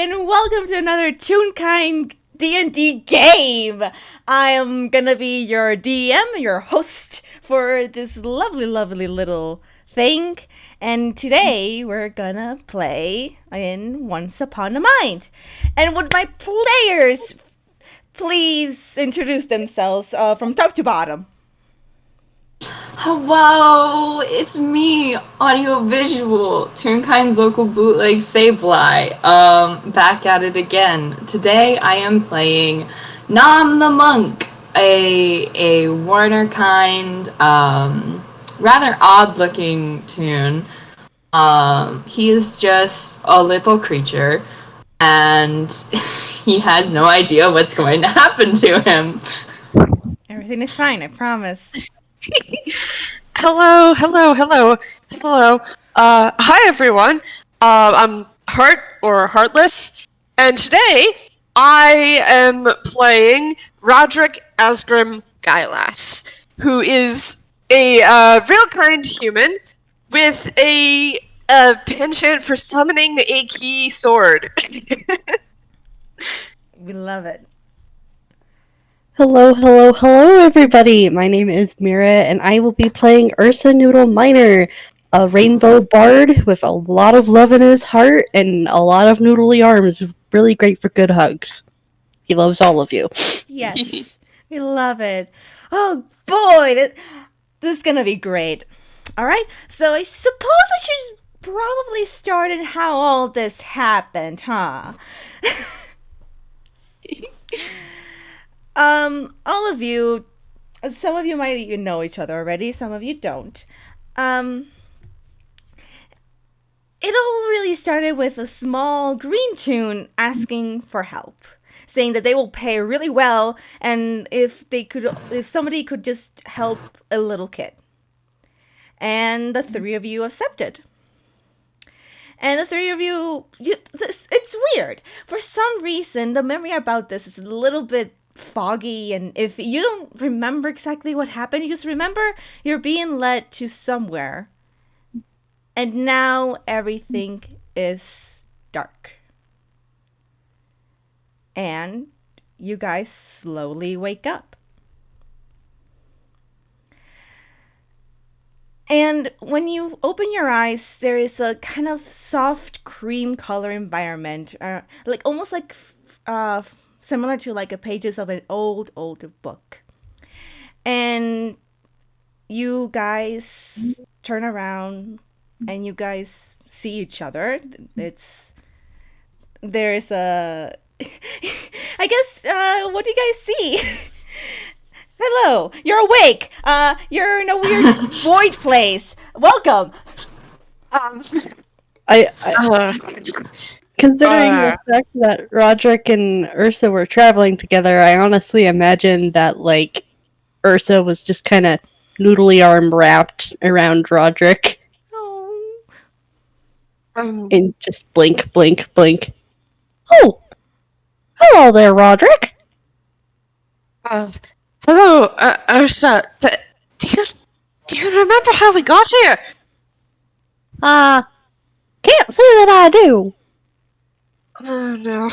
and welcome to another Toonkind D&D game. I am gonna be your DM, your host for this lovely, lovely little thing. And today we're gonna play in Once Upon a Mind. And would my players please introduce themselves from top to bottom? Hello, it's me, AudioVizual, Toonkind's local bootleg Sableye, back at it again. Today I am playing Knom the Monk, a Warner kind, rather odd-looking toon. He is just a little creature, and he has no idea what's going to happen to him. Everything is fine, I promise. Hello. Hi everyone. I'm Heartless, and today I am playing Roderick Asgrim Gylass, who is a real kind human with a penchant for summoning a key sword. We love it. Hello, everybody. My name is Mira, and I will be playing Ursa Noodle Minor, a rainbow bard with a lot of love in his heart and a lot of noodly arms. Really great for good hugs. He loves all of you. Yes, we love it. Oh boy, this is gonna be great. All right, so I suppose I should probably start in how all this happened, huh? All of you, some of you might even know each other already, some of you don't. It all really started with a small green toon asking for help, saying that they will pay really well, and if somebody could just help a little kid. And the three of you accepted. And the three of you, it's weird. For some reason, the memory about this is a little bit foggy, and if you don't remember exactly what happened, you just remember you're being led to somewhere, and now everything is dark. And you guys slowly wake up. And when you open your eyes, there is a kind of soft cream color environment, like almost like similar to like the pages of an old book. And you guys turn around and you guys see each other. There's a I guess what do you guys see? Hello, you're awake. You're in a weird void place. Welcome. Considering the fact that Roderick and Ursa were traveling together, I honestly imagine that, like, Ursa was just kind of noodly arm wrapped around Roderick. Oh. And just blink. Oh! Hello there, Roderick! Hello, Ursa. Do you remember how we got here? Can't say that I do. Oh no.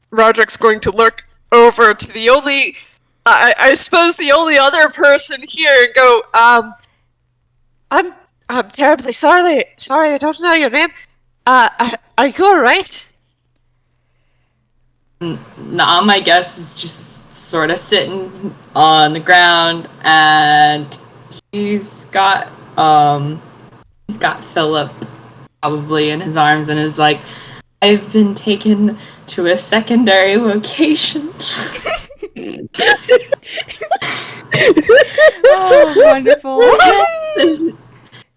Roderick's going to look over to the only, I suppose the only other person here and go, I'm terribly sorry, I don't know your name. Are you alright? Knom, I guess, is just sort of sitting on the ground, and he's got Philip probably in his arms and is like, I've been taken to a secondary location. Oh, wonderful.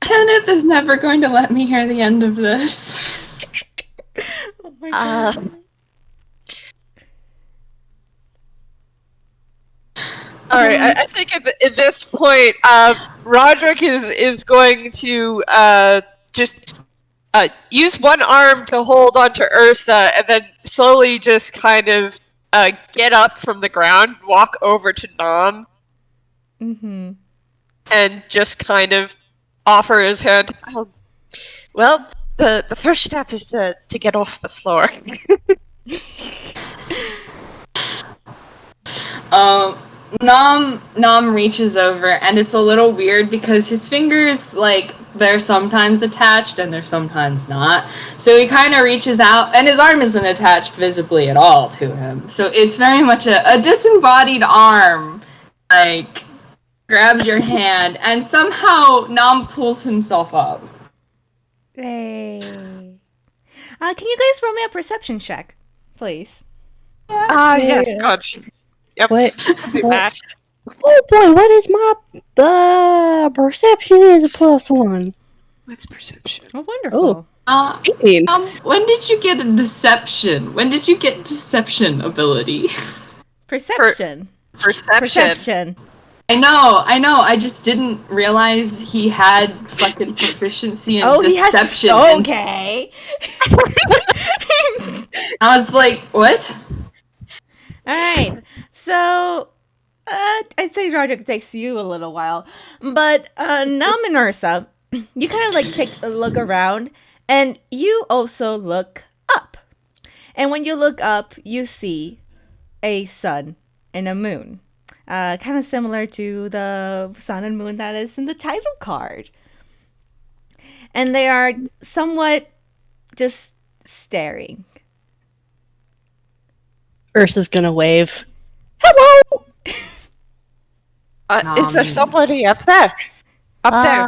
Kenneth is never going to let me hear the end of this. Oh my god. Alright, I think at this point, Roderick is going to just use one arm to hold onto Ursa, and then slowly just kind of get up from the ground, walk over to Knom, Mm-hmm. and just kind of offer his hand. Well, the first step is to get off the floor. Nom reaches over, and it's a little weird because his fingers, like, they're sometimes attached and they're sometimes not. So he kind of reaches out, and his arm isn't attached visibly at all to him. So it's very much a disembodied arm, like, grabs your hand, and somehow Nom pulls himself up. Hey. Can you guys roll me a perception check, please? Yes, God. Yep. What? Oh boy, what is my perception is a +1. What's perception? Oh, wonderful. 18. When did you get a deception? When did you get deception ability? Perception. Perception. I know. I just didn't realize he had fucking proficiency in deception. Okay. I was like, what? Alright. So, I'd say Roderick takes you a little while. But, Nam and Ursa, you kind of like take a look around, and you also look up. And when you look up, you see a sun and a moon. Kind of similar to the sun and moon that is in the title card. And they are somewhat just staring. Ursa's gonna wave. Hello! Is there somebody up there? Up there.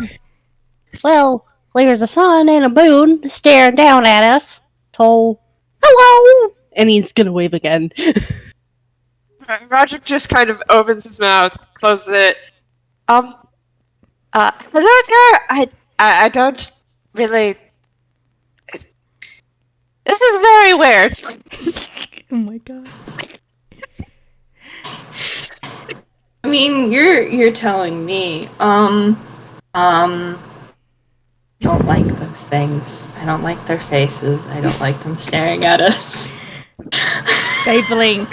Well, there's a sun and a moon staring down at us. So, hello! And he's gonna wave again. Roderick just kind of opens his mouth, closes it. Hello there. I don't really. This is very weird. Oh my god. I mean, you're telling me. I don't like those things. I don't like their faces. I don't like them staring at us. They blink.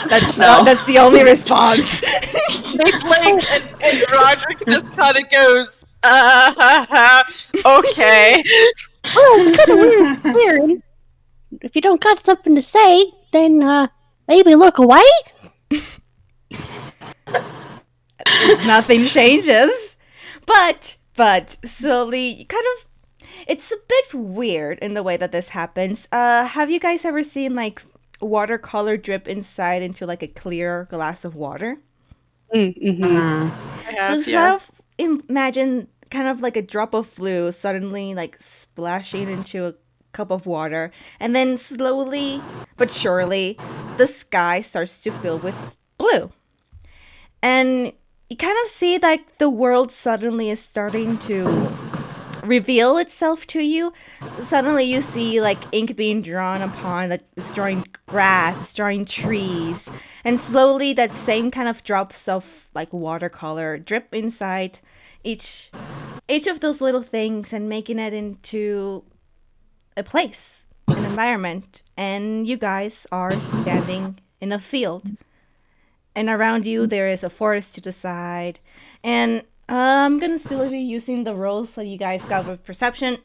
That's the only response. They blink, and Roderick just kind of goes, okay. Well, it's kind of weird. If you don't got something to say, then maybe look away. Nothing changes. But slowly, kind of, it's a bit weird in the way that this happens. Have you guys ever seen like watercolor drip inside into like a clear glass of water? Mm-hmm. So sort of imagine kind of like a drop of blue suddenly like splashing into a cup of water, and then slowly but surely the sky starts to fill with blue. And you kind of see like the world suddenly is starting to reveal itself to you. Suddenly you see like ink being drawn upon, that it's drawing grass, it's drawing trees, and slowly that same kind of drops of like watercolor drip inside each of those little things and making it into a place, an environment. And you guys are standing in a field, and around you there is a forest to the side. And I'm gonna still be using the rolls that you guys got with perception,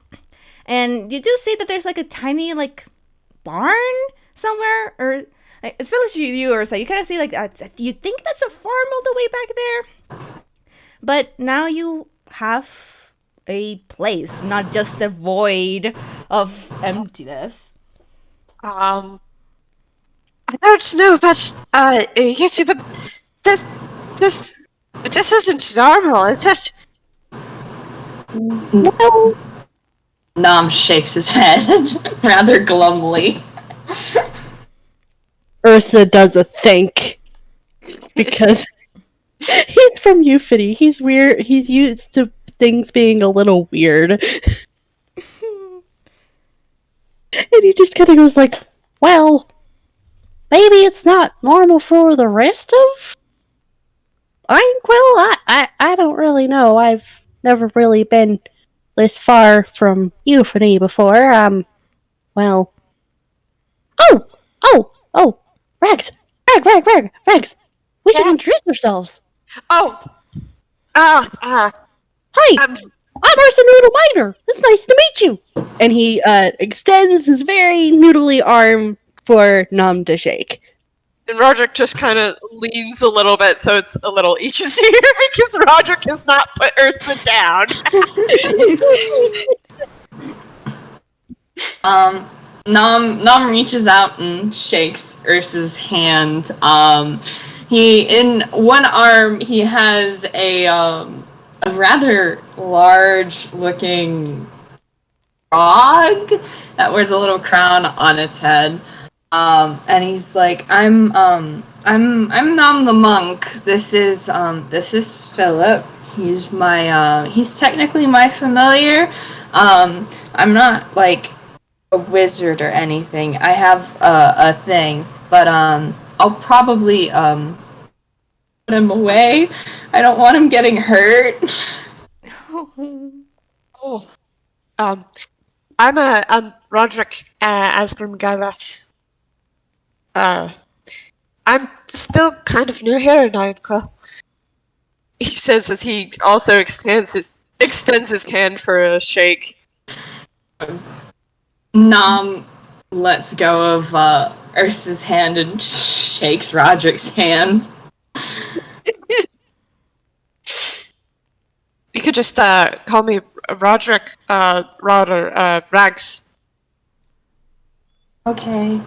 and you do see that there's like a tiny like barn somewhere, or especially you, Ursa, you kind of see like you think that's a farm all the way back there, but now you have a place, not just a void of emptiness. I don't know, but you two, but this isn't normal, is it? No. Nom shakes his head rather glumly. Ursa does a think. Because he's from Euphony. He's weird. He's used to things being a little weird. And he just kind of goes like, well, maybe it's not normal for the rest of Inkwell? I don't really know. I've never really been this far from Euphony before. Well... Oh! Rex! Rex! We should introduce ourselves! Oh! Hi, I'm Ursa Noodle Minor. It's nice to meet you. And he extends his very noodly arm for Nom to shake. And Roderick just kind of leans a little bit so it's a little easier because Roderick has not put Ursa down. Nom reaches out and shakes Ursa's hand. He, in one arm, he has a rather large-looking frog that wears a little crown on its head. And he's like, I'm Knom the Monk. This is Philip. He's technically my familiar. I'm not like a wizard or anything. I have a thing, but I'll probably put him away. I don't want him getting hurt. Oh. I'm Roderick Asgrim Gylass. I'm still kind of new here in Ironclaw. He says as he also extends his hand for a shake. Nom lets go of Ursa's hand and shakes Roderick's hand. You could just call me Roderick, Rags. Okay.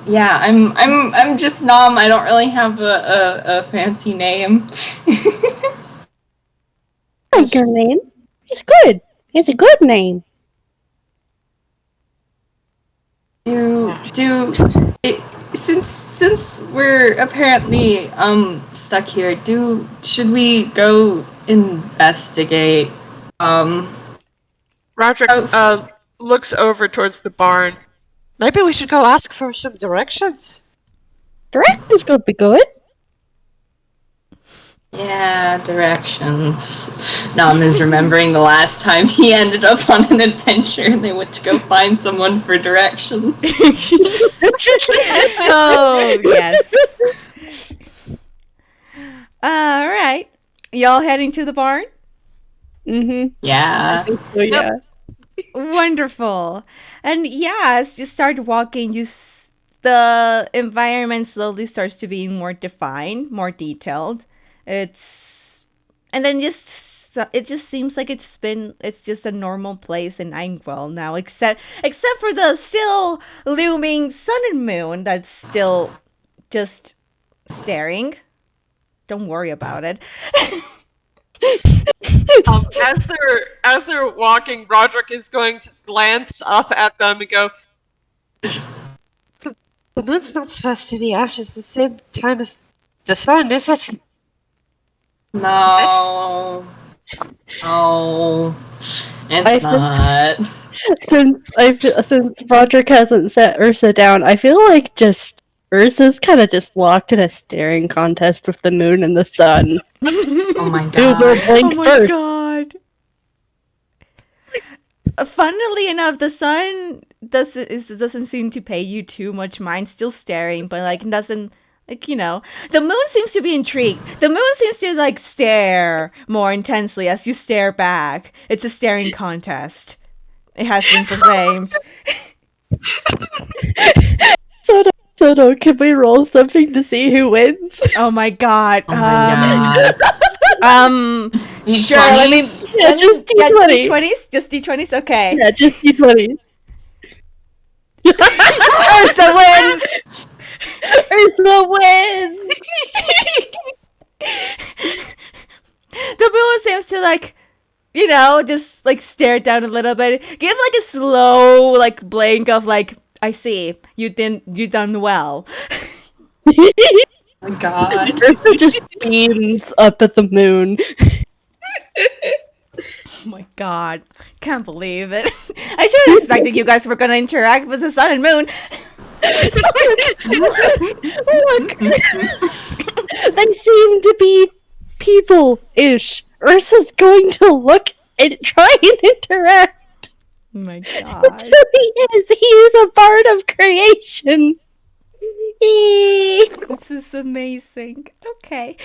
Yeah, I'm just Nom. I don't really have a fancy name. I like your name. It's good. It's a good name. Since we're apparently stuck here, should we go investigate? Roderick looks over towards the barn. Maybe we should go ask for some directions. Directions could be good. Yeah, directions. Nom is remembering the last time he ended up on an adventure and they went to go find someone for directions. Oh, yes. Alright. Y'all heading to the barn? Mm-hmm. Yeah. So, yeah. Wonderful. And yeah, as you start walking, the environment slowly starts to be more defined, more detailed. And then it just seems like it's just a normal place in Angwell now, except for the still looming sun and moon that's still just staring. Don't worry about it. As they're walking, Roderick is going to glance up at them and go, The moon's not supposed to be out at the same time as the sun, is it? No. No. It's not. Since Roderick hasn't set Ursa down, I feel like just Ursa's kind of just locked in a staring contest with the moon and the sun. Oh my Who will god. blink Oh my first? god. Funnily enough, the sun doesn't seem to pay you too much mind. Still staring, but doesn't. The moon seems to be intrigued. The moon seems to stare more intensely as you stare back. It's a staring contest. It has been proclaimed. So, can we roll something to see who wins? Oh my god. Oh my god. Sure. Let me. Yeah, just D20. D20s. Just D20s. Okay. Yeah, just D20s. Ursa wins. Ursa wins! The moon seems to just stare down a little bit. Give a slow blink of I see. You done well. Oh my god. Ursa just beams up at the moon. Oh my god. Can't believe it. I should have expected you guys were gonna interact with the sun and moon. Look. They seem to be people-ish. Ursa's going to look and try and interact. Oh my god. That's who he is. He is a bard of creation. This is amazing. Okay.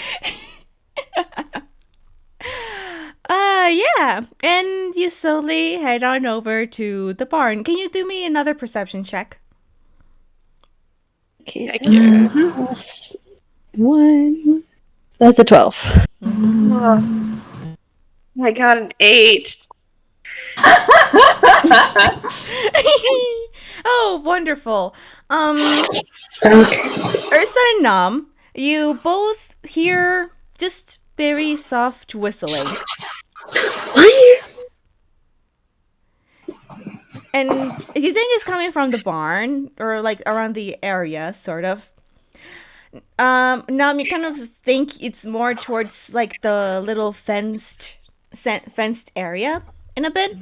Yeah. And you slowly head on over to the barn. Can you do me another perception check? Okay, Thank you. plus 1. That's a 12. I got an 8. Oh, wonderful. Okay. Ursa and Nam, you both hear just very soft whistling. And you think it's coming from the barn or like around the area, sort of. Nam, you kind of think it's more towards like the little fenced area in a bit.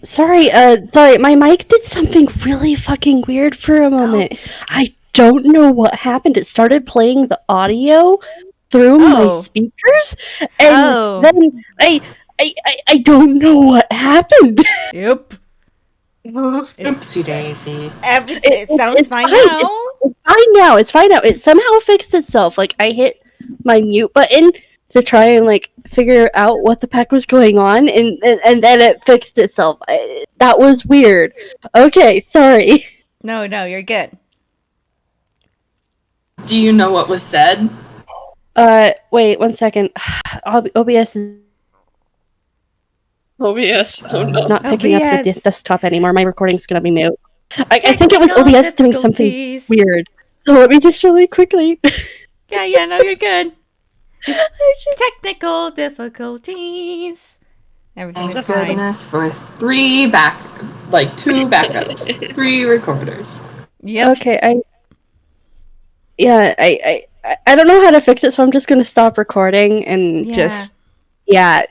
Sorry, my mic did something really fucking weird for a moment. I don't know what happened. It started playing the audio through my speakers, and then I don't know what happened. Yep. Oopsie daisy. It sounds It's fine fine. now. It's fine now. It somehow fixed itself. Like, I hit my mute button to try and, like, figure out what the heck was going on, and then it fixed itself. That was weird. Okay, sorry. No, you're good. Do you know what was said? Wait 1 second. OBS is OBS. Oh no. not picking up the OBS. desktop anymore. My recording's gonna be mute. I think it was Technical OBS doing something difficulties. weird. So let me just really quickly. Yeah, no, you're good. Just technical difficulties. Everything Thank is fine. goodness for 2 backups, 3 recorders. Yep. Okay, I don't know how to fix it, so I'm just gonna stop recording and just yeah.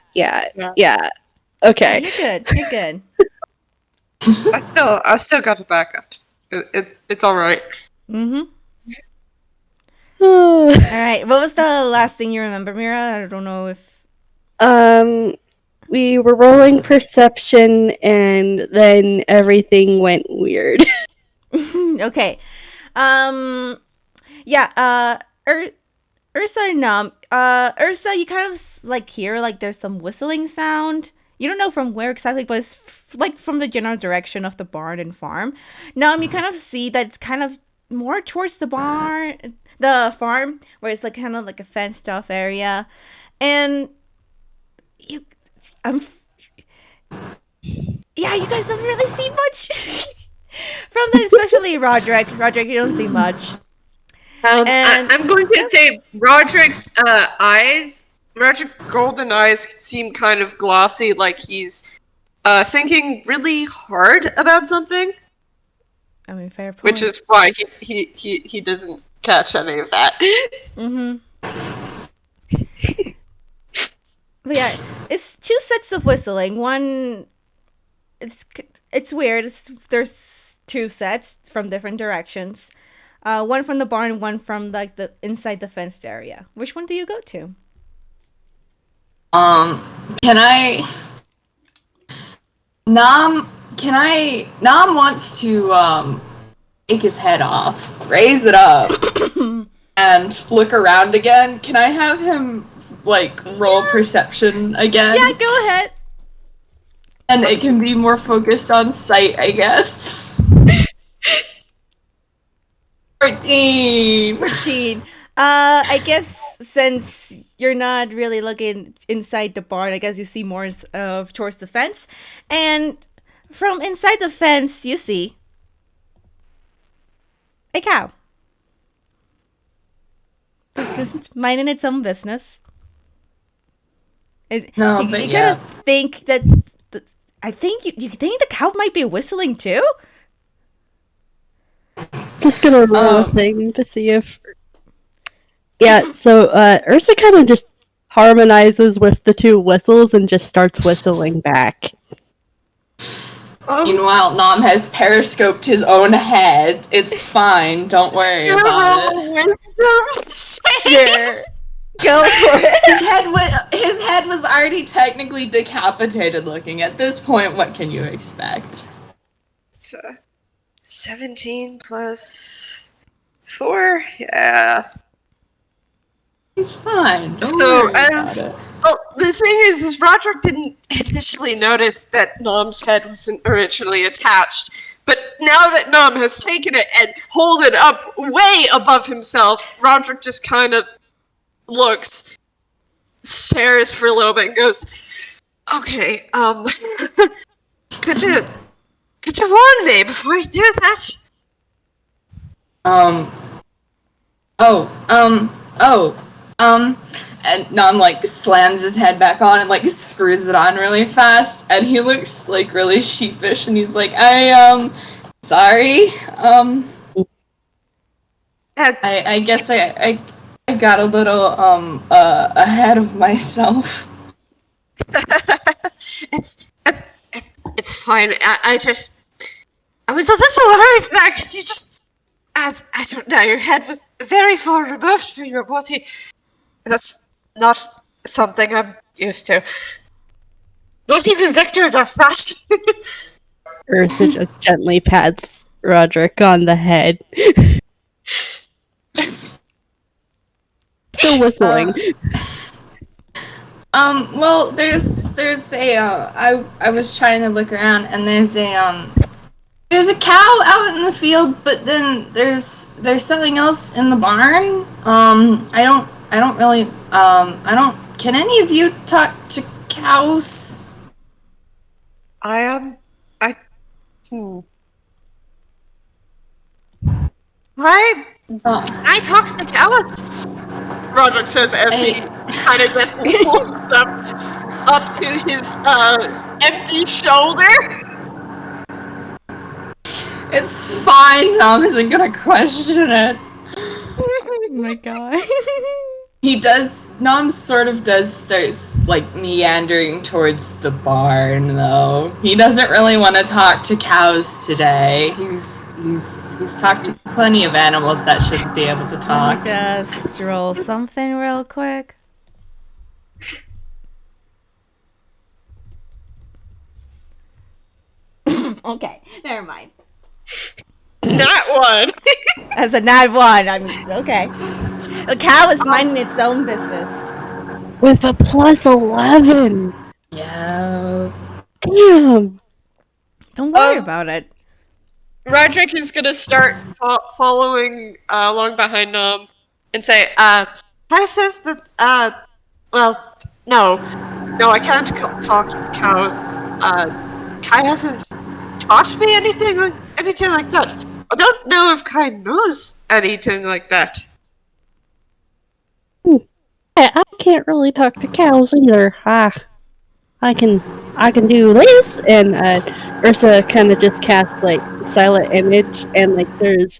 Okay. Yeah, you're good. I still got the backups. It's all right. Mm-hmm. All right. What was the last thing you remember, Mira? I don't know if. We were rolling perception, and then everything went weird. Okay. Yeah. Ursa and Nam. Ursa, you kind of like hear like there's some whistling sound. You don't know from where exactly, but it's like from the general direction of the barn and farm. Nam, you kind of see that it's kind of more towards the farm, where it's like kind of like a fenced off area, and you guys don't really see much from that, especially Roderick. Roderick, you don't see much. I'm going to say Roderick's Roderick's golden eyes seem kind of glossy, like he's thinking really hard about something. I mean, fair point. Which is why he doesn't catch any of that. Mm-hmm. But yeah, it's 2 sets of whistling. One, it's weird. There's 2 sets from different directions. One from the barn, one from like the inside the fenced area. Which one do you go to? Nam wants to take his head off, raise it up, and look around again. Can I have him like roll perception again? Yeah, go ahead. And it can be more focused on sight, I guess. 14. I guess since you're not really looking inside the barn, I guess you see more towards the fence. And from inside the fence, you see a cow. It's just minding its own business. You kind of think that... I think you think the cow might be whistling too? Just gonna roll a thing to see if... Yeah, so Ursa kind of just harmonizes with the 2 whistles and just starts whistling back. Meanwhile, Nam has periscoped his own head. It's fine. Don't worry about it. Sure. Go for it. His head was already technically decapitated looking. At this point, what can you expect? It's 17 plus 4? Yeah. He's fine. Don't So worry about it. Well, the thing is Roderick didn't initially notice that Nom's head wasn't originally attached. But now that Nom has taken it and hold it up way above himself, Roderick just kind of looks, stares for a little bit, and goes, "Okay, could you warn me before you do that?" And Nom, like, slams his head back on and, like, screws it on really fast, and he looks, like, really sheepish, and he's like, sorry, I guess I got a little, ahead of myself. It's fine. I was a little worried there, because you just, I don't know, your head was very far removed from your body. That's not something I'm used to. Not even Victor does that. Ursa just gently pats Roderick on the head. Still whistling. Well, there's a, I was trying to look around, and there's a cow out in the field, but then there's something else in the barn. Can any of you talk to cows? I talk to cows, Roderick says as he kind of just walks up to his empty shoulder. It's fine, Nom isn't gonna question it. Oh my god. Nom sort of does start, like, meandering towards the barn, though. He doesn't really want to talk to cows today. He's talked to plenty of animals that shouldn't be able to talk. Just stroll something real quick. Okay, never mind. Not one. As a nat one, I'm okay. The cow is minding its own business. With a +11. Yeah. Damn. Don't worry about it. Roderick is gonna start following along behind Nom and say, Kai says that, well, no, I can't talk to the cows. Kai hasn't taught me anything like that. I don't know if Kai knows anything like that. I can't really talk to cows either. I can do this, and Ursa kind of just casts like silent image, and like there's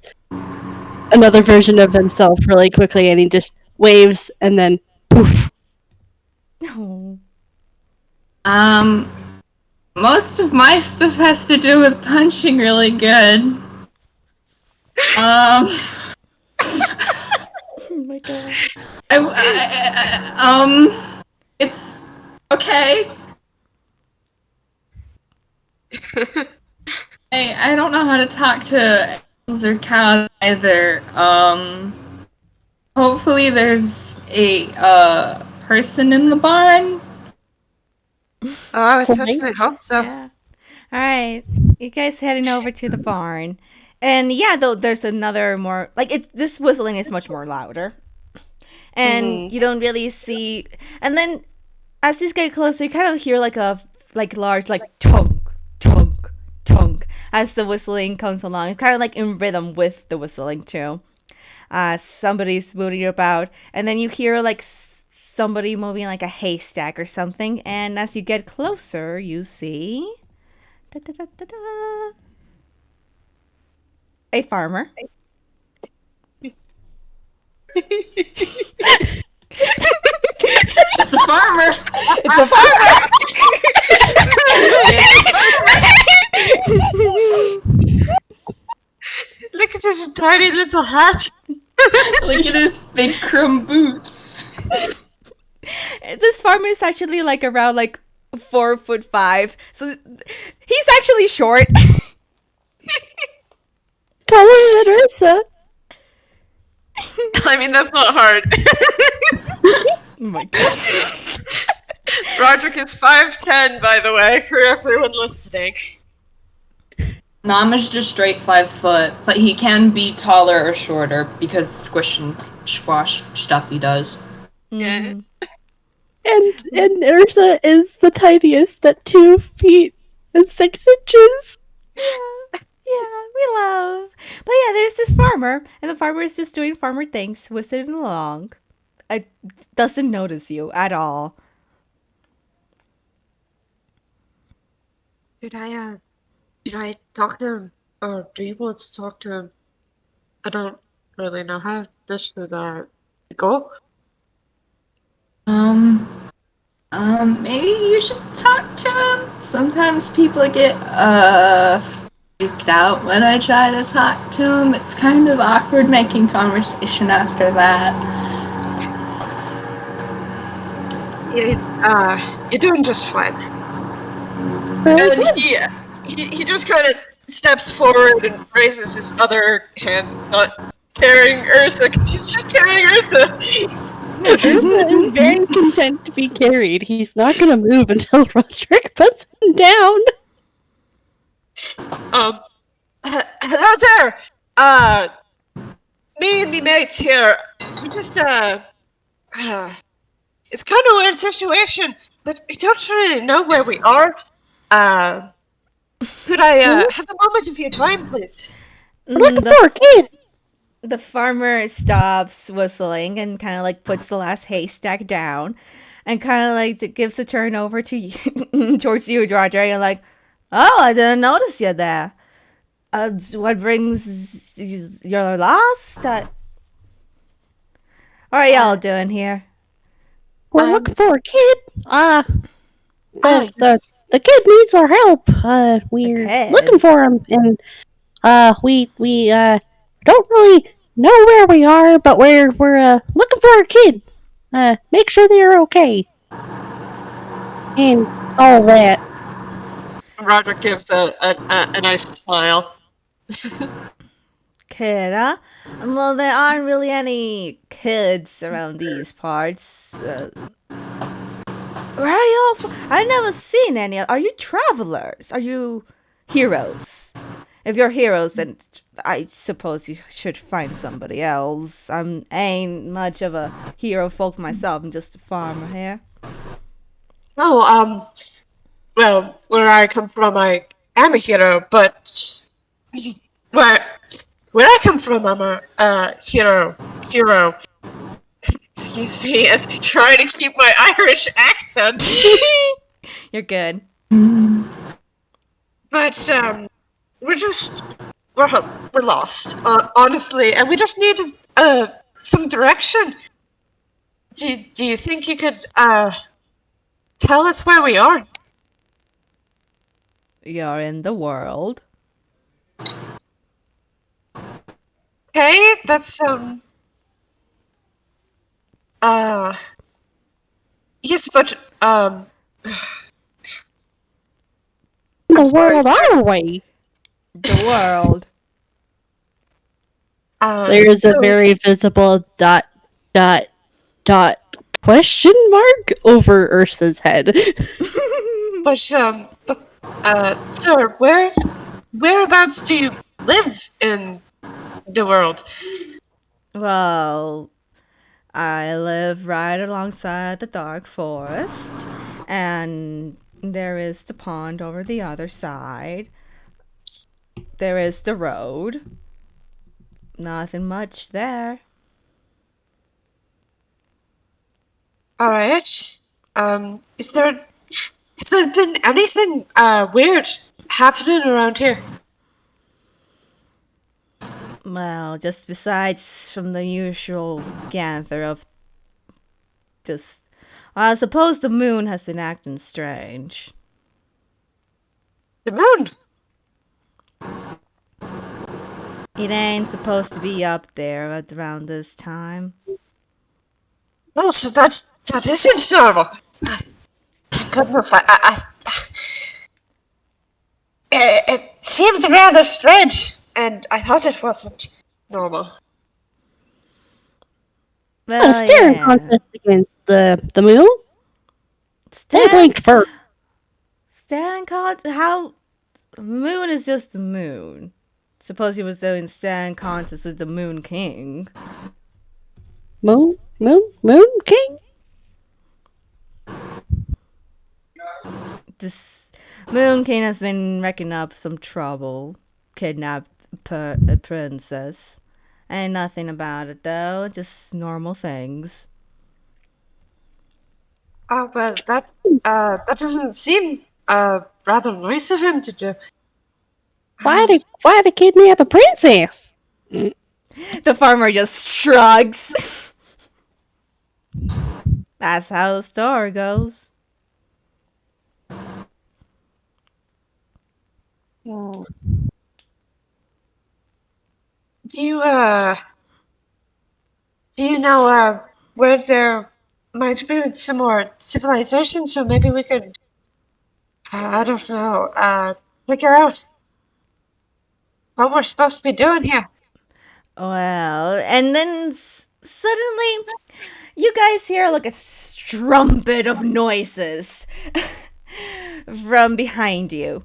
another version of himself really quickly, and he just waves, and then poof. No. Most of my stuff has to do with punching really good. Oh my god. It's okay. I don't know how to talk to animals or cows either. Hopefully there's a person in the barn. I would certainly hope so. Yeah. Alright. You guys heading over to the barn. And yeah, though there's another more like this whistling is much more louder. And you don't really see, and then as these get closer, you kind of hear like a large like tonk, tonk, tonk as the whistling comes along. It's kind of like in rhythm with the whistling too. Somebody's moving about, and then you hear like somebody moving like a haystack or something. And as you get closer, you see a farmer. It's a farmer. It's a farmer. Look at his tiny little hat. Look at his big chrome boots. This farmer is actually like around like 4'5", so he's actually short. Taller than Ursa. I mean, that's not hard. Oh my god. Roderick is 5'10", by the way, for everyone listening. Nom is just straight 5 foot, but he can be taller or shorter because squish and squash stuff he does. Yeah. And Ursa is the tiniest at 2 feet and 6 inches. Yeah, we love. But yeah, there's this farmer, and the farmer is just doing farmer things, whistling along. It doesn't notice you at all. Should I talk to him? Or do you want to talk to him? I don't really know how this should go. Maybe you should talk to him. Sometimes people get, freaked out when I try to talk to him. It's kind of awkward making conversation after that. You're doing just fine. And he just kind of steps forward and raises his other hands, not carrying Ursa, because he's just carrying Ursa. Ursa is very content to be carried. He's not going to move until Roderick puts him down. Hello there! Me and me mates here, we just, it's kind of a weird situation, but we don't really know where we are. Could I, have a moment of your time, please? I'm looking for a kid. The farmer stops whistling and kind of like puts the last haystack down and kind of like gives a turn over to you, towards you, Roderick, and like, oh, I didn't notice you there. What brings you're lost? What are y'all doing here? We're looking for a kid. Yes. The kid needs our help. We're kid? looking for him, and we don't really know where we are, but we're looking for a kid. Make sure they're okay, and all that. Roderick gives a nice smile. Kid, huh? Well, there aren't really any kids around these parts. Where are y'all from? I've never seen any. Are you travelers? Are you heroes? If you're heroes, then I suppose you should find somebody else. I ain't much of a hero folk myself. I'm just a farmer here. Oh, well, where I come from, I am a hero, but where I come from, I'm a hero. Excuse me as I try to keep my Irish accent. You're good. But we're lost, honestly, and we just need some direction. Do you think you could tell us where we are? You're in the world. Okay, that's yes, but The world our way. The world. There's a very visible ... question mark over Ursa's head. but sir, whereabouts do you live in the world? Well, I live right alongside the dark forest, and there is the pond over the other side. There is the road. Nothing much there. All right. Has there been anything weird happening around here? Well, just besides from the usual gather of just... I suppose the moon has been acting strange. The moon. It ain't supposed to be up there at around this time. Oh, so that isn't normal. Thank goodness. It seemed rather strange, and I thought it wasn't normal. Well, Staring yeah. contest against the moon? They blinked first. Stan contest? How? Moon is just the moon. Suppose he was doing Stan contest with the Moon King. Moon King? This Moon King has been wrecking up some trouble. Kidnapped a princess. Ain't nothing about it though, just normal things. Oh, well, that doesn't seem rather nice of him to do. Why to kidnap a princess? The farmer just shrugs. That's how the story goes. Oh. Do you know where there might be some more civilization? So maybe we could, I don't know, figure out what we're supposed to be doing here. Well, and then suddenly you guys hear like a strumpet of noises from behind you.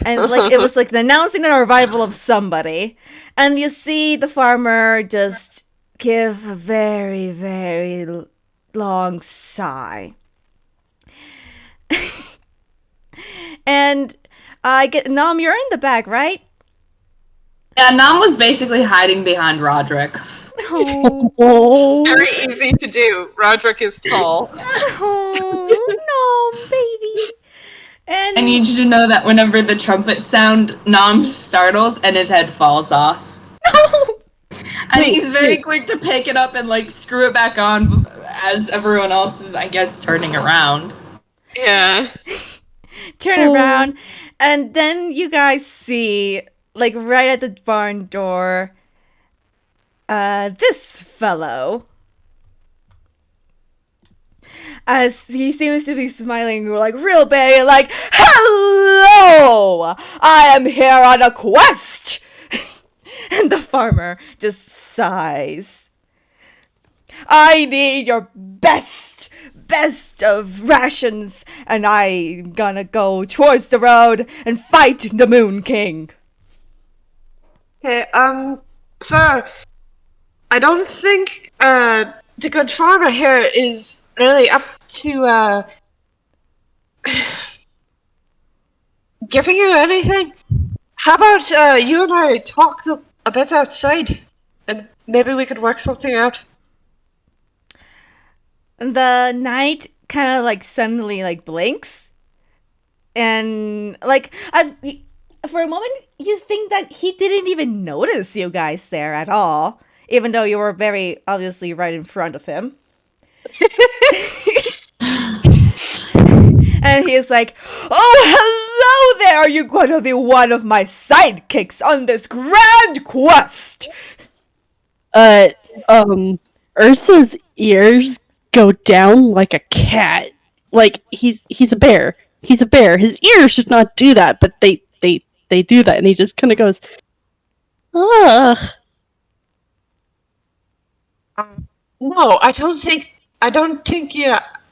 And like it was like announcing an arrival of somebody. And you see the farmer just give a very, very long sigh. And I get Nom, you're in the back, right? Yeah, Nam was basically hiding behind Roderick. Oh, Very easy to do. Roderick is tall. oh no, baby. And I need you to know that whenever the trumpet sound, Nam startles and his head falls off. And he's very quick to pick it up and like screw it back on as everyone else is, I guess, turning around. Yeah. turn around, and then you guys see, like right at the barn door, this fellow. As he seems to be smiling like real big, like, "Hello! I am here on a quest!" And the farmer just sighs. "I need your best of rations, and I'm gonna go towards the road and fight the Moon King." Okay, sir, I don't think, the good farmer here is really up to, giving you anything. How about, you and I talk a bit outside, and maybe we could work something out? The night kind of like suddenly like blinks, and like for a moment you think that he didn't even notice you guys there at all, even though you were very obviously right in front of him. And he's like, "Oh, hello there! Are you going to be one of my sidekicks on this grand quest?" Ursa's ears go down like a cat. Like he's a bear. He's a bear. His ears should not do that, but they do that, and he just kind of goes, "Ugh." No, I don't think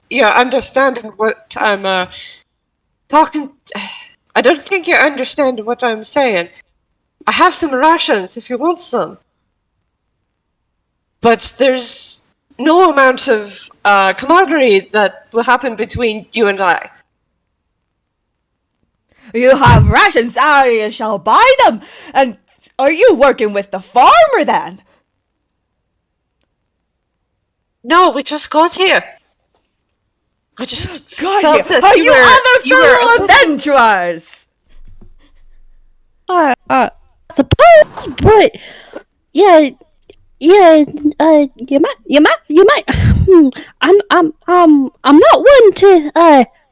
you're understanding what I'm, talking... I don't think you understand what I'm saying. I have some rations if you want some. But there's no amount of, camaraderie that will happen between you and I. "You have rations, I shall buy them. And are you working with the farmer then?" No, we just got here. I just God, felt that are you were other fellow adventurers? Suppose, but yeah, you might. I'm not one to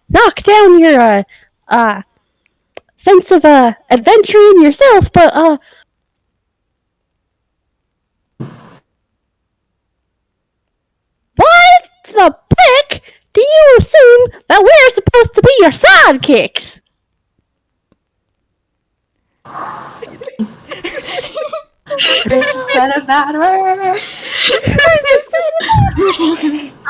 knock down your sense of adventuring yourself, but what the heck do you assume that we're supposed to be your sidekicks? Ursa said about her.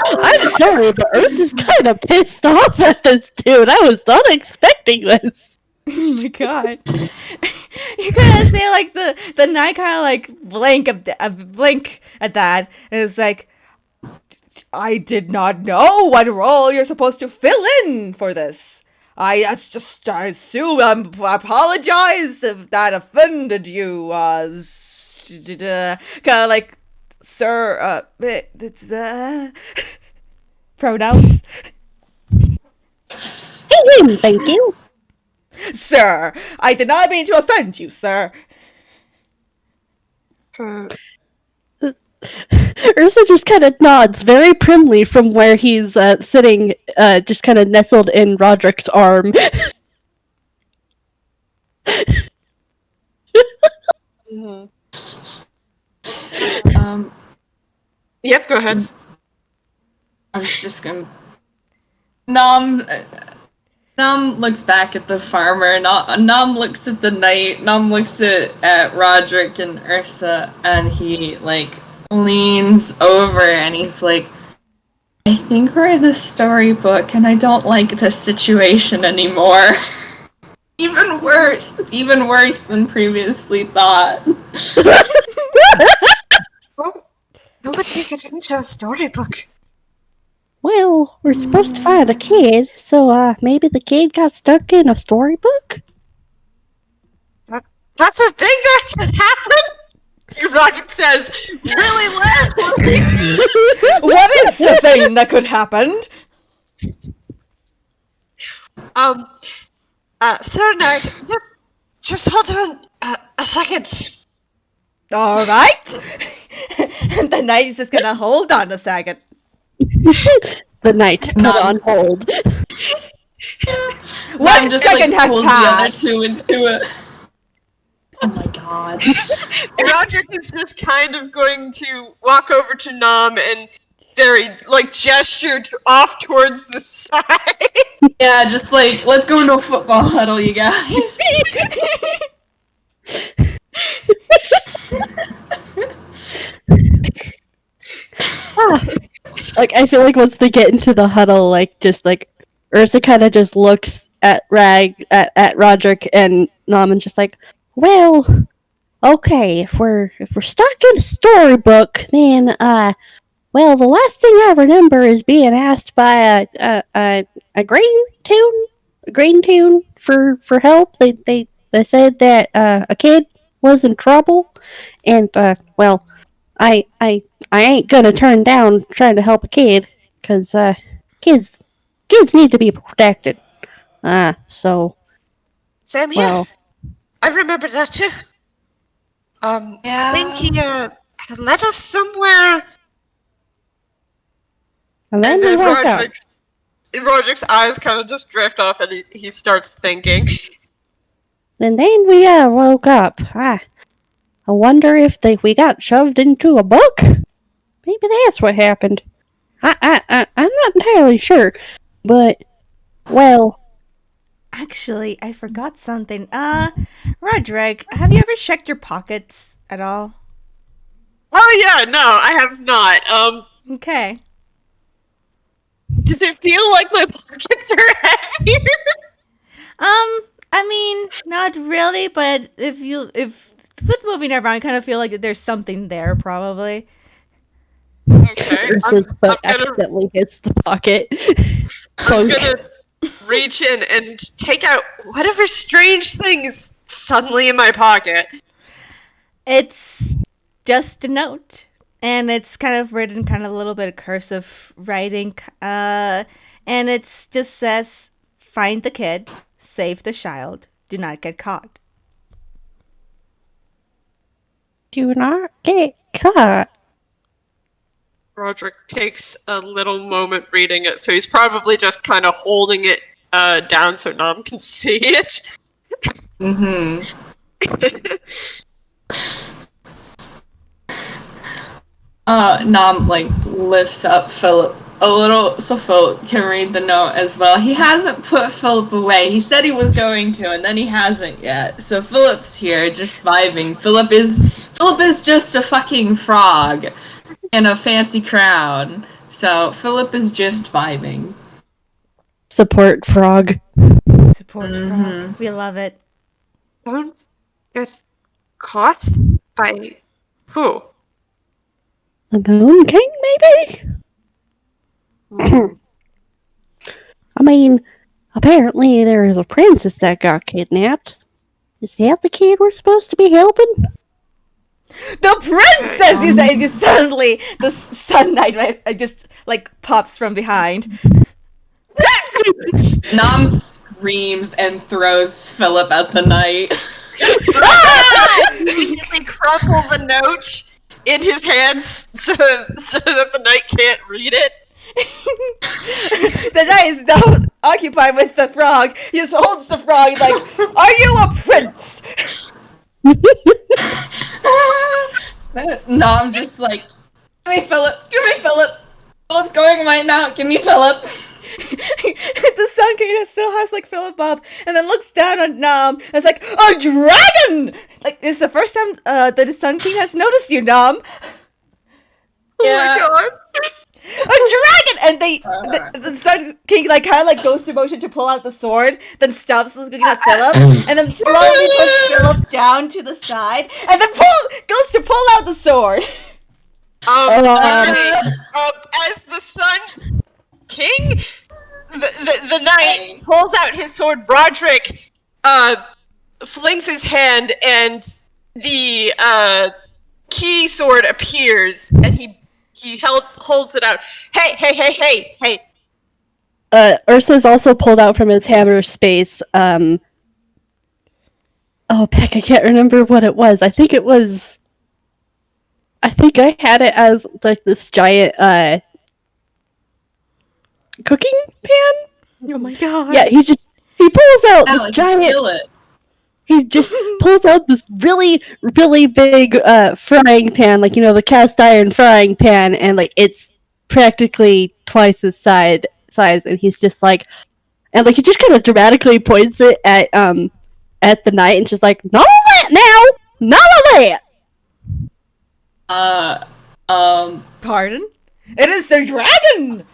I'm sorry, but Earth is kind of pissed off at this dude. I was not expecting this. Oh my god. You kind of say like the knight kind of like blink at that. And it's like, I did not know what role you're supposed to fill in for this. I assume I apologize if that offended you. Kind of like, sir. It's pronouns. Thank you. Sir, I did not mean to offend you, sir. Ursa just kind of nods very primly from where he's sitting, just kind of nestled in Roderick's arm. Yep, go ahead. I was just gonna. Nom looks back at the farmer. Nom looks at the knight. Nom looks at Roderick and Ursa, and he like leans over and he's like, "I think we're in a storybook, and I don't like this situation anymore." Even worse. It's even worse than previously thought. What would make it into a storybook? Well, we're supposed to find a kid, so maybe the kid got stuck in a storybook? That's a thing that can happen? Roderick says, really loud. What is the thing that could happen? Sir Knight, just hold on a second. All right. And the knight is just gonna hold on a second. The knight put on hold. One second has passed. The other two into it. Oh my god. Roderick is just kind of going to walk over to Nom and very, gestured off towards the side. Yeah, just let's go into a football huddle, you guys. I feel like once they get into the huddle, Ursa kind of just looks at Roderick and Nom and just like, well, okay, if we're stuck in a storybook, then well, the last thing I remember is being asked by a green toon for help. They said that a kid was in trouble, and well, I ain't gonna turn down trying to help a kid, cause kids need to be protected. So Same here. well, I remember that too. Yeah. I think he led us somewhere. and then we walk out. Roderick's eyes kind of just drift off, and he starts thinking. And then we woke up. I wonder if we got shoved into a book. Maybe that's what happened. I'm not entirely sure, but well, Actually, I forgot something. Roderick, have you ever checked your pockets at all? Oh yeah, no, I have not. Okay. Does it feel like my pockets are heavier? I mean, not really, but if with moving around, I kind of feel like there's something there, probably. Okay, Ursa's I'm foot gonna accidentally hits the pocket. I'm gonna reach in and take out whatever strange thing is suddenly in my pocket. It's just a note, and it's kind of written kind of a little bit of cursive writing, and it just says, "Find the kid, save the child, do not get caught." Do not get caught. Roderick takes a little moment reading it, so he's probably just kind of holding it down so Nom can see it. Mm-hmm. Nom lifts up Philip a little so Philip can read the note as well. He hasn't put Philip away. He said he was going to, and then he hasn't yet. So Philip's here, just vibing. Philip Philip is just a fucking frog in a fancy crown. So Philip is just vibing. Support frog. Support frog. We love it. Don't get caught by who? The Moon King, maybe? I mean, apparently there is a princess that got kidnapped. Is that the kid we're supposed to be helping? The princess! You say, just suddenly the Sun Knight just like pops from behind. Nom screams and throws Philip at the knight. Immediately crumple the note in his hands so that the knight can't read it. The knight is now occupied with the frog. He just holds the frog. He's like, "Are you a prince?" Nom just like, give me Philip. Philip's going right now. Give me Philip. The Sun King still has like Philip up, and then looks down on Nom. And it's like, a dragon! Like, it's the first time the Sun King has noticed you, Nom. Yeah. Oh my god. A dragon! And the Sun King like kind of like goes through motion to pull out the sword, then stops looking at Philip, and then slowly puts Philip down to the side, and then goes to pull out the sword. As the Sun King, the knight pulls out his sword. Roderick flings his hand, and the key sword appears, and he holds it out. Hey! Ursa's also pulled out from his hammer space. Oh, Peck, I can't remember what it was. I think I had it as like this giant cooking pan. Oh my god! Yeah, he pulls out this Just giant. kill it. He just pulls out this really, really big frying pan, like, you know, the cast iron frying pan, and like it's practically twice his size, and he's just like, and like he just kind of dramatically points it at the knight, and just like, none of that now, none of that. Pardon? It is the dragon!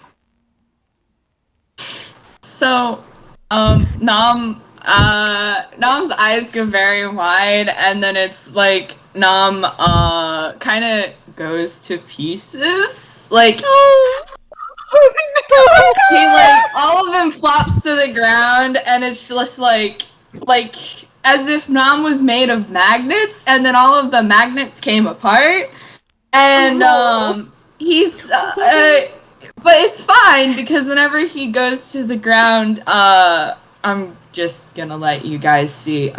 So, Nom's eyes go very wide, and then it's like Nom kind of goes to pieces. Like, he like all of them flops to the ground, and it's just like as if Nom was made of magnets, and then all of the magnets came apart, and he's but it's fine because whenever he goes to the ground, I'm just gonna let you guys see.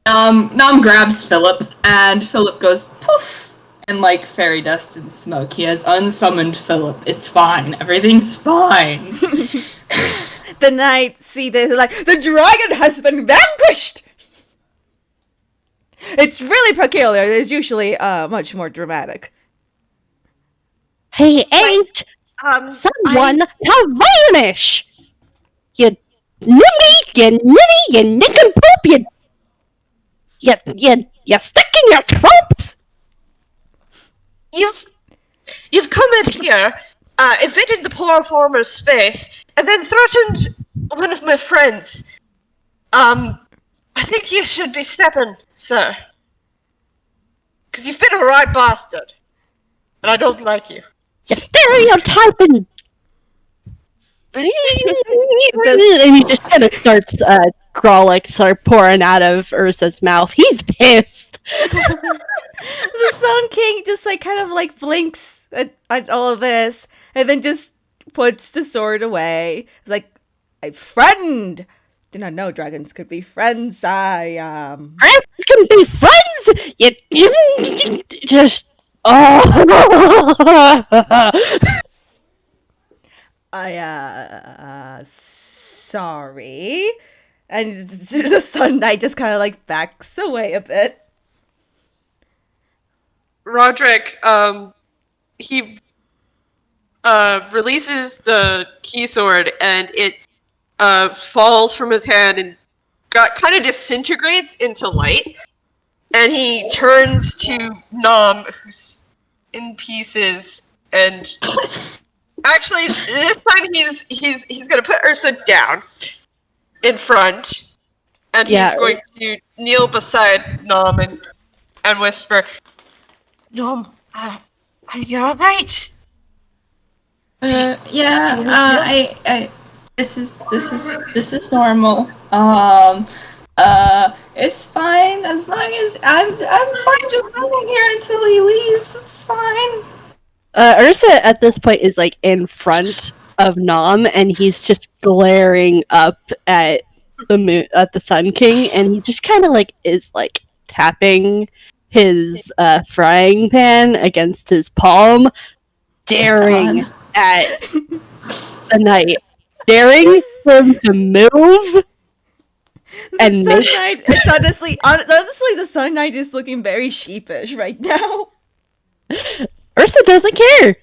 Nom grabs Philip, and Philip goes poof, and like fairy dust and smoke. He has unsummoned Philip. It's fine. Everything's fine. The knight see this like, the dragon has been vanquished! It's really peculiar. It's usually much more dramatic. He ain't someone to vanish. You nimby, you nitty, you nincompoop, you stick in your tropes. You've come in here, invaded the poor farmer's space, and then threatened one of my friends. I think you should be stepping, sir. Because you've been a right bastard. And I don't like you. You're stereotyping. And he just kind of starts, Grolics start pouring out of Ursa's mouth. He's pissed. The Sun King just like kind of like blinks at all of this, and then just puts the sword away. It's like, a friend. Did not know dragons could be friends. Friends can be friends. You just sorry. And the Sun Knight just kind of like backs away a bit. Roderick, he releases the key sword, and it falls from his hand and kind of disintegrates into light. And he turns to Nom, who's in pieces, and actually this time he's gonna put Ursa down in front, and he's going to kneel beside Nom and whisper, "Nom, are you alright?" I this is normal. It's fine as long as I'm fine just living here until he leaves. It's fine. Ursa at this point is like in front of Nom, and he's just glaring up at the moon, at the Sun King, and he just kind of like is like tapping his frying pan against his palm, staring at the knight, daring him to move. And Sun Knight, it's honestly, the Sun Knight is looking very sheepish right now. Ursa doesn't care.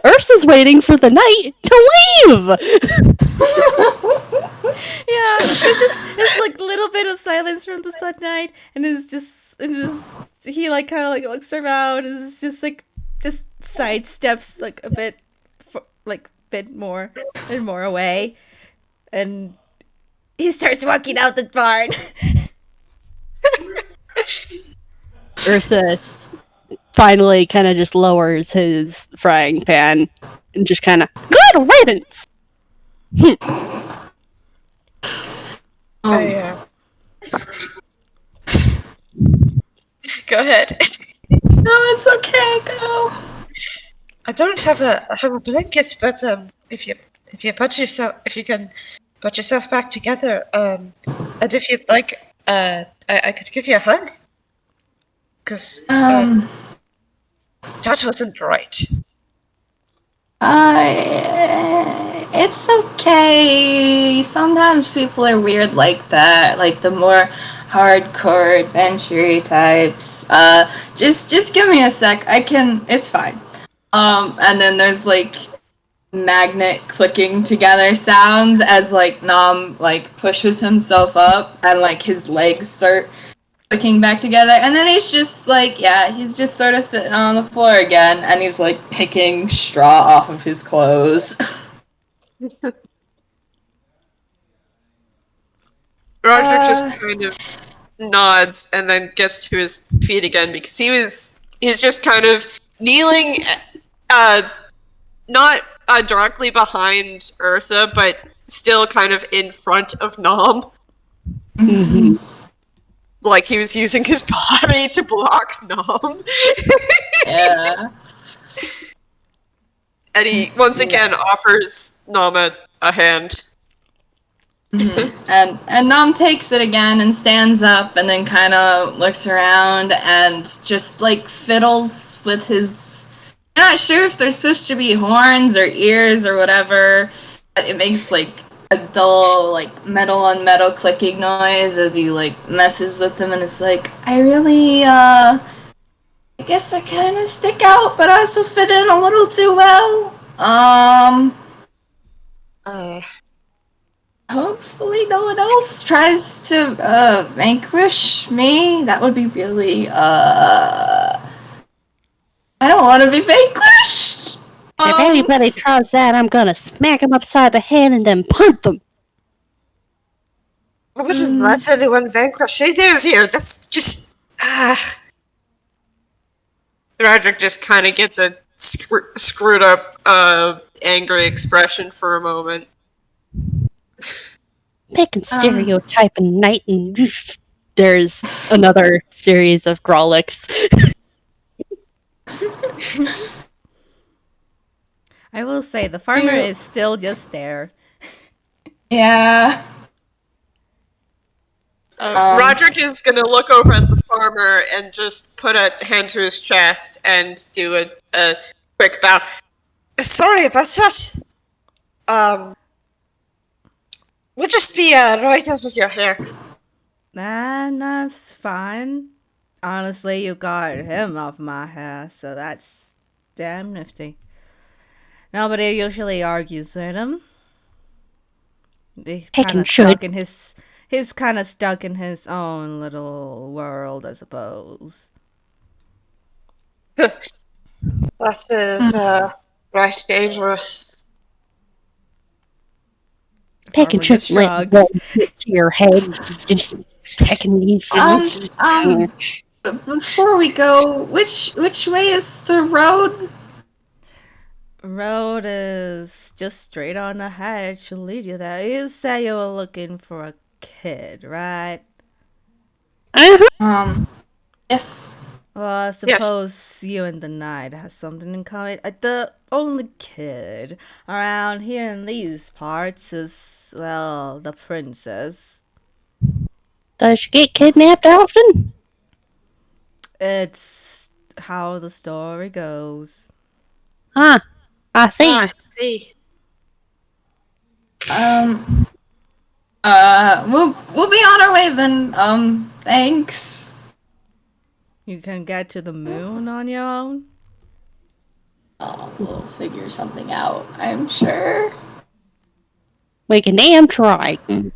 Ursa's waiting for the knight to leave. Yeah, it's like a little bit of silence from the Sun Knight, and he like kind of like looks around, and it's just like sidesteps like a bit, bit more and more away, and he starts walking out the barn. Ursa finally kind of just lowers his frying pan and just kind of, good riddance! Go ahead. No, it's okay. Go. I don't have a blanket, but if you can put yourself back together, and if you'd like, I could give you a hug. Because that wasn't right. It's okay. Sometimes people are weird like that. Like the more hardcore adventure types. Just give me a sec. It's fine. And then there's like magnet clicking together sounds as like Nom like pushes himself up and like his legs start clicking back together, and then he's just like, he's just sort of sitting on the floor again, and he's like picking straw off of his clothes. Roderick just kind of nods and then gets to his feet again because he's just kind of kneeling, not directly behind Ursa, but still kind of in front of Nom. Mm-hmm. Like he was using his body to block Nom. Yeah. And he once again offers Nom a hand. Mm-hmm. And Nom takes it again and stands up and then kind of looks around and just like fiddles with his. I'm not sure if they're supposed to be horns or ears or whatever, but it makes like a dull like metal on metal clicking noise as he like messes with them, and it's like, I really I guess I kind of stick out, but I also fit in a little too well. Hopefully no one else tries to vanquish me. That would be really I don't want to be vanquished. If anybody tries that, I'm gonna smack them upside the head and then punt them. I wouldn't let anyone vanquish either of you. That's just... Roderick just kind of gets a screwed up, angry expression for a moment. Picking stereotyping night, and there's another series of Grolix. I will say the farmer is still just there. Yeah. Roderick is gonna look over at the farmer and just put a hand to his chest and do a quick bow. Sorry about that. We'll just be right out of your hair. That's fine. Honestly, you got him off my hair, so that's damn nifty. Nobody usually argues with him. He's Heck kind and of should. stuck in he's kind of stuck in his own little world, I suppose. That is right dangerous. Heck and Farmer should just let shrugs. one hit to your head. Just pecking you. Before we go, which way is the road? Road is just straight on ahead. It should lead you there. You say you were looking for a kid, right? Yes. Well, I suppose you and the knight has something in common. The only kid around here in these parts is, well, the princess. Does she get kidnapped often? It's how the story goes. Huh. I see. I see. We'll be on our way then. Thanks. You can get to the moon on your own? Oh, we'll figure something out, I'm sure. We can damn try. I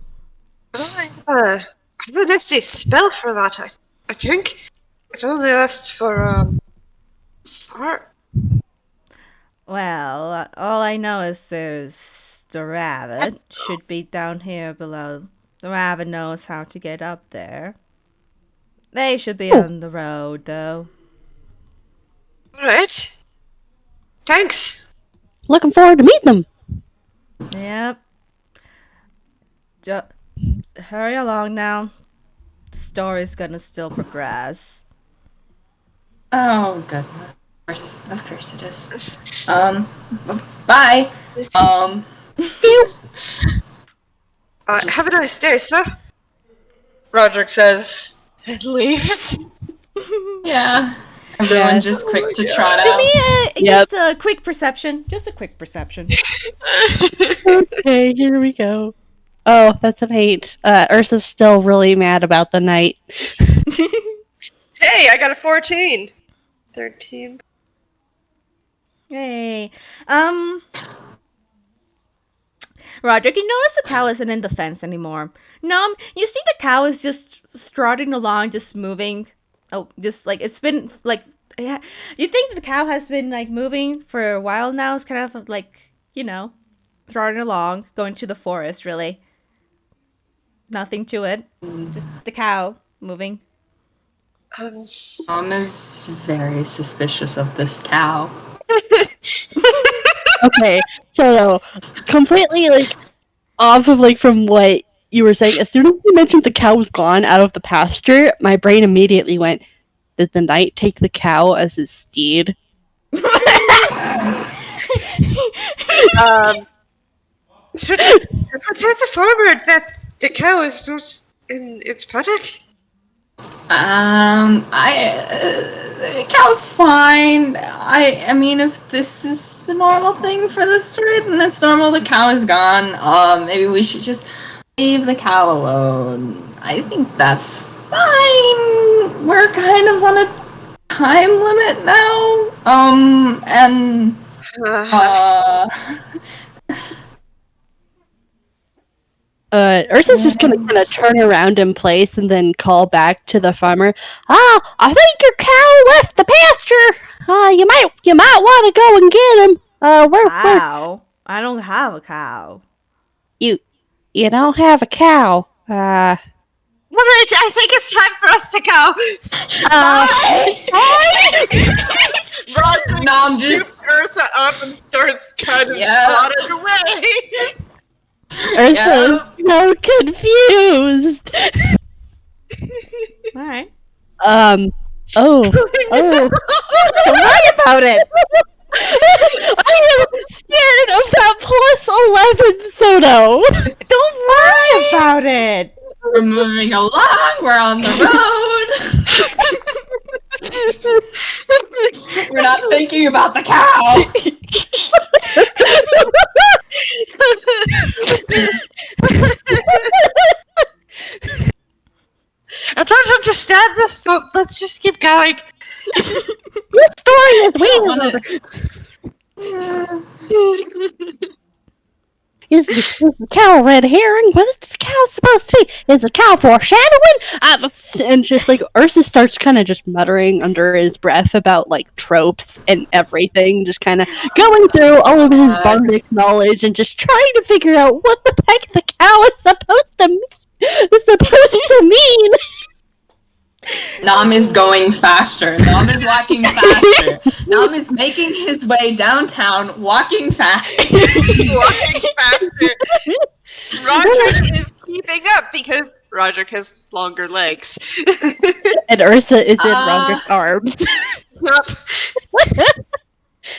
have an empty spell for that, I think. It only lasts for Well, all I know is there's the rabbit. Should be down here below. The rabbit knows how to get up there. They should be on the road, though. Alright. Thanks. Looking forward to meet them. Yep. Hurry along now. The story's gonna still progress. Oh, goodness. Of course it is. Bye. Have a nice day, sir. Roderick says and leaves. Yeah. Everyone's just quick to trot Give out. me just a quick perception. Just a quick perception. Okay, here we go. Oh, that's an 8. Ursa's still really mad about the night. Hey, I got a 14. 13. Hey. Roderick, you notice the cow isn't in the fence anymore. No, you see the cow is just strutting along, just moving. Oh, just like it's been like, yeah. You think the cow has been like moving for a while now? It's kind of like, trotting along, going to the forest, really. Nothing to it. Just the cow moving. Mom is very suspicious of this cow. Okay, so completely off of from what you were saying. As soon as you mentioned the cow was gone out of the pasture, my brain immediately went, did the knight take the cow as his steed? Protect the farmer that the cow is not in its paddock. Cow's fine. I mean, if this is the normal thing for the story, then it's normal. The cow is gone. Maybe we should just leave the cow alone. I think that's fine. We're kind of on a time limit now. Ursa's just gonna kind of turn around in place and then call back to the farmer. I think your cow left the pasture. You might want to go and get him. Cow? I don't have a cow. You don't have a cow. Alright, I think it's time for us to go. Roderick Nom just scoops Ursa up and starts kind of trotting away. Ursa's so confused. Alright. Don't worry about it! I am scared of that +11 Soto. Don't worry about it! We're moving along. We're on the road. We're not thinking about the cow. I don't understand this, so let's just keep going. This story is weird. Is the cow a red herring? What is the cow supposed to be? Is the cow foreshadowing? And just like Ursa starts kind of just muttering under his breath about like tropes and everything, just kind of going through all of his bardic knowledge and just trying to figure out what the heck the cow is supposed to mean. Nom is going faster. Nom is walking faster. Nom is making his way downtown, walking fast. Walking faster. Roderick is keeping up because Roderick has longer legs. And Ursa is in Roderick's arms.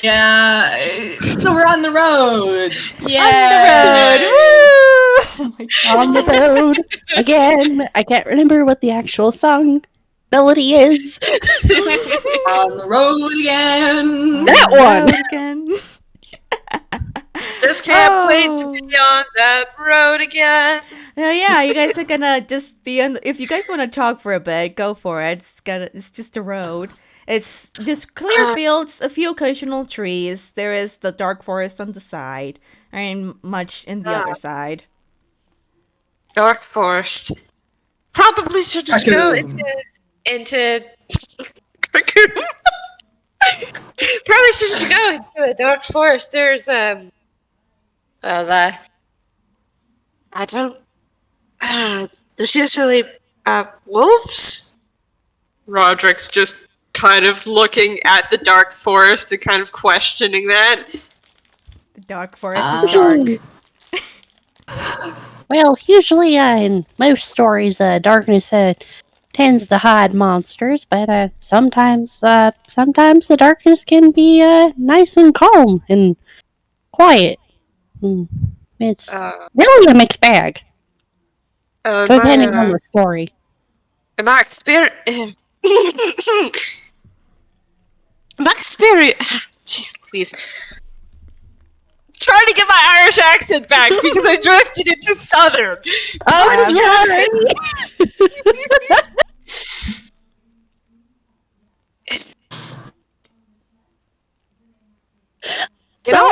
Yeah, so we're on the road. Yeah, on the road. Woo! Oh my God. On the road again. I can't remember what the actual song melody is. On the road again. That one. Again. Just can't wait to be on that road again. Oh yeah, you guys are gonna just be on. If you guys want to talk for a bit, go for it. It's just a road. It's just clear fields, a few occasional trees. There is the dark forest on the side, and much in the other side. Dark forest. Probably should just go into Raccoon. Probably should just go into a dark forest. There's I don't. There's usually wolves. Roderick's just kind of looking at the dark forest and kind of questioning that. The dark forest is dark. Well, usually in most stories, darkness tends to hide monsters, but sometimes the darkness can be nice and calm and quiet. It's really a mixed bag, depending on the story. My spirit. My spirit. Jeez, please. Trying to get my Irish accent back because I drifted into Southern. Oh, sorry. You know,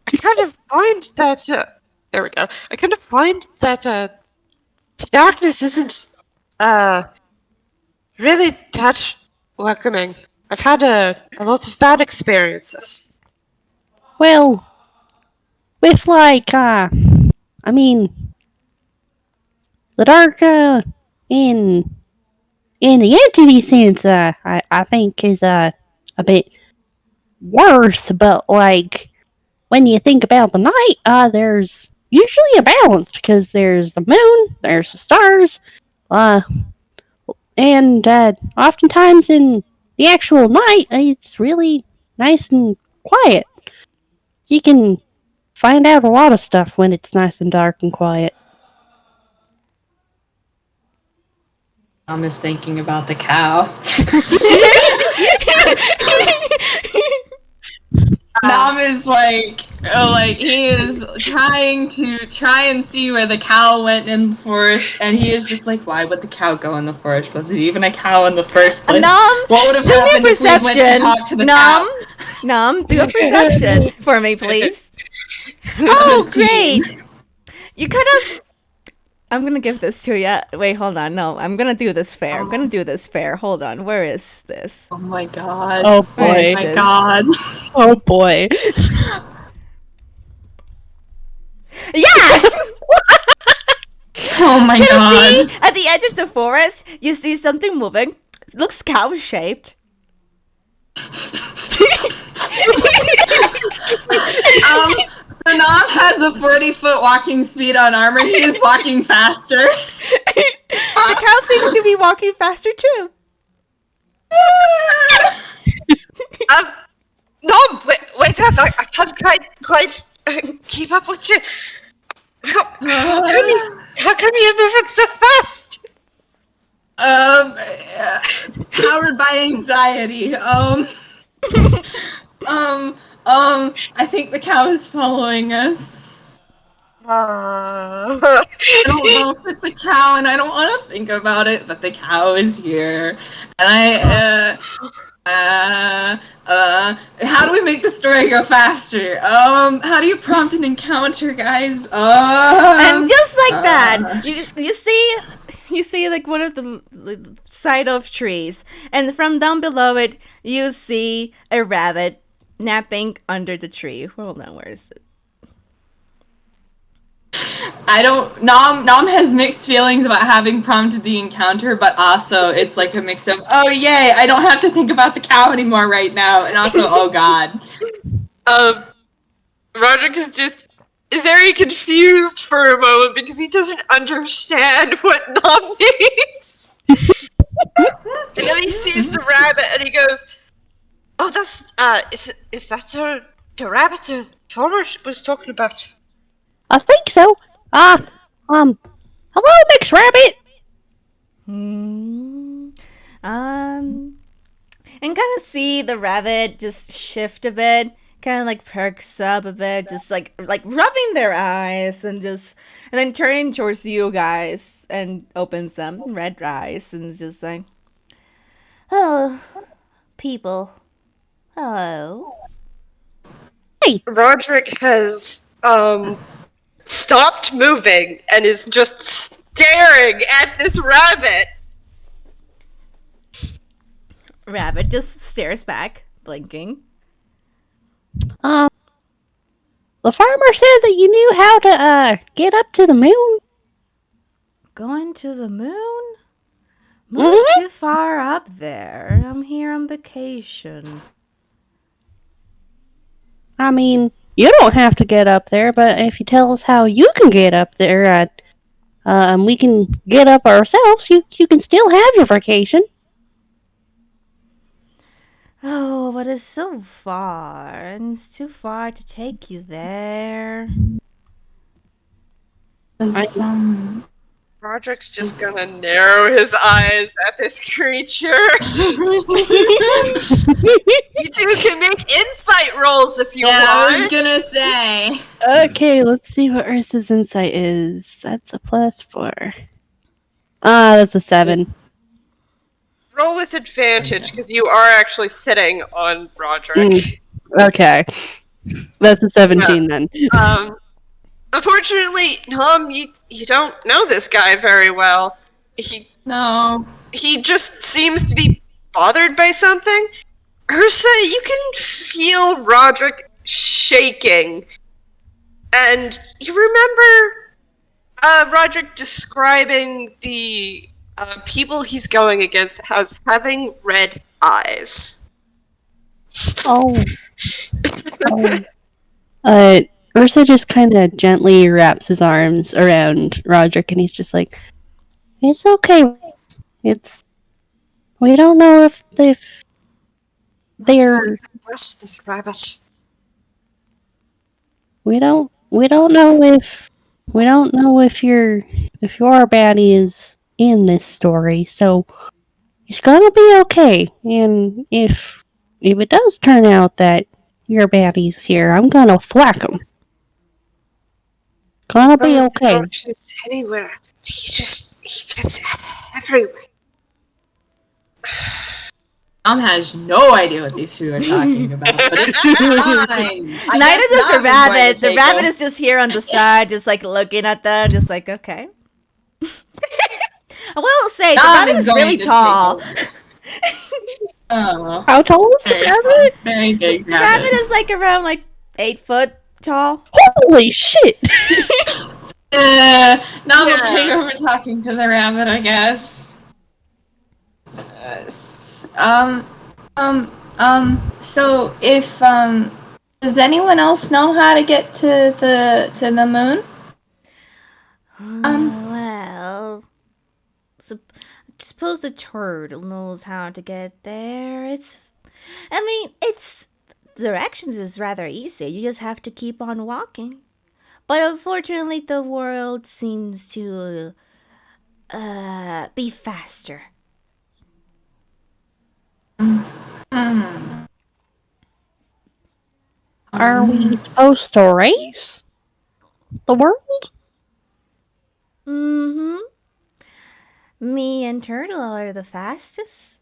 I kind of find that. There we go. I kind of find that the darkness isn't really that welcoming. I've had a lot of bad experiences. Well, with I mean, the dark in the entity sense, I think is a bit worse. But like when you think about the night, there's usually a balance because there's the moon, there's the stars, and oftentimes in the actual night, it's really nice and quiet. You can find out a lot of stuff when it's nice and dark and quiet. Nom is thinking about the cow. Nom is like he is trying to and see where the cow went in the forest, and he is just like, why would the cow go in the forest? Was it even a cow in the first place? Nom, what would have do me a happened if we went to perception. talk to the cow? Nom, do a perception for me, please. Oh, great! You kind of. I'm gonna give this to you. Wait, hold on. No, I'm gonna do this fair. I'm gonna do this fair. Hold on. Where is this? Oh my god. Oh Where boy. is Oh my this? god. Oh boy. Yeah! Oh my god. See, at the edge of the forest, you see something moving. It looks cow-shaped. So Nom has a 40-foot walking speed on armor. He is walking faster. The cow seems to be walking faster too. No, wait up! I can't quite keep up with you. How come you're moving so fast? Powered by anxiety. I think the cow is following us. I don't know if it's a cow, and I don't want to think about it, but the cow is here. And How do we make the story go faster? How do you prompt an encounter, guys? And just like that, you see like one of the side of trees, and from down below it, you see a rabbit napping under the tree. Hold on, where is it? I don't. Nom has mixed feelings about having prompted the encounter, but also it's like a mix of, oh yay, I don't have to think about the cow anymore right now, and also, oh god. Roderick is just very confused for a moment because he doesn't understand what Nom means. And then he sees the rabbit and he goes, "Oh, that's is that the rabbit the Tomer was talking about?" I think so. Hello, Mix Rabbit. And kind of see the rabbit just shift a bit, kind of like perks up a bit, just like rubbing their eyes and then turning towards you guys and opens them red eyes and is just like, "Oh, people, hello." Roderick has stopped moving and is just staring at this rabbit. Rabbit just stares back, blinking. The farmer said that you knew how to get up to the moon. Going to the moon? Moon's too far up there. I'm here on vacation. I mean, you don't have to get up there, but if you tell us how you can get up there, we can get up ourselves. You can still have your vacation. Oh, but it's so far, and it's too far to take you there. Roderick's just gonna narrow his eyes at this creature. You two can make insight rolls if you want. I was gonna say. Okay, let's see what Ursa's insight is. That's a +4. That's a 7. Roll with advantage because you are actually sitting on Roderick. Okay. That's a 17 then. Unfortunately, Nom, you don't know this guy very well. He just seems to be bothered by something. Ursa, you can feel Roderick shaking. And you remember Roderick describing the people he's going against as having red eyes. Oh. Ursa just kind of gently wraps his arms around Roderick, and he's just like, "It's okay. We don't know if they're Where's this rabbit? we don't know if your baddie is in this story, so it's gonna be okay. And if it does turn out that your baddie's here, I'm gonna whack him. Gonna be okay." Anywhere. He gets everywhere. Mom has no idea what these two are talking about, but it's fine. Neither does the rabbit. The rabbit is just here on the side, just like looking at them, just like, okay. I will say, the rabbit is really tall. Oh. How tall is the rabbit? Very big The rabbit is like around 8 foot tall. Holy shit! Now we'll take over talking to the rabbit, I guess. So if does anyone else know how to get to the moon? Well, I suppose the turtle knows how to get there. It's directions is rather easy. You just have to keep on walking. But unfortunately, the world seems to be faster. Are we supposed to race the world? Mm-hmm. Me and Turtle are the fastest.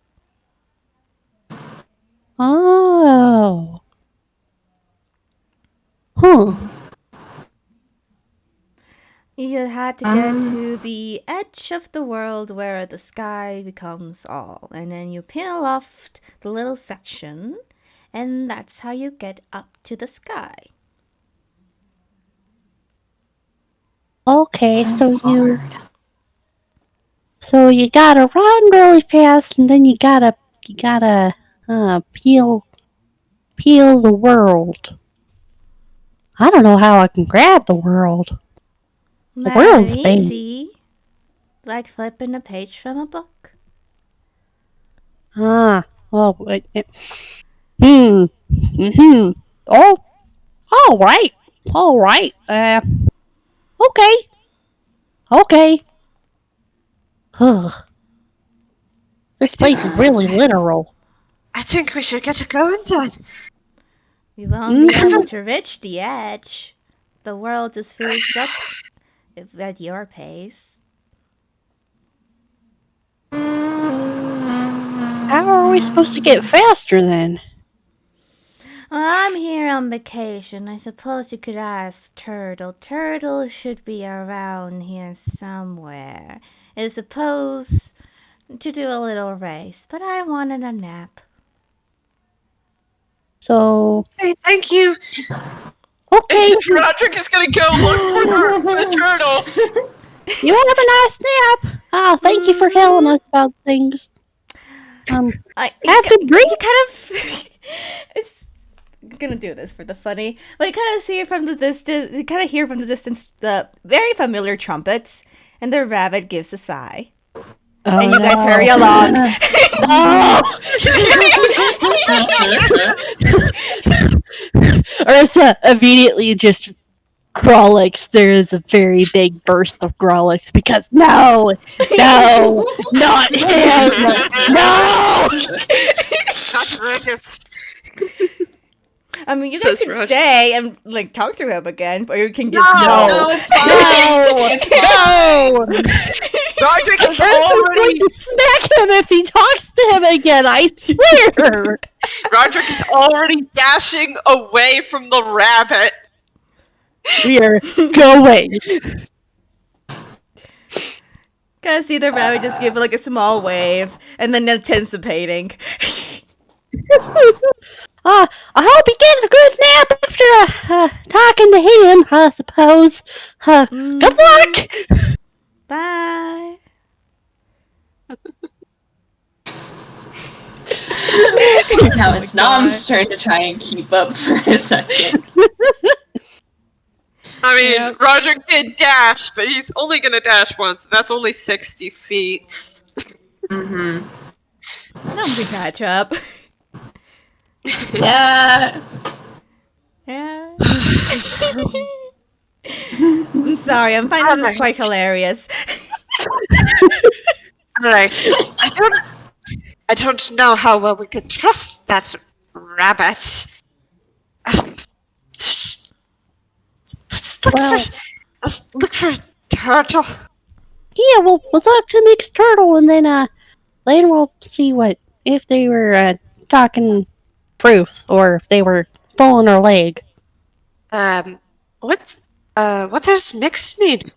Oh. Huh. You had to get to the edge of the world where the sky becomes all, and then you peel off the little section, and that's how you get up to the sky. Okay, Sounds hard. so you gotta run really fast, and then you gotta peel the world. I don't know how I can grab the world. The world's Very big. easy. Like flipping a page from a book. Well, mm-hmm. Oh, all right. Okay. Ugh. This place is really literal. I think we should get going then. You won't be able to reach the edge. The world just fills up at your pace. How are we supposed to get faster then? I'm here on vacation. I suppose you could ask Turtle. Turtle should be around here somewhere. Is supposed to do a little race, but I wanted a nap. So, Hey, thank you. okay, Roderick is gonna go look for the turtle. you have a nice nap. Thank you for telling us about things. Have good dreams. You kind of it's gonna do this for the funny, but you kind of see from the distance. You kind of hear from the distance the very familiar trumpets, and the rabbit gives a sigh. Oh, And you guys hurry along. Ursa immediately just Grolix. There is a very big burst of Grolix because no, not him, no. Outrageous. I mean, you guys Says can Rush. stay and like talk to him again, or you can just No, it's fine. No. Roderick is Ursa's going already to smack him if he talks to him again. I swear. Roderick is already dashing away from the rabbit. Here, go away. kind of see the rabbit just give like a small wave, and then anticipating. I hope you get a good nap after talking to him, I suppose. Good luck! Bye. Now it's Nom's turn to try and keep up for a second. I mean, Roderick did dash, but he's only gonna dash once, and that's only 60 feet. Mm-hmm. Now we catch up. Yeah. Yeah. I'm sorry, I'm finding this quite hilarious. Alright. I don't know how well we could trust that rabbit. Let's look for turtle. Yeah, we'll talk to Mixed Turtle and then we'll see if they were talking truth or if they were pulling our leg. What does mix mean?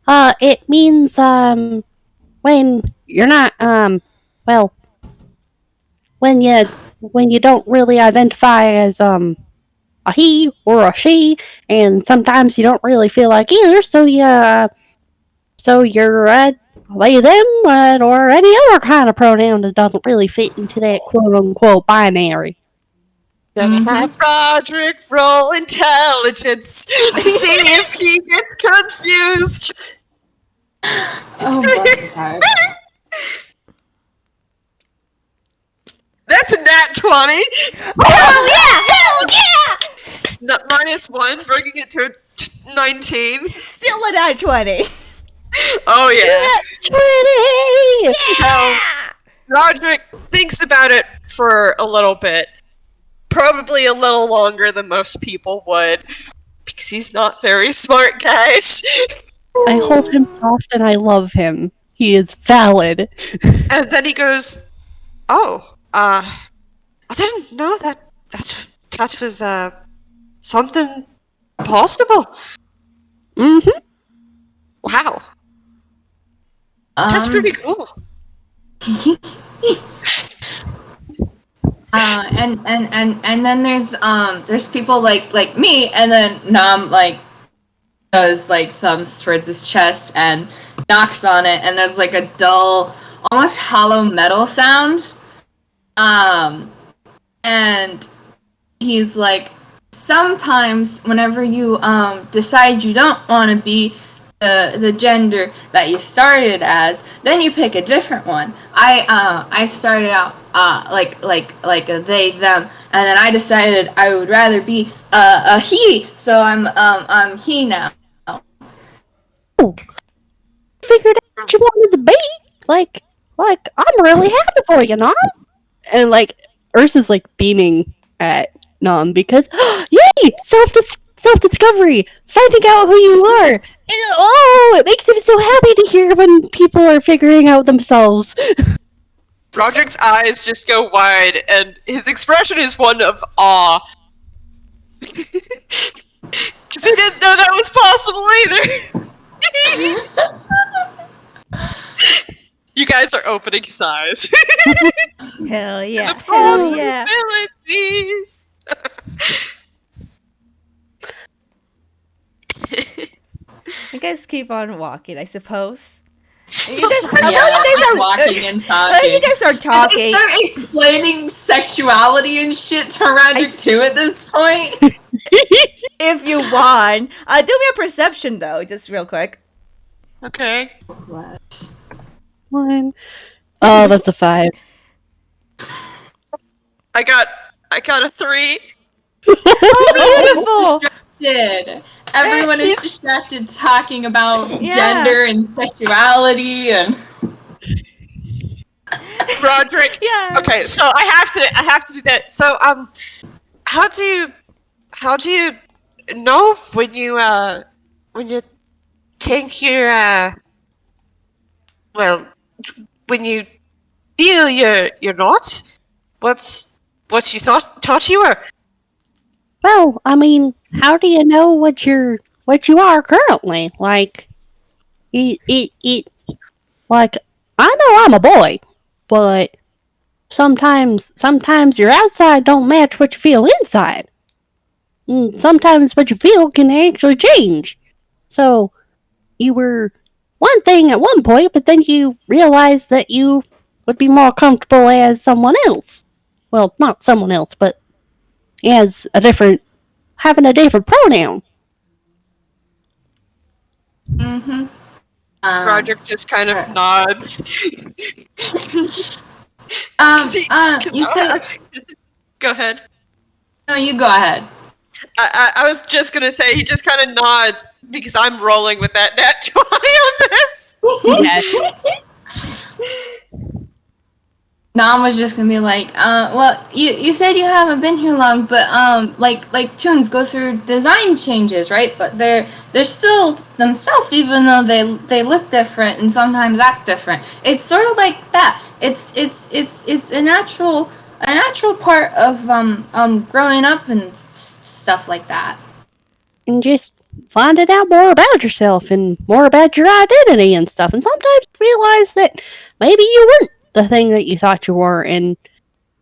It means when you're not when you don't really identify as a he or a she, and sometimes you don't really feel like either, so you're they them or any other kind of pronoun that doesn't really fit into that quote unquote binary. Have Roderick roll intelligence to see if he gets confused. Oh, bless his heart. That's a nat 20. Hell yeah! -1, bringing it to 19. Still a nat 20. Oh yeah. 20! So Roderick thinks about it for a little bit. Probably a little longer than most people would. Because he's not very smart, guys. I hold him soft and I love him. He is valid. And then he goes, I didn't know that was something possible. Mm-hmm. Wow, that's pretty cool. And then there's people like me, and then Nam like does like thumbs towards his chest and knocks on it, and there's like a dull, almost hollow metal sound. And he's like, sometimes whenever you decide you don't want to be the gender that you started as, then you pick a different one. I started out like a they them, and then I decided I would rather be a he, so I'm he now. Figured out what you wanted to be. Like I'm really happy for you, Nom. And like Ursa's like beaming at Nom because yay, self discovery, finding out who you are. And, oh, it makes him so happy to hear when people are figuring out themselves. Roderick's eyes just go wide, and his expression is one of awe. Because he didn't know that was possible either. You guys are opening his eyes. Hell yeah. The Hell yeah. possibilities. You guys keep on walking, I suppose. You guys, Walking and talking. Well, you guys are They talking. start explaining sexuality and shit to Roderick too at this point. If you want. Do me a perception though, just real quick. Okay. One. Oh, that's a 5. I got a 3. Oh, beautiful. Distracted. Everyone is distracted talking about Yeah. gender and sexuality and Roderick. Yeah. Okay, so I have to do that. So how do you know when you think you're well, when you feel you're not? What you thought you were? Well, I mean, how do you know what you are currently? Like, like I know I'm a boy, but sometimes your outside don't match what you feel inside. Sometimes what you feel can actually change. So you were one thing at one point, but then you realized that you would be more comfortable as someone else. Well, not someone else, but as having a different pronoun. Roderick just kind of nods. you said Go ahead. no, you go ahead. I was just gonna say he just kind of nods because I'm rolling with that nat 20 on this. Nam was just gonna be like, well, you said you haven't been here long, but like tunes go through design changes, right? But they're still themselves, even though they look different and sometimes act different. It's sort of like that. It's a natural part of growing up and stuff like that. And just finding out more about yourself and more about your identity and stuff. And sometimes realize that maybe you weren't the thing that you thought you were and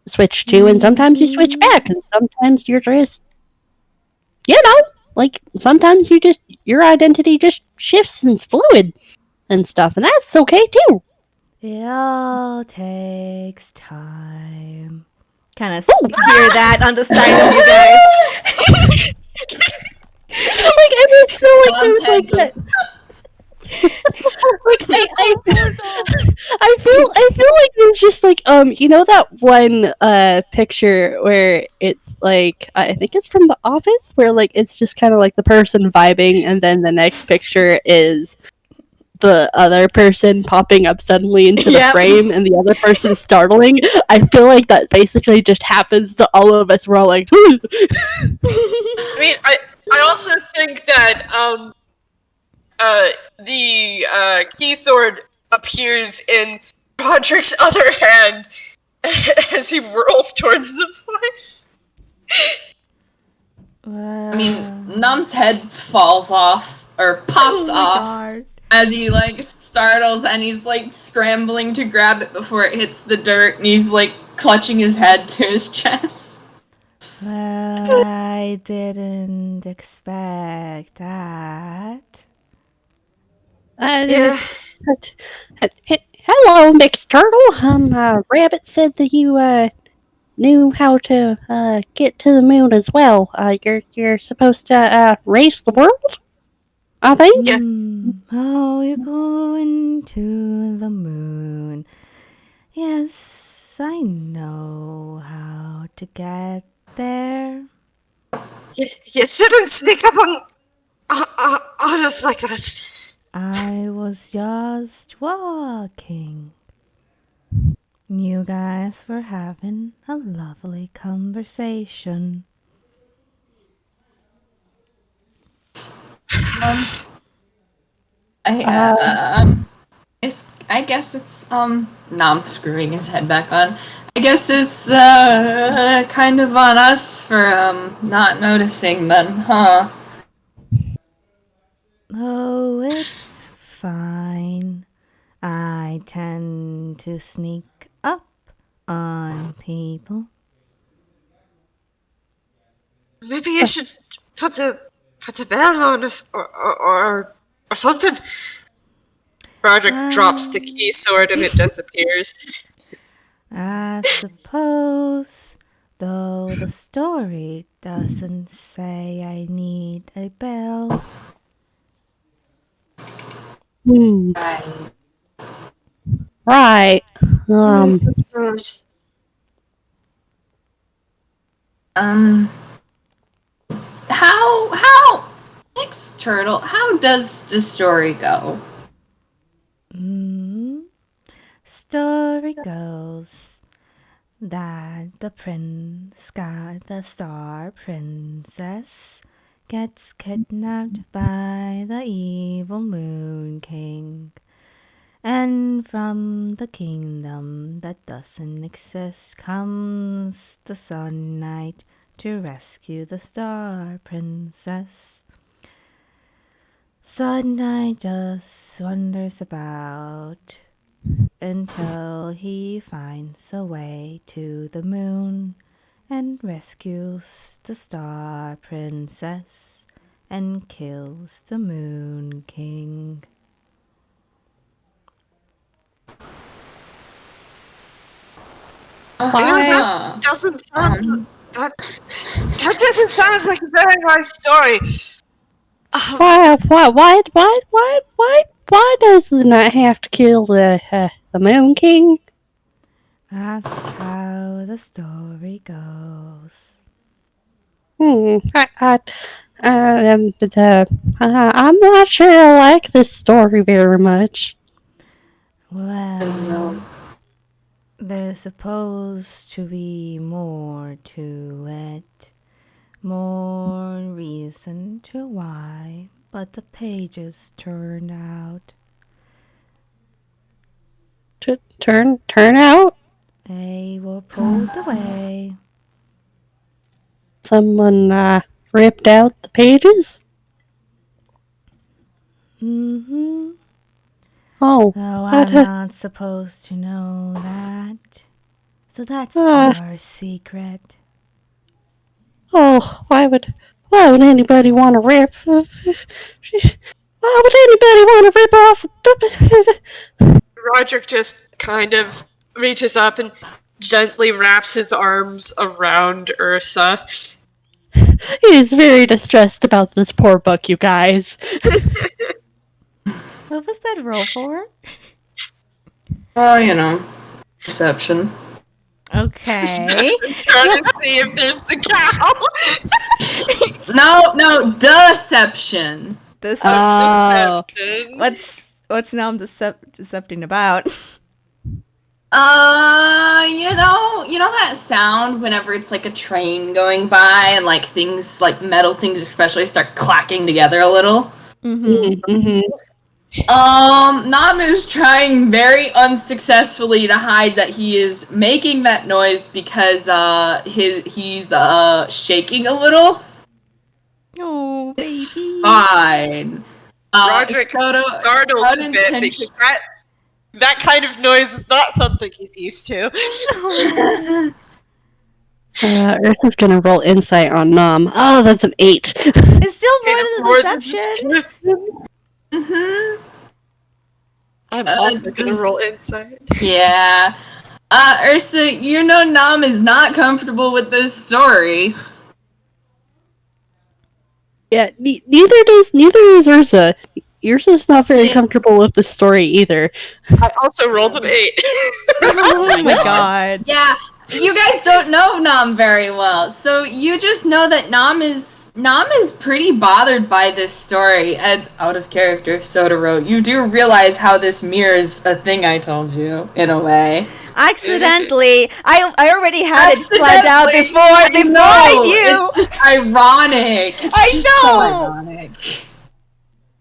switch to, and sometimes you switch back, and sometimes you're just, like sometimes your identity just shifts and it's fluid and stuff, and that's okay too. It all takes time. Kind of hear that on the side of you guys. Like I just feel like there's like that. Like I feel like there's just like that one picture where it's like I think it's from The Office where like it's just kind of like the person vibing and then the next picture is the other person popping up suddenly into the frame and the other person startling. I feel like that basically just happens to all of us. We're all like I mean, I also think that the key sword appears in Roderick's other hand, as he whirls towards the place. I mean, Num's head falls off, or pops off, God. as he, like, startles, and he's, like, scrambling to grab it before it hits the dirt, and he's, like, clutching his head to his chest. Well, I didn't expect that. Yeah. Hello, mixed turtle. Rabbit said that you knew how to get to the moon as well. You're supposed to race the world, I think. Yeah. Oh, you're going to the moon. Yes, I know how to get there. You shouldn't sneak up on us like that. I was just walking. You guys were having a lovely conversation. I guess it's, Nom screwing his head back on. I guess it's, kind of on us for, not noticing then, huh? Oh, it's fine. I tend to sneak up on people. Maybe you should put a bell on us or something. Roderick drops the key sword and it disappears. I suppose, though the story doesn't say I need a bell. Right. How, Next Turtle, how does the story go? Story goes that the star princess gets kidnapped by the evil Moon King. And from the kingdom that doesn't exist comes the Sun Knight to rescue the Star Princess. Sun Knight just wanders about until he finds a way to the moon and rescues the Star Princess and kills the Moon King. That doesn't sound that doesn't sound like a very nice story. Why does the knight have to kill the Moon King? That's how the story goes. I'm not sure I like this story very much. Well, there's supposed to be more to it. More reason to why, but the pages turned out. Turn out? They were pulled away. Someone ripped out the pages? Mm-hmm. Oh. Though I'm not supposed to know that. So that's our secret. Oh, why would anybody want to rip? Why would anybody want to rip off? Roderick just kind of reaches up and gently wraps his arms around Ursa. He is very distressed about this poor book, you guys. What was that roll for? Oh, deception. Okay. Trying to see if there's the cow. No, deception. Deception. What's now decepting about? You know that sound whenever it's like a train going by and like things, like metal things especially, start clacking together a little? Mm-hmm. Nam is trying very unsuccessfully to hide that he is making that noise because he's shaking a little. Oh, baby. Fine. Roderick Soto, startled a bit because that kind of noise is not something he's used to. Ursa's gonna roll insight on Nom. Oh, that's an 8. It's still more than More a than deception. Mm-hmm. I'm also gonna roll insight. Yeah. Ursa, you know Nam is not comfortable with this story. Yeah, neither is Ursa. Ursa's not very comfortable with the story either. I also rolled an 8. Oh my god. Yeah, you guys don't know Nam very well, so you just know that Nam is pretty bothered by this story. And out of character, Sotoro, you do realize how this mirrors a thing I told you in a way. Accidentally. I already had it planned out before I knew. It's just ironic. It's just so ironic.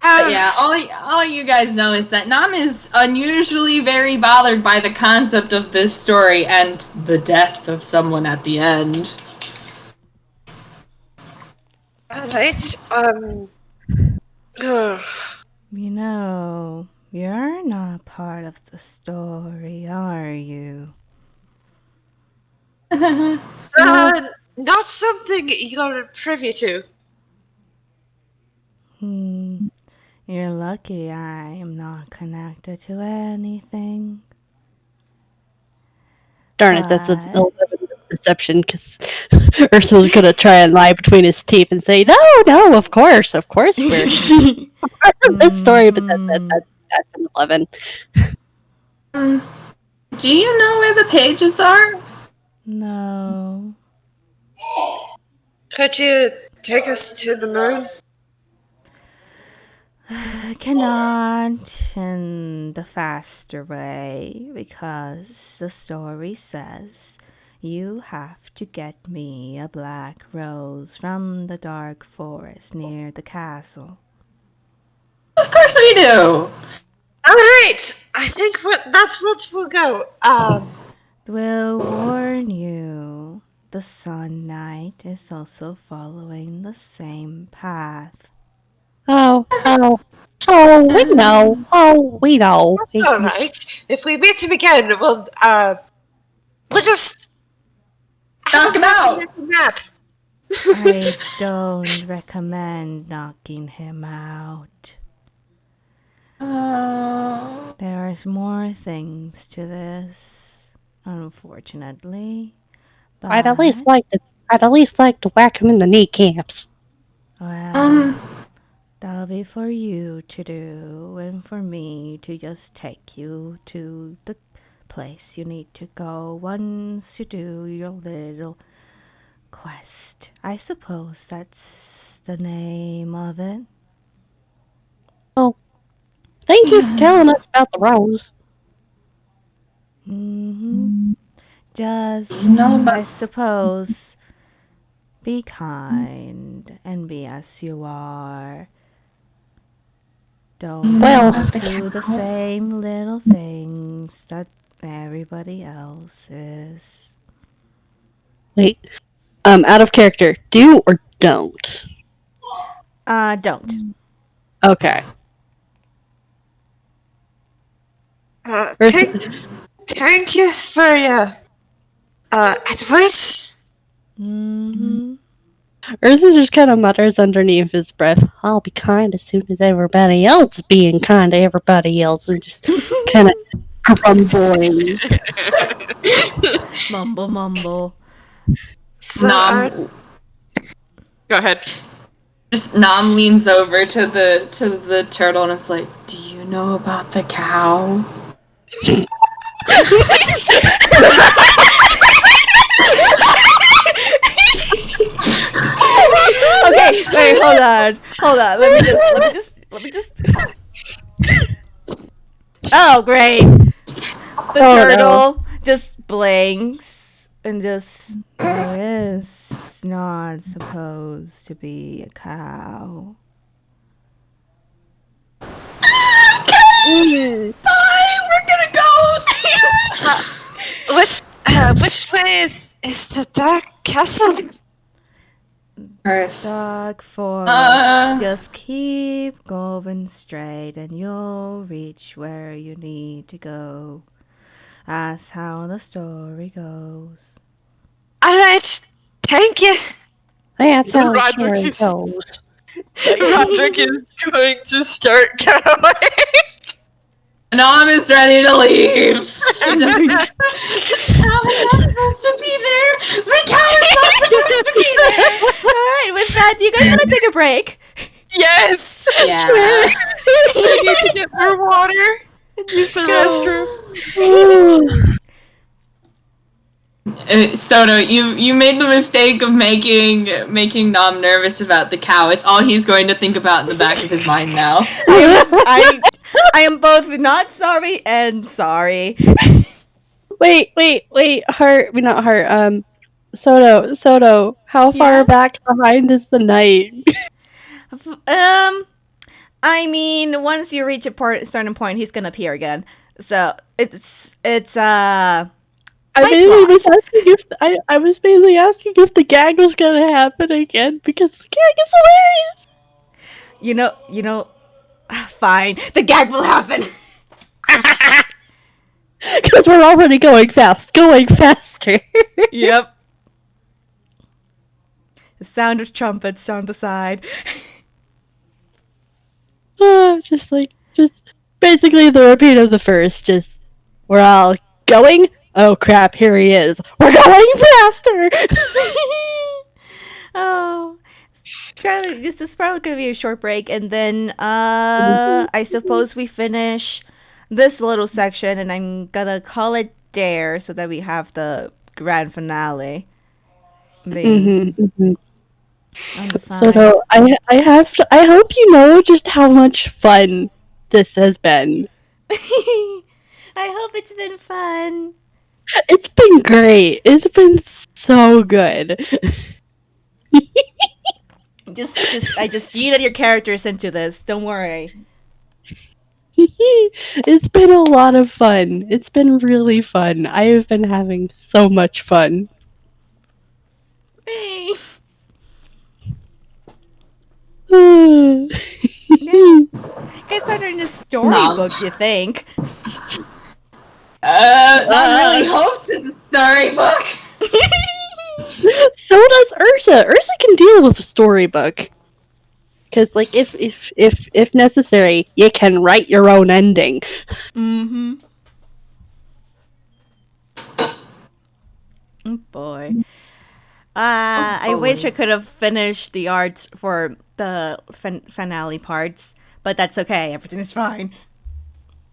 But yeah, all you guys know is that Nam is unusually very bothered by the concept of this story and the death of someone at the end. Alright, You know, you're not part of the story, are you? not something you're privy to. You're lucky I am not connected to anything. Darn it, that's an 11 deception, because Ursa was gonna try and lie between his teeth and say, no, of course, we're part of this story, but that's an 11. Do you know where the pages are? No. Could you take us to the moon? I cannot in the faster way because the story says you have to get me a black rose from the dark forest near the castle. Of course we do! Alright! I think that's what we'll go. Will warn you, the Sun Knight is also following the same path. Oh, we know. That's alright. If we meet him again, we'll just knock him out! Nap. I don't recommend knocking him out. There's more things to this, unfortunately. But I'd at least like to whack him in the kneecaps. well, that'll be for you to do, and for me to just take you to the place you need to go once you do your little quest. I suppose that's the name of it. Oh, thank you for telling us about the rose. Just, I suppose, be kind and be as you are. Don't do the same little things that everybody else is. Wait, out of character, do or don't? Don't. Okay. Thank you for your advice. Ursa just kind of mutters underneath his breath, I'll be kind as soon as everybody else is being kind to everybody else, and just kind of grumbling. Mumble. So, Nam, Go ahead. just Nam leans over to the turtle and is like, "Do you know about the cow?" Okay, wait, hold on. Let me just. Oh, great. The turtle just blinks and just. There is not supposed to be a cow. Bye! We're gonna go! Which way is the dark castle? First. Dark forest. Just keep going straight and you'll reach where you need to go. That's how the story goes. Alright, thank you. That's how the Roderick story is- goes. Roderick is going to start going. Nom is ready to leave. The cow is not supposed to be there. The cow is not supposed to be there. Alright, with that, do you guys want to take a break? Yes. Yeah. I need to get more water and use the restroom. Soto, you made the mistake of making Nom nervous about the cow. It's all he's going to think about in the back of his mind now. I am both not sorry and sorry. Wait, Heart, not Heart, Soto, how far Yeah? back behind is the night? I mean, once you reach a certain point, he's gonna appear again. So it's I was mainly asking if the gag was gonna happen again, because the gag is hilarious! you know, fine. The gag will happen. Because we're already going faster. Yep. The sound of trumpets on the side. Just basically the repeat of the first, we're all going? Oh crap, here he is. We're going faster! Oh. This is probably going to be a short break, and then I suppose we finish this little section, and I'm going to call it there so that we have the grand finale. On the side. So I hope you know just how much fun this has been. I hope it's been fun. It's been great. It's been so good. I just yeeted your characters into this. Don't worry. It's been a lot of fun. It's been really fun. I have been having so much fun. Hey. It's under in the storybook, you think? That really hopes it's a storybook. So does Ursa. Ursa can deal with a storybook. Because, like, if necessary, you can write your own ending. Mm-hmm. Oh boy. I wish I could have finished the art for the finale parts, but that's okay. Everything is fine.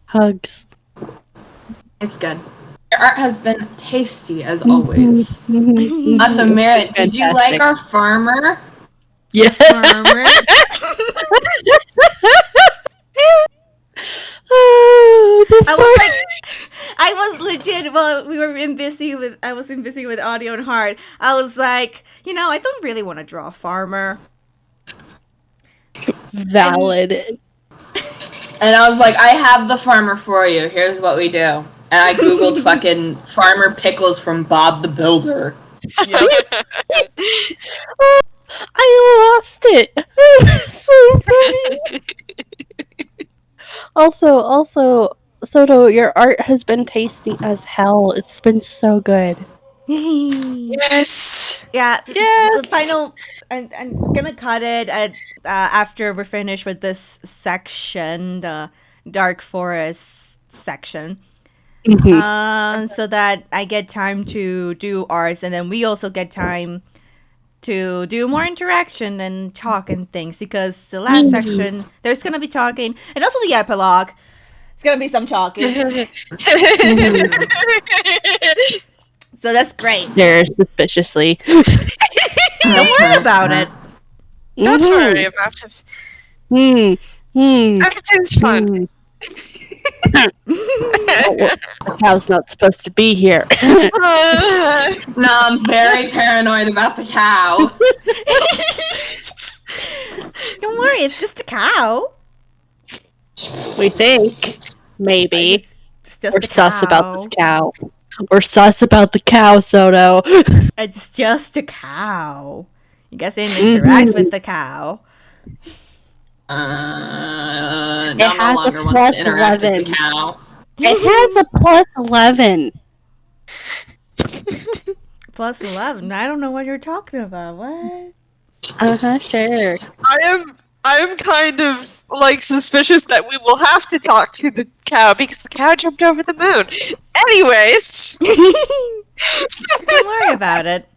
Hugs. It's good. Your art has been tasty as always. Mhm. Awesome, Merritt. Did you like our farmer? Yeah. Farmer. I was legit. Well, I was busy with audio and heart. I was like, I don't really want to draw a farmer. Valid. And I was like, I have the farmer for you. Here's what we do. And I googled fucking farmer pickles from Bob the Builder. I lost it. So funny. Also, Soto, your art has been tasty as hell. It's been so good. Yes. Yeah. Yes. The final. I'm gonna cut it after we're finished with this section, the Dark Forest section. So that I get time to do arts, and then we also get time to do more interaction and talk and things, because the last section there's gonna be talking, and also the epilogue. It's gonna be some talking. So that's great. Stare suspiciously. Don't worry about it. Don't worry about it. Everything's fun. The cow's not supposed to be here. No, I'm very paranoid about the cow. Don't worry, it's just a cow. We think. Maybe. It's just We're a sus about this cow. cow. We're sus about the cow, Soto. It's just a cow. You guys didn't interact with the cow. Nom has no a longer wants plus to interact with 11. the cow. It has a plus 11. Plus 11. I don't know what you're talking about. What? Sure. I am kind of like suspicious that we will have to talk to the cow because the cow jumped over the moon. Anyways, Don't worry about it.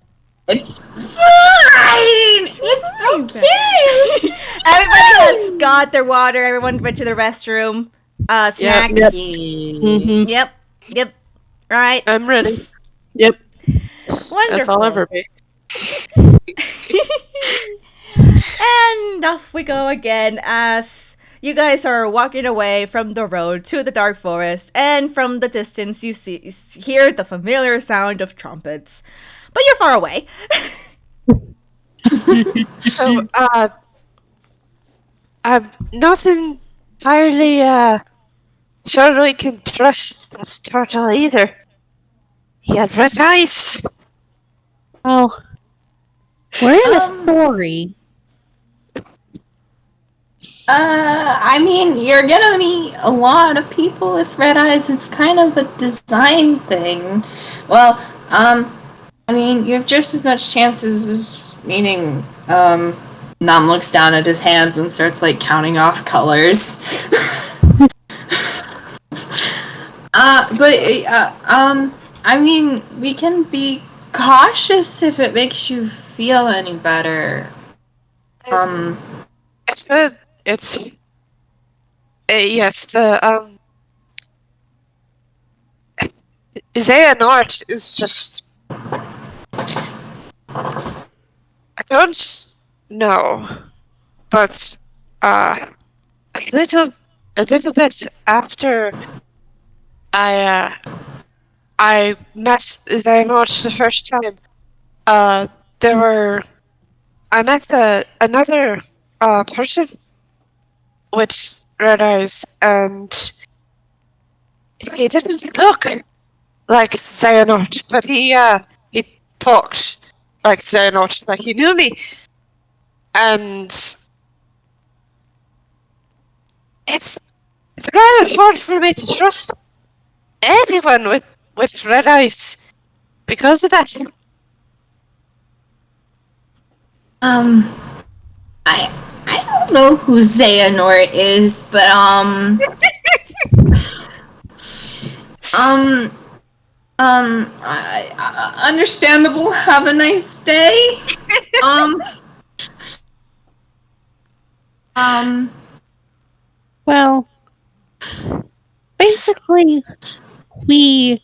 It's fine! It's okay! Everybody has got their water. Everyone went to the restroom. Snacks. Yep. Mm-hmm. Yep. All right. I'm ready. Yep. Wonderful. As I'll ever be. And off we go again as you guys are walking away from the road to the dark forest, and from the distance you hear the familiar sound of trumpets. But you're far away. So, I'm not entirely, sure we can trust this turtle either. He had red eyes. Well, we're in a story. I mean, you're gonna meet a lot of people with red eyes. It's kind of a design thing. Well, I mean, you have just as much chances as meeting, Nam looks down at his hands and starts, like, counting off colors. I mean, we can be cautious if it makes you feel any better. It's good. It's yes. The Xehanort is just. I don't know, but a little bit after I met Xehanort the first time, I met another person with red eyes, and he didn't look like Xehanort, but he talked like Xehanort, like he knew me, and it's rather hard for me to trust anyone with red eyes because of that. I don't know who Xehanort is, but, understandable. Have a nice day. Well, basically, we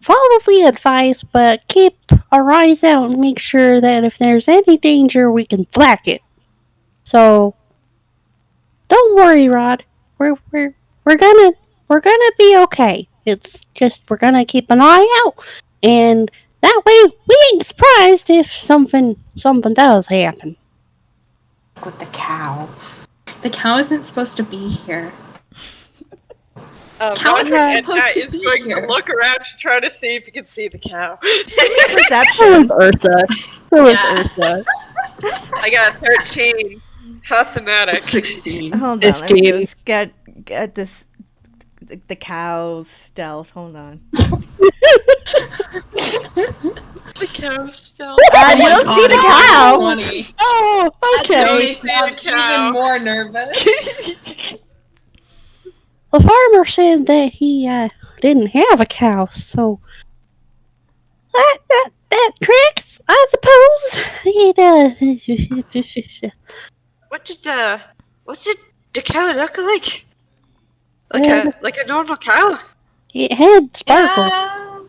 follow the advice, but keep our eyes out and make sure that if there's any danger, we can thwack it. So, don't worry, Rod. We're gonna be okay. It's just we're gonna keep an eye out, and that way we ain't surprised if something does happen. With the cow. The cow isn't supposed to be here. Cow isn't supposed to is be going here. to look around to try to see if he can see the cow. So Perception. is Ursa. So is Yeah. Ursa. I got 13. How thematic. 16. Hold on, let me 15. just get this the cow's stealth. Hold on. The cow still. You don't see the cow. 20. Oh, okay. That see makes me the cow. even more nervous. The farmer said that he didn't have a cow, so that tracks, I suppose. He does. What did the cow look like? Like a normal cow? It had sparkles. Yeah.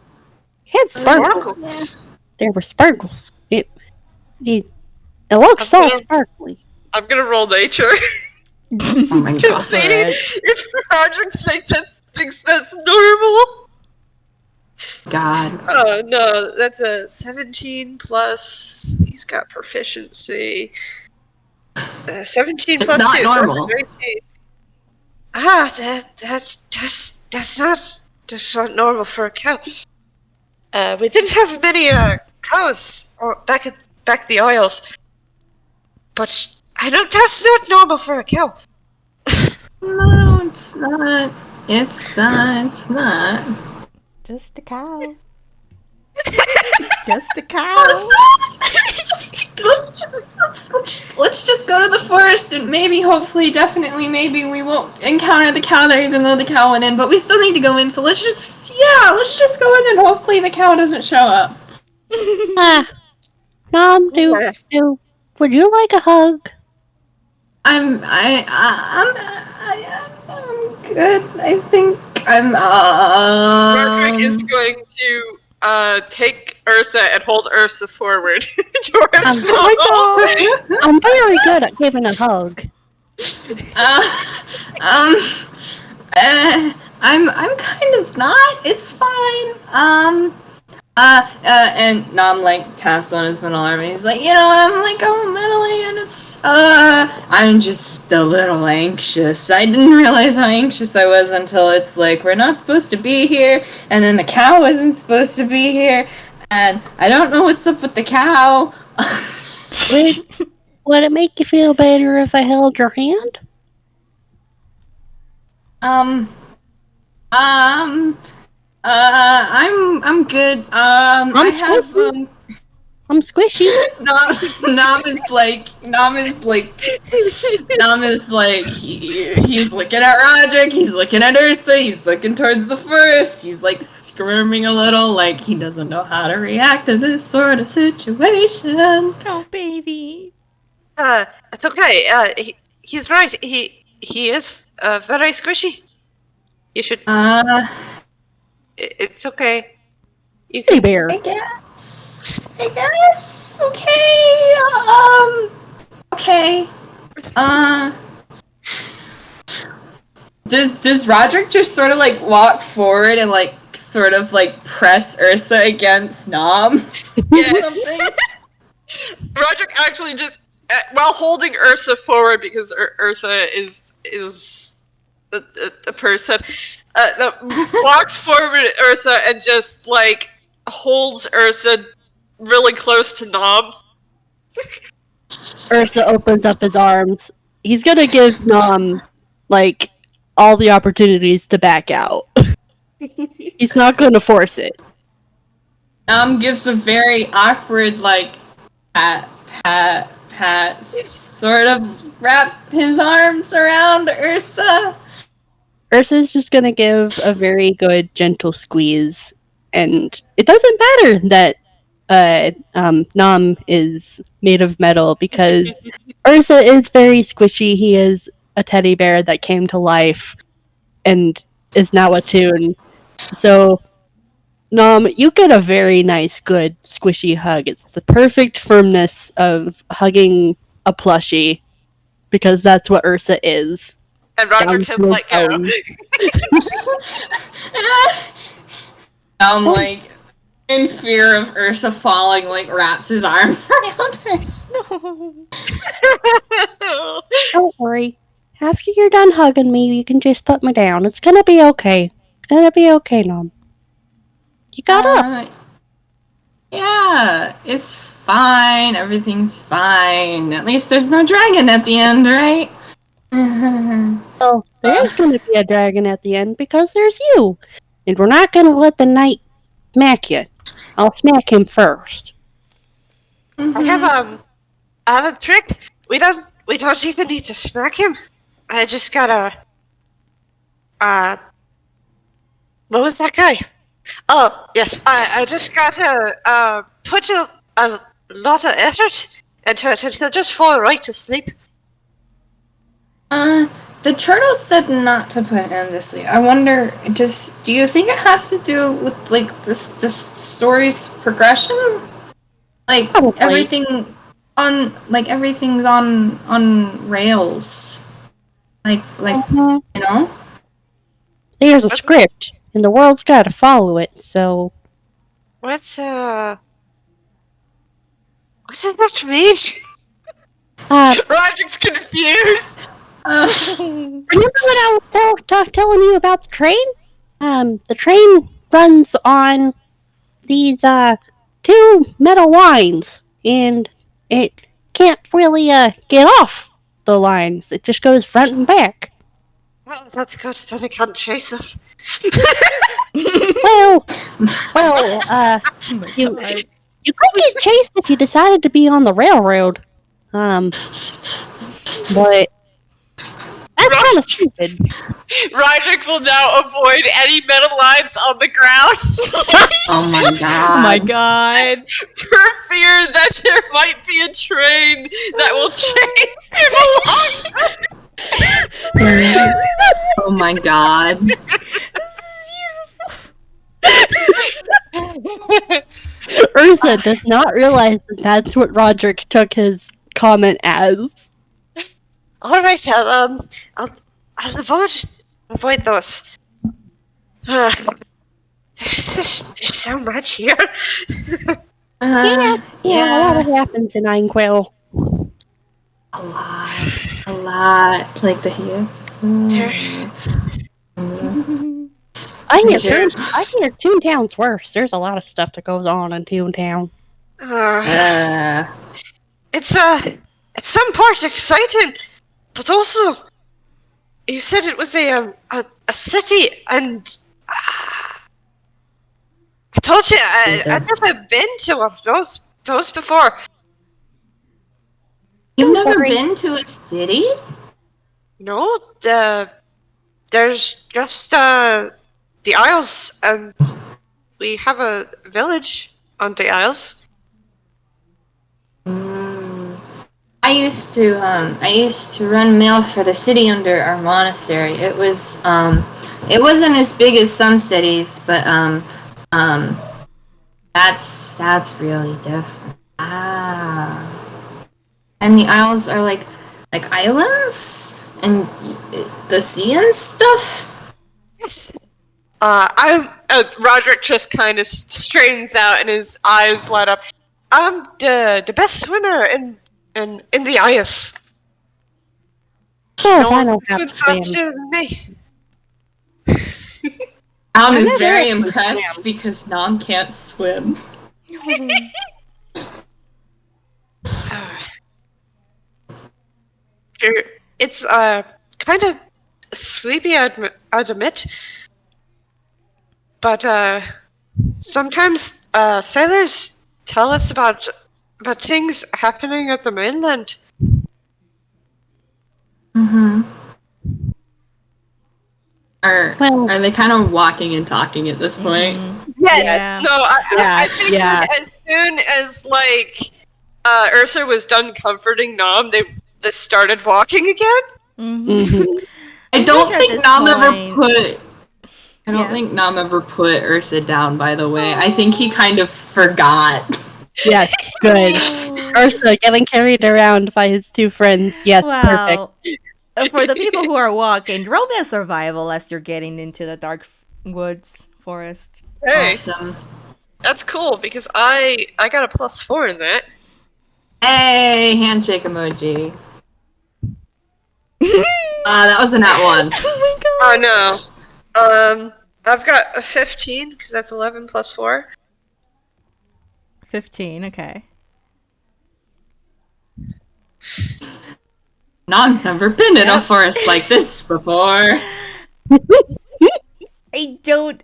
It had sparkles. Sparkles. There were sparkles. It looked so sparkly. I'm gonna roll nature Oh my to god. see if Roderick thinks that's normal. God. Oh no, that's a 17 plus. He's got proficiency. 17 It's plus not 2, normal. so that's 19. That's not normal for a cow. We didn't have many cows back at the Isles, but I don't. That's not normal for a cow. No, it's not. It's not. Just a cow. Just a cow. Let's just go to the forest and maybe, hopefully, definitely, maybe we won't encounter the cow there, even though the cow went in. But we still need to go in, so let's just go in and hopefully the cow doesn't show up. Mom, would you like a hug? I'm good. I think I'm. Roderick is going to take Ursa and hold Ursa forward towards I'm very good at giving a hug. I'm kind of not. It's fine. And Nom like taps on his middle arm and he's like, I'm like going mentally and it's I'm just a little anxious. I didn't realize how anxious I was until it's like we're not supposed to be here and then the cow isn't supposed to be here and I don't know what's up with the cow. Would it make you feel better if I held your hand? I'm good. I'm squishy. Nom is like he's looking at Roderick, he's looking at Ursa, he's looking towards the forest, he's like squirming a little, like he doesn't know how to react to this sort of situation. Oh, baby. It's okay. He's right. He is very squishy. You should. It's okay. Hey, bear. I guess. Okay. Does Roderick just sort of like walk forward and like sort of like press Ursa against Nom? Yes. Roderick actually just while holding Ursa forward because Ursa is a person. Walks forward at Ursa and just like holds Ursa really close to Nom. Ursa opens up his arms. He's gonna give Nom like all the opportunities to back out. He's not gonna force it. Nom gives a very awkward like pat, sort of wrap his arms around Ursa. Ursa's just gonna give a very good, gentle squeeze, and it doesn't matter that Nom is made of metal because Ursa is very squishy. He is a teddy bear that came to life and is now a toon. So, Nom, you get a very nice, good, squishy hug. It's the perfect firmness of hugging a plushie because that's what Ursa is. And Roderick has let go. I'm like, in fear of Ursa falling, like wraps his arms around Ursa. No. Don't worry. After you're done hugging me, you can just put me down. It's gonna be okay. It's gonna be okay, Nom. You got up. Yeah, it's fine. Everything's fine. At least there's no dragon at the end, right? Well, there's gonna be a dragon at the end because there's you. And we're not gonna let the knight smack you. I'll smack him first. I have a trick. We don't even need to smack him. I just gotta. What was that guy? Oh yes, I just gotta put a lot of effort into it, and he'll just fall right to sleep. The turtle said not to put him to sleep. I wonder, do you think it has to do with like this story's progression? Like Probably. everything's on rails. Like you know? There's a script, and the world's gotta follow it, so... What does that mean? Roderick's confused. Remember when I was telling you about the train? The train runs on these two metal lines, and it can't really get off the lines. It just goes front and back. Oh, that's good. Then it can't chase us. Well, Oh my you God. you could get chased if you decided to be on the railroad. But that's kind of stupid. Roderick will now avoid any metal lines on the ground Oh my god. Oh my God. for fear that there might be a train that will chase him along. Oh my god. Ursa does not realize that that's what Roderick took his comment as. All right, I'll avoid those. There's so much here. Uh, Yeah, a lot happens in Einquell. A lot. Like the here. I hear Sure. Toontown's worse. There's a lot of stuff that goes on in Toontown. It's some part exciting, but also, you said it was a city, and I told you I've never been to one of those before. You've never been to a city? No, there's just the Isles, and we have a village on the Isles. I used to run mail for the city under our monastery. It wasn't as big as some cities, but that's really different. And the Isles are like islands and the sea and stuff. Yes. Roderick just kind of straightens out and his eyes light up. I'm the best swimmer in the ice. Oh, I don't One's have good to swim. faster than me. Nom is never very actually impressed because Nom can't swim. It's kind of sleepy, I'd admit. But sometimes sailors tell us about things happening at the mainland. Are they kind of walking and talking at this point? Yeah. No, I think yeah. as soon as Ursa was done comforting Nom, they started walking again. Mm-hmm. I don't sure at think this Nom point- ever put. I don't Yeah. think Nom ever put Ursa down. By the way, I think he kind of forgot. Yes, good. Ursa getting carried around by his two friends. Yes, perfect. Well, for the people who are walking, roll me a survival as you're getting into the dark woods forest. Hey, Awesome. that's cool because I got a +4 in that. Hey, handshake emoji. That was a nat one. Oh Oh no. I've got a 15 because that's 11 plus 4. 15, okay. Nom's never been in a forest like this before. I don't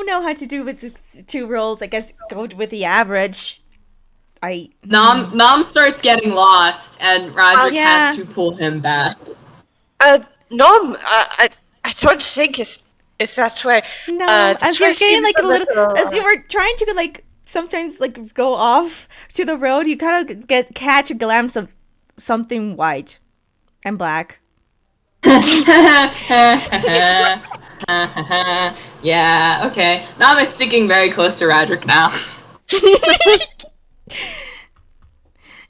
know how to do with the two rolls. I guess go with the average. Nom starts getting lost, and Roderick yeah. has to pull him back. Nom, I don't think it's that way. No, This as way you're getting seems like a little, little, as you were trying to sometimes go off to the road, you kind of catch a glimpse of something white and black. Yeah, okay. Nom is sticking very close to Roderick now.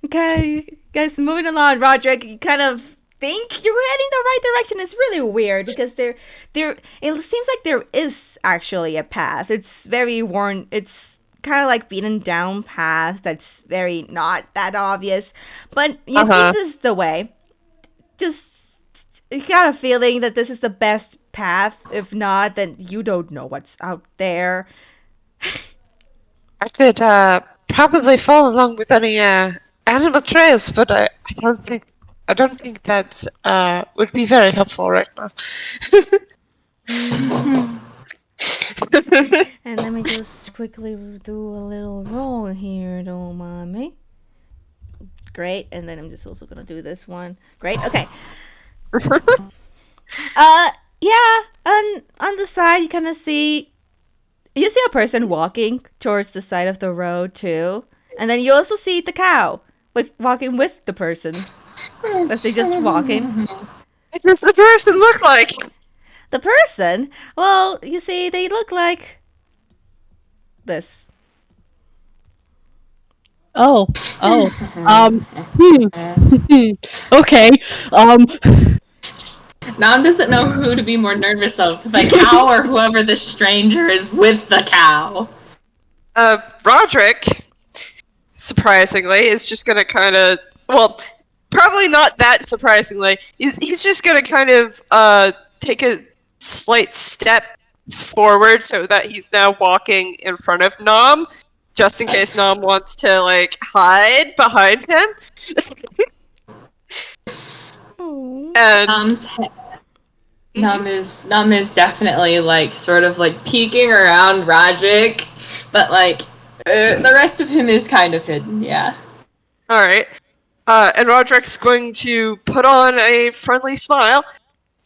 Okay, guys, moving along, Roderick, you kind of think you're heading the right direction. It's really weird because it seems like there is actually a path. It's very worn. It's kind of like beaten down path that's very not that obvious, but you think this is the way. Just you got a feeling that this is the best path. If not, then you don't know what's out there. I could probably follow along with any animal trails, but I don't think that would be very helpful right now. And let me just quickly do a little roll here, don't mind me. Great, and then I'm just also gonna do this one. Great, okay. Yeah, on the side you kind of see a person walking towards the side of the road too, and then you also see the cow walking with the person as they just walking. What does the person look like? The person, well, you see, they look like this. Oh. Okay. Nam doesn't know who to be more nervous of, the cow or whoever the stranger is with the cow. Roderick, surprisingly, is just gonna kind of, well, probably not that surprisingly. He's just gonna kind of take a slight step forward so that he's now walking in front of Nom, just in case Nom wants to like hide behind him. And Nam is definitely like sort of like peeking around Roderick, but like the rest of him is kind of hidden. Yeah. all right, and Roderick's going to put on a friendly smile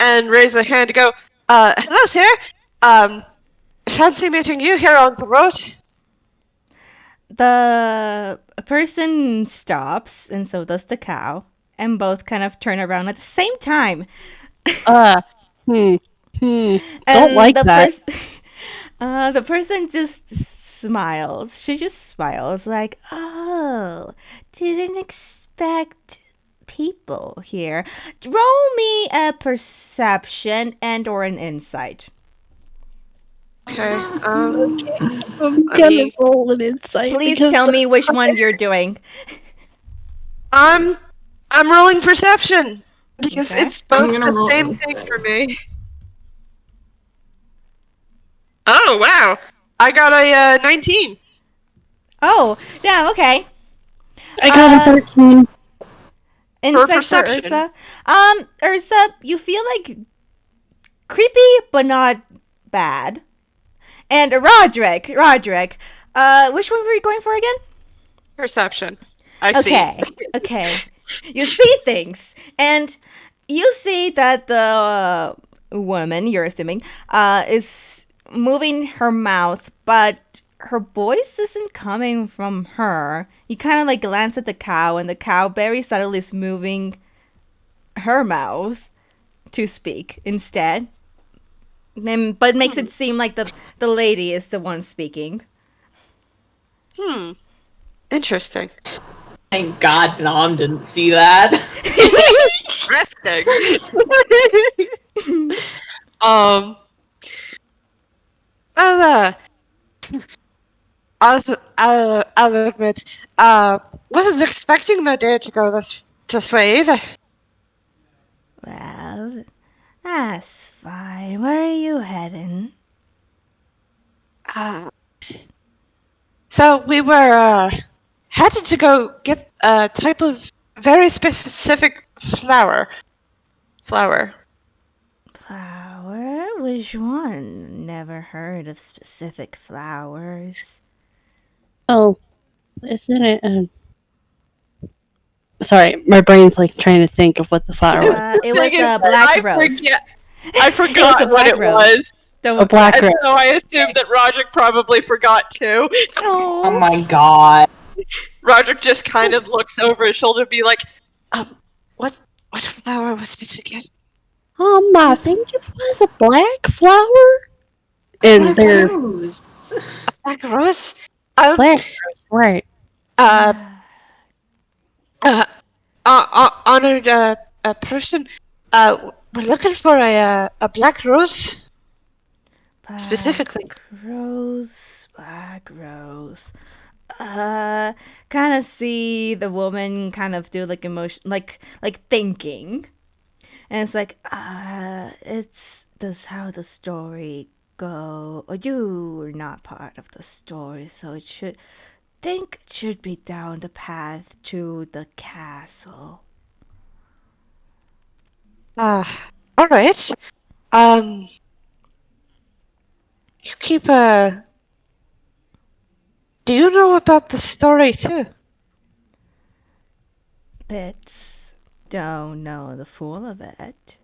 and raise a hand to go. Hello there. Fancy meeting you here on the road. The person stops, and so does the cow, and both kind of turn around at the same time. Don't And like that. The person just smiles. She just smiles like, oh, didn't expect people here. Roll me a perception and or an insight. Okay. I'm let gonna me- roll an insight. Please because tell me which one you're doing. I'm rolling perception because Okay. it's both I'm gonna the roll same insight. thing for me. Oh wow! I got a 19. Oh, yeah, okay. I got a 13. Insight for perception. Ursa. Ursa, you feel like creepy but not bad. And Roderick, which one were you going for again? Perception. I see. Okay. You see things, and you see that the woman, you're assuming, is moving her mouth, but her voice isn't coming from her. You kind of like glance at the cow, and the cow very subtly is moving her mouth to speak instead. But makes it seem like the lady is the one speaking. Interesting. Thank God Nam didn't see that. Interesting. Well, I'll admit, wasn't expecting my day to go this way either. Well, that's fine. Where are you heading? So we were headed to go get a type of very specific flower. Flower? Which one? Never heard of specific flowers. Oh, isn't it? Sorry, my brain's like trying to think of what the flower was. It was a black rose. I forgot a what black it rose. was. A black And rose. so I assumed that Roderick probably forgot too. Oh my God. Roderick just kind of looks over his shoulder and be like, What flower was it again? I think it was a black flower. And they're Black rose? black rose, right? Honored a person. We're looking for a black rose. Specifically. Black rose. Kind of see the woman kind of do like emotion, like thinking, And it's like, it's this how the story go. You're not part of the story, so it should be down the path to the castle. All right. You keep Do you know about the story too? Bits don't know the full of it.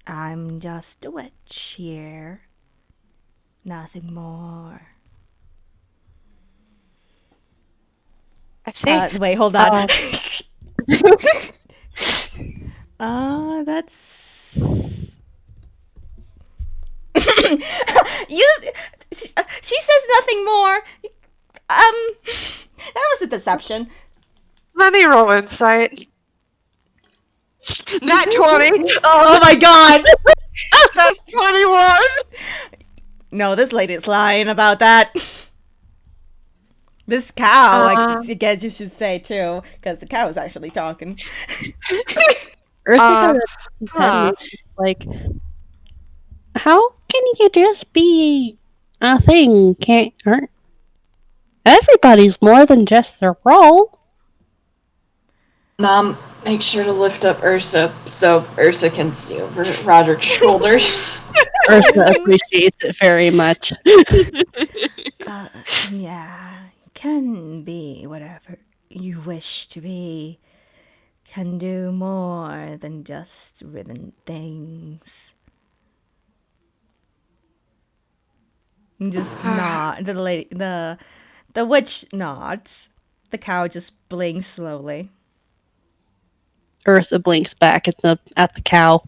I'm just a witch here. Nothing more. I see. Wait, hold on. That's you. She says nothing more. That was a deception. Let me roll insight. Nat 20. Oh my god. That's 21. No, this lady's lying about that. This cow, I guess you should say too, because the cow is actually talking. Ursa kind of like, how can you just be a thing? Aren't everybody's more than just their role? Nom, make sure to lift up Ursa so Ursa can see over Roderick's shoulders. Ursa appreciates it very much. Yeah, can be whatever you wish to be. Can do more than just ribbon things. Just nod. The witch nods. The cow just blinks slowly. Ursa blinks back at the cow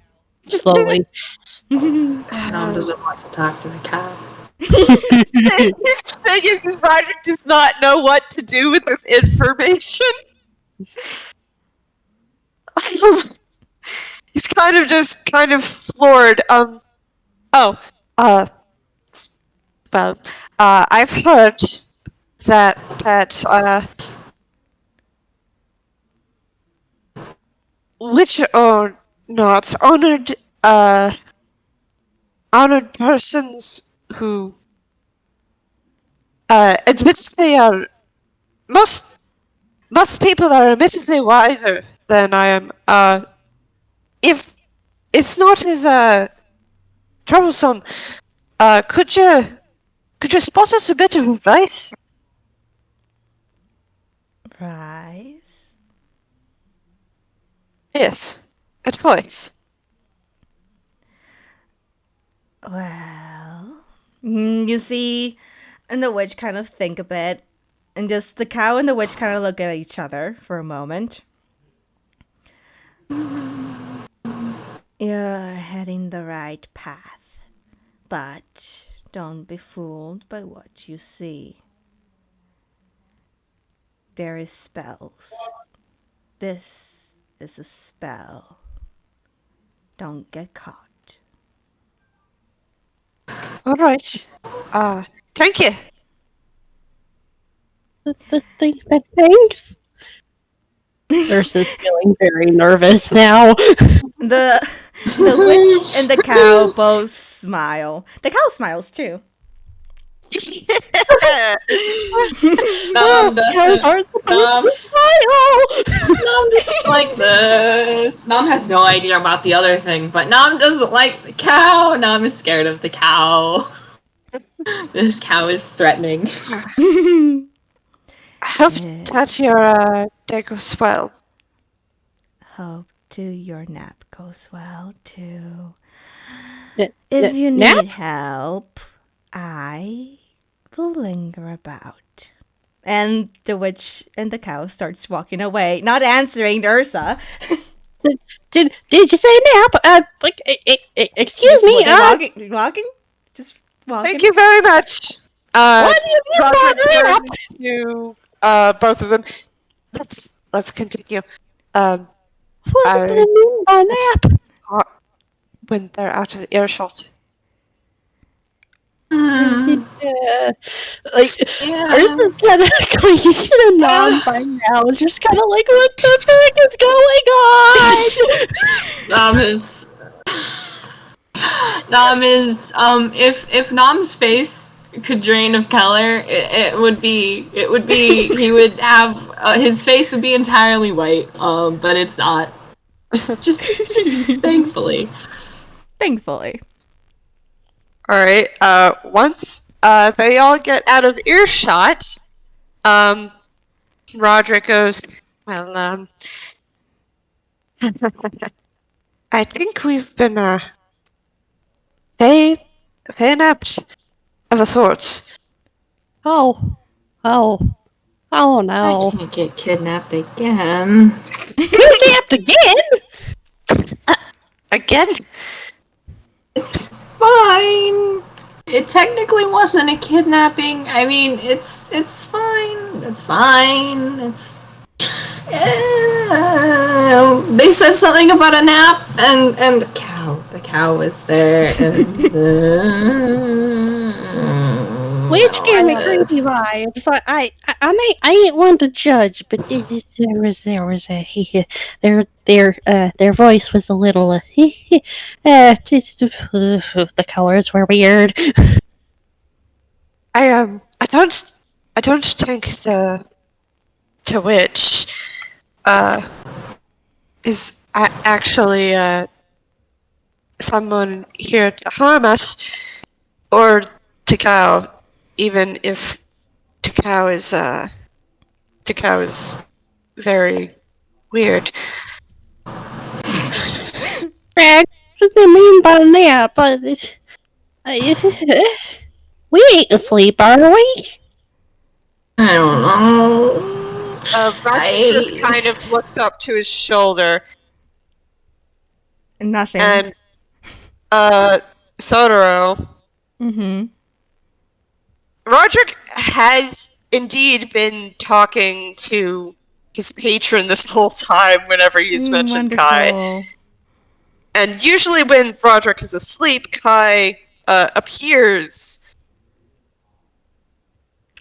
slowly. Nom doesn't want to talk to the cow. The thing is Roderick does not know what to do with this information. He's kind of floored. I've heard that witch or not honored persons who admittedly are most people are admittedly wiser than I am. If it's not as troublesome, could you spot us a bit of advice? Rise. Yes, advice. Well, you see, and the witch kind of think a bit, and just the cow and the witch kind of look at each other for a moment. You're heading the right path, but don't be fooled by what you see. There is spells. This is a spell. Don't get caught. All right. Thank you. Thanks. Ursa's feeling very nervous now. The witch and the cow both smile. The cow smiles too. Nom doesn't. Nom doesn't like this. Nom has no idea about the other thing, but Nom doesn't like the cow. Nom is scared of the cow. This cow is threatening. I hope that your day goes well. Hope your nap goes well too. If If you nap? need help, I will linger about. And the witch and the cow starts walking away, not answering Ursa. Did you say nap? Excuse Just me. walking. Just walking. Thank you very much. What do you mean Roderick by nap? turns to both of them. Let's continue. What do you mean by nap? When they're out of earshot. Yeah. Like, Yeah. Ursa's kind of clinging to Nom by now, just kind of like, what the frick is going on? Nam is if Nam's face could drain of color, it would be he would have his face would be entirely white, but it's not. Just thankfully. Thankfully. Alright, once they all get out of earshot, Roderick goes, well, I think we've been, kidnapped of a sort. Oh, oh, oh no. I can't get kidnapped again. Kidnapped again? Again? It's fine. It technically wasn't a kidnapping. I mean, it's fine. It's fine. It's. They said something about a nap, and the cow was there. Which gave me creepy vibes. I ain't one to judge, but there was a their voice was a little the colors were weird. I don't think the witch, is actually, someone here to harm us, or Takao, even if Takao is very weird. What do they mean by that? But we ain't asleep, are we? I don't know. Roderick just kind of looks up to his shoulder, Nothing. and Sotoro. Mm-hmm. Roderick has indeed been talking to his patron this whole time whenever he's mentioned Kai. Wonderful. And usually when Roderick is asleep, Kai appears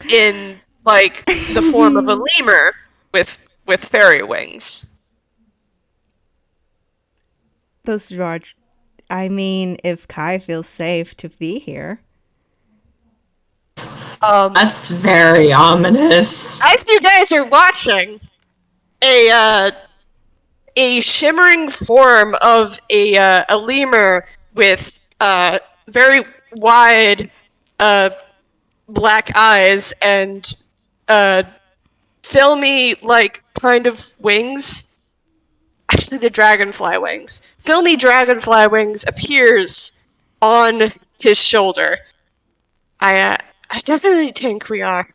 in, like, the form of a lemur with fairy wings. Does George? I mean, if Kai feels safe to be here. That's very ominous. As you guys are watching, a shimmering form of a lemur with very wide black eyes and filmy, like, kind of wings. Actually, the dragonfly wings. Filmy dragonfly wings appears on his shoulder. I definitely think we are.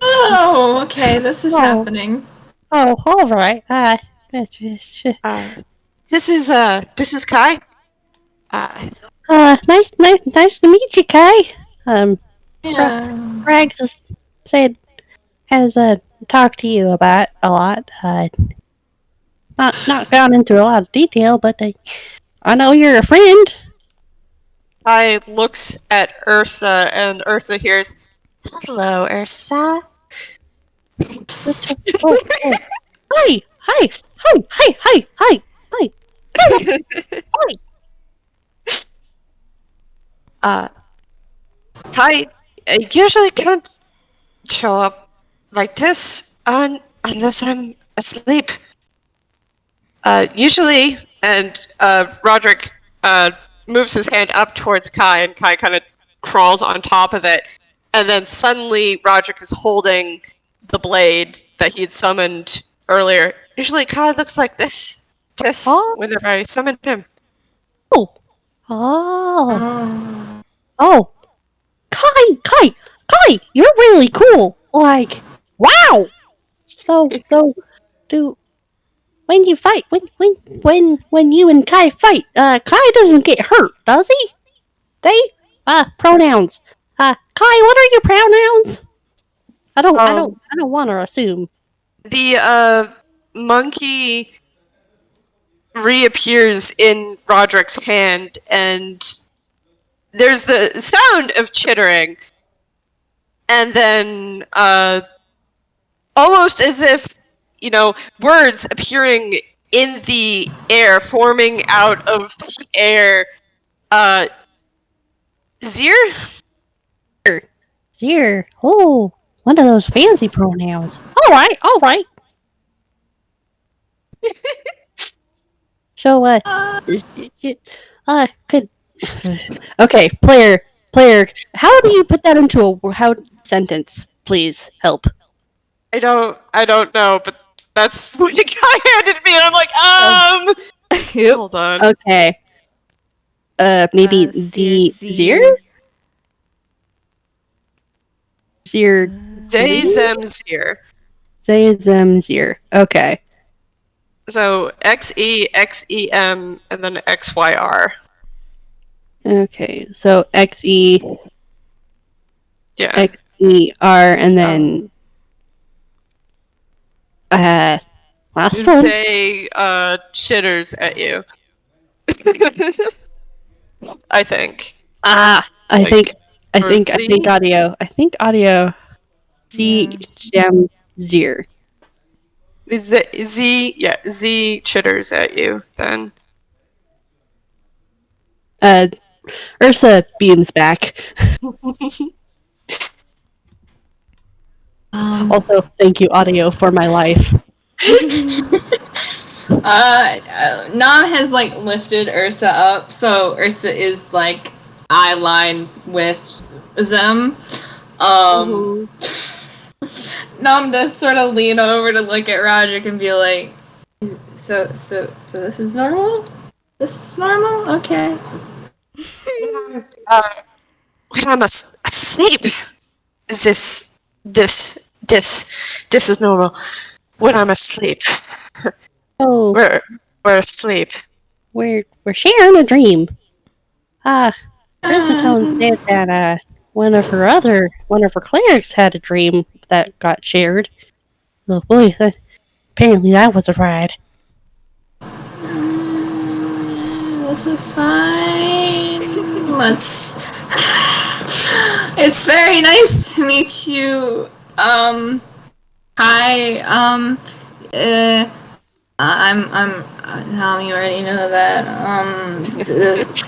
Oh, okay, this is happening. Oh, all right. This is Kai. Nice to meet you, Kai. Yeah. Rags has talked to you about a lot. Not gone into a lot of detail, but I know you're a friend. Kai looks at Ursa, and Ursa hears, "Hello, Ursa." Oh. Hi. Kai usually can't show up like this unless I'm asleep. Usually, and Roderick moves his hand up towards Kai, and Kai kind of crawls on top of it, and then suddenly Roderick is holding the blade that he had summoned earlier. Usually Kai looks like this, just whenever I summon him. Oh, Kai, you're really cool. Like, wow. So, when you fight, when you and Kai fight, Kai doesn't get hurt, does he? Pronouns. Kai, what are your pronouns? I don't want to assume. The monkey reappears in Roderick's hand, and there's the sound of chittering, and then almost as if, words appearing in the air, forming out of the air. Zir? Here. Oh, one of those fancy pronouns. All right. So, could. Okay, player. How do you put that into a sentence? Please help. I don't know, but that's what the guy handed me, and I'm like, hold on. Okay. Maybe the Zir? Zir. Zazemzir. Zazemzir. Okay. So XE, XEM, and then XYR. Okay, so XE. Yeah. XER, and then. Last one. They chitters at you. I think. I think audio. Zir. Z chitters at you then. Ursa beams back. Also, thank you, audio, for my life. Nam has lifted Ursa up, so Ursa is eye line with them. Nam does sort of lean over to look at Roderick and be like, so this is normal? This is normal? Okay. When I'm asleep, this is normal. When I'm asleep. Oh, we're asleep. We're sharing a dream. Ursa said that one of her clerics had a dream that got shared. Oh boy, apparently that was a ride. This is fine. It's very nice to meet you. Hi. I'm Nam, you already know that.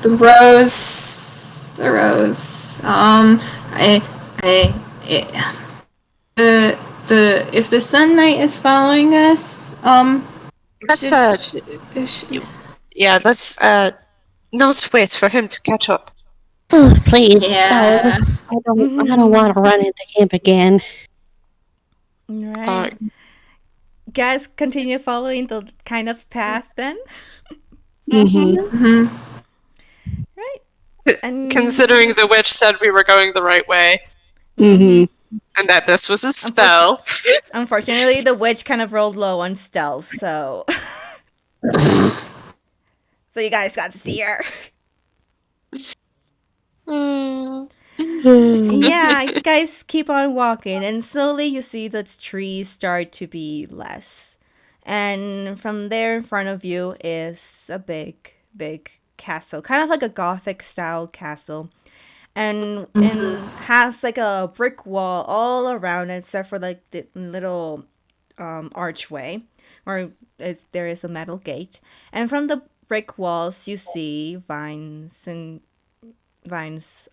The rose. If the Sun Knight is following us, Let's not wait for him to catch up. Oh, please. Yeah. No, I don't want to run into camp again. Right. Guys, continue following the kind of path then. Mm-hmm. Right. And Considering the witch said we were going the right way. Mm-hmm. And that this was a spell. Unfortunately, the witch kind of rolled low on stealth, so so you guys got to see her. Yeah, you guys keep on walking, and slowly you see the trees start to be less. And from there in front of you is a big castle, kind of like a Gothic style castle. And has a brick wall all around it, except for the little archway where there is a metal gate. And from the brick walls you see vines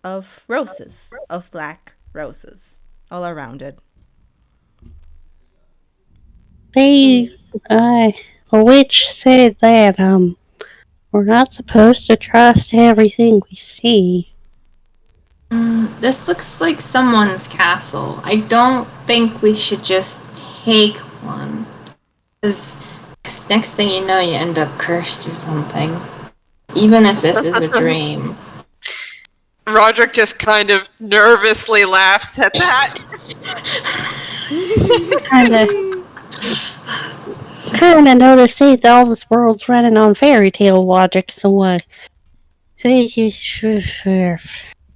of roses, of black roses, all around it. The witch said that we're not supposed to trust everything we see. This looks like someone's castle. I don't think we should just take one. Because next thing you know, you end up cursed or something. Even if this is a dream. Roderick just kind of nervously laughs at that. Kinda noticed that all this world's running on fairy tale logic, so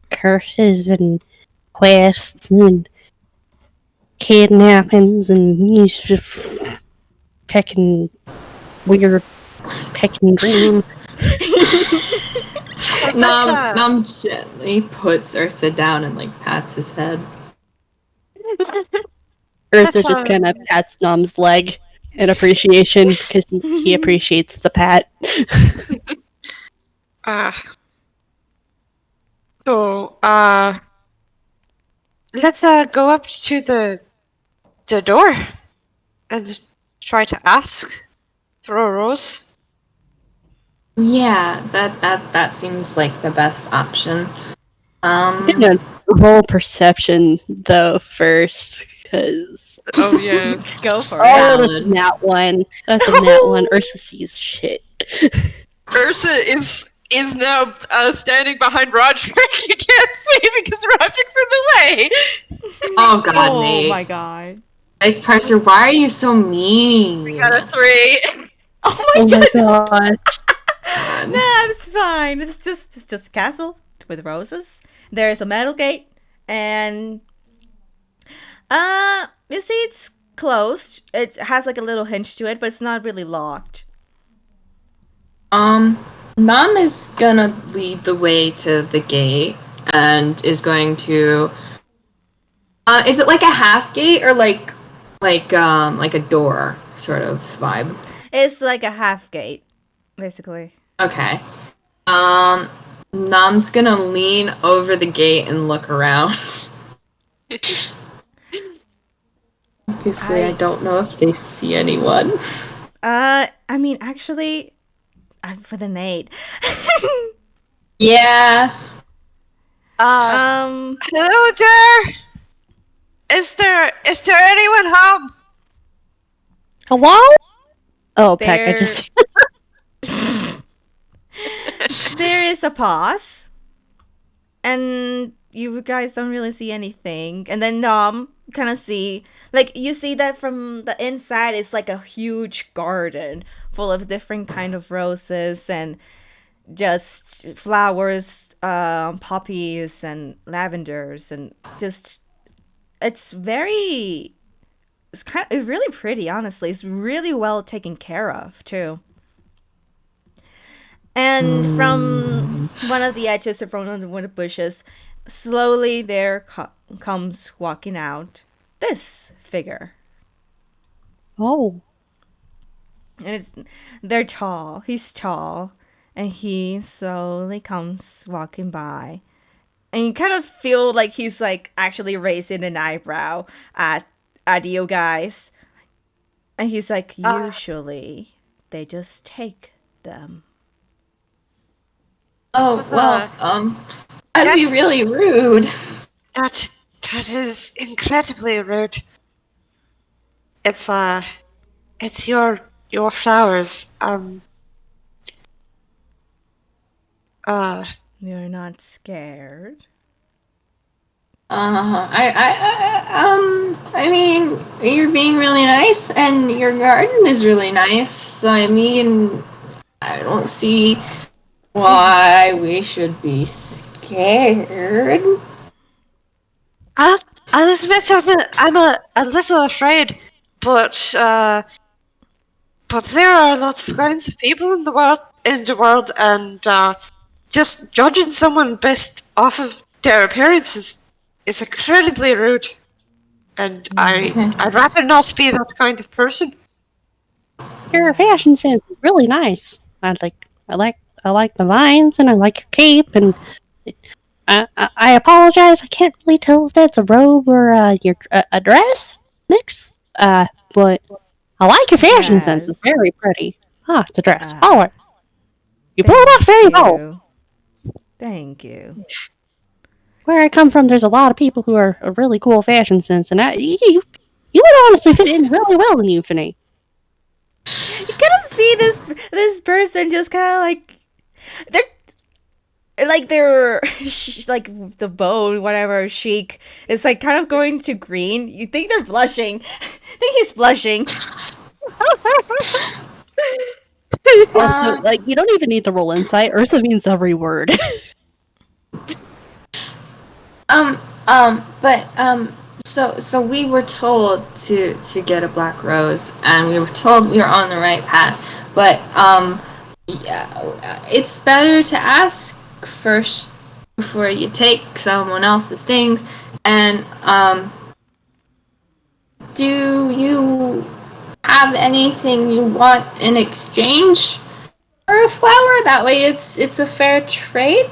curses and quests and kidnappings and he's just weird pecking dreams. Nom gently puts Ursa down and like pats his head. Ursa That's just kind of pats Nom's leg in appreciation because he appreciates the pat. So, let's go up to the door and try to ask for a rose. Yeah, that seems like the best option. I'm gonna roll perception though first, because Oh yeah. Go for oh, it. that's a nat one. That's a nat one. Ursa sees shit. Ursa is now standing behind Roderick. You can't see because Roderick's in the way. Oh god, Oh Nate. my god. Vice Parser, why are you so mean? Got a 3. Oh my god. No, it's fine. It's just a castle with roses. There's a metal gate, and you see it's closed. It has like a little hinge to it, but it's not really locked. Nam is gonna lead the way to the gate and is going to. Is it like a half gate or like a door sort of vibe? It's like a half gate, basically. Okay. Nam's gonna lean over the gate and look around. Obviously, I don't know if they see anyone. I mean, actually, for the Nate. Yeah. Hello there. Is there anyone home? Hello? Oh, Peck, I just... There is a pause, and you guys don't really see anything. And then Nom kind of see, like, you see that from the inside, it's like a huge garden full of different kind of roses and just flowers, poppies and lavenders, and just it's really pretty. Honestly, it's really well taken care of too. And from one of the edges of one of the bushes, slowly there comes walking out this figure. Oh. And they're tall. He's tall. And he slowly comes walking by. And you kind of feel like he's like actually raising an eyebrow at you guys. And he's like, usually they just take them. Oh, well, that'd be really rude. That is incredibly rude. It's your flowers. You're not scared. I mean, you're being really nice, and your garden is really nice. So I mean, I don't see why we should be scared. I'll admit I'm a little afraid, but there are lots of kinds of people in the world, and just judging someone based off of their appearance is incredibly rude, and I'd rather not be that kind of person. Your fashion sense is really nice. I like the vines, and I like your cape, and I apologize. I can't really tell if that's a robe or a dress mix. But I like your fashion sense. It's very pretty. Ah, it's a dress. Oh, you pull it off very well. Thank you. Where I come from, there's a lot of people who are a really cool fashion sense, and you would honestly fit in really well in Euphony. You kind of see this person just kind of like they're like the bow, whatever, chic. It's like kind of going to green. You think they're blushing. I think he's blushing. Also, like, you don't even need to roll insight. Ursa means every word. So we were told to get a black rose, and we were told we were on the right path. But yeah, it's better to ask first before you take someone else's things. And do you have anything you want in exchange for a flower? That way it's a fair trade.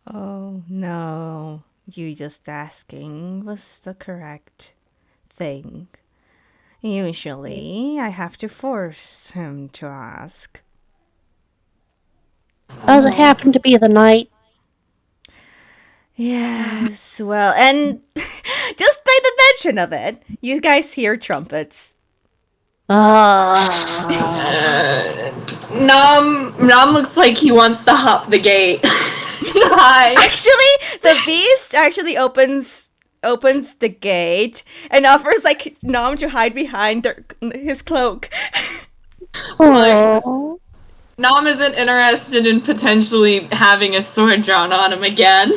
Oh no, you just asking was the correct thing. Usually, I have to force him to ask. Does it happen to be the night? Yes, well, and just by the mention of it, you guys hear trumpets. Nom looks like he wants to hop the gate. Hi. Actually, the beast actually opens the gate and offers like Nom to hide behind his cloak. Oh. Nom isn't interested in potentially having a sword drawn on him again.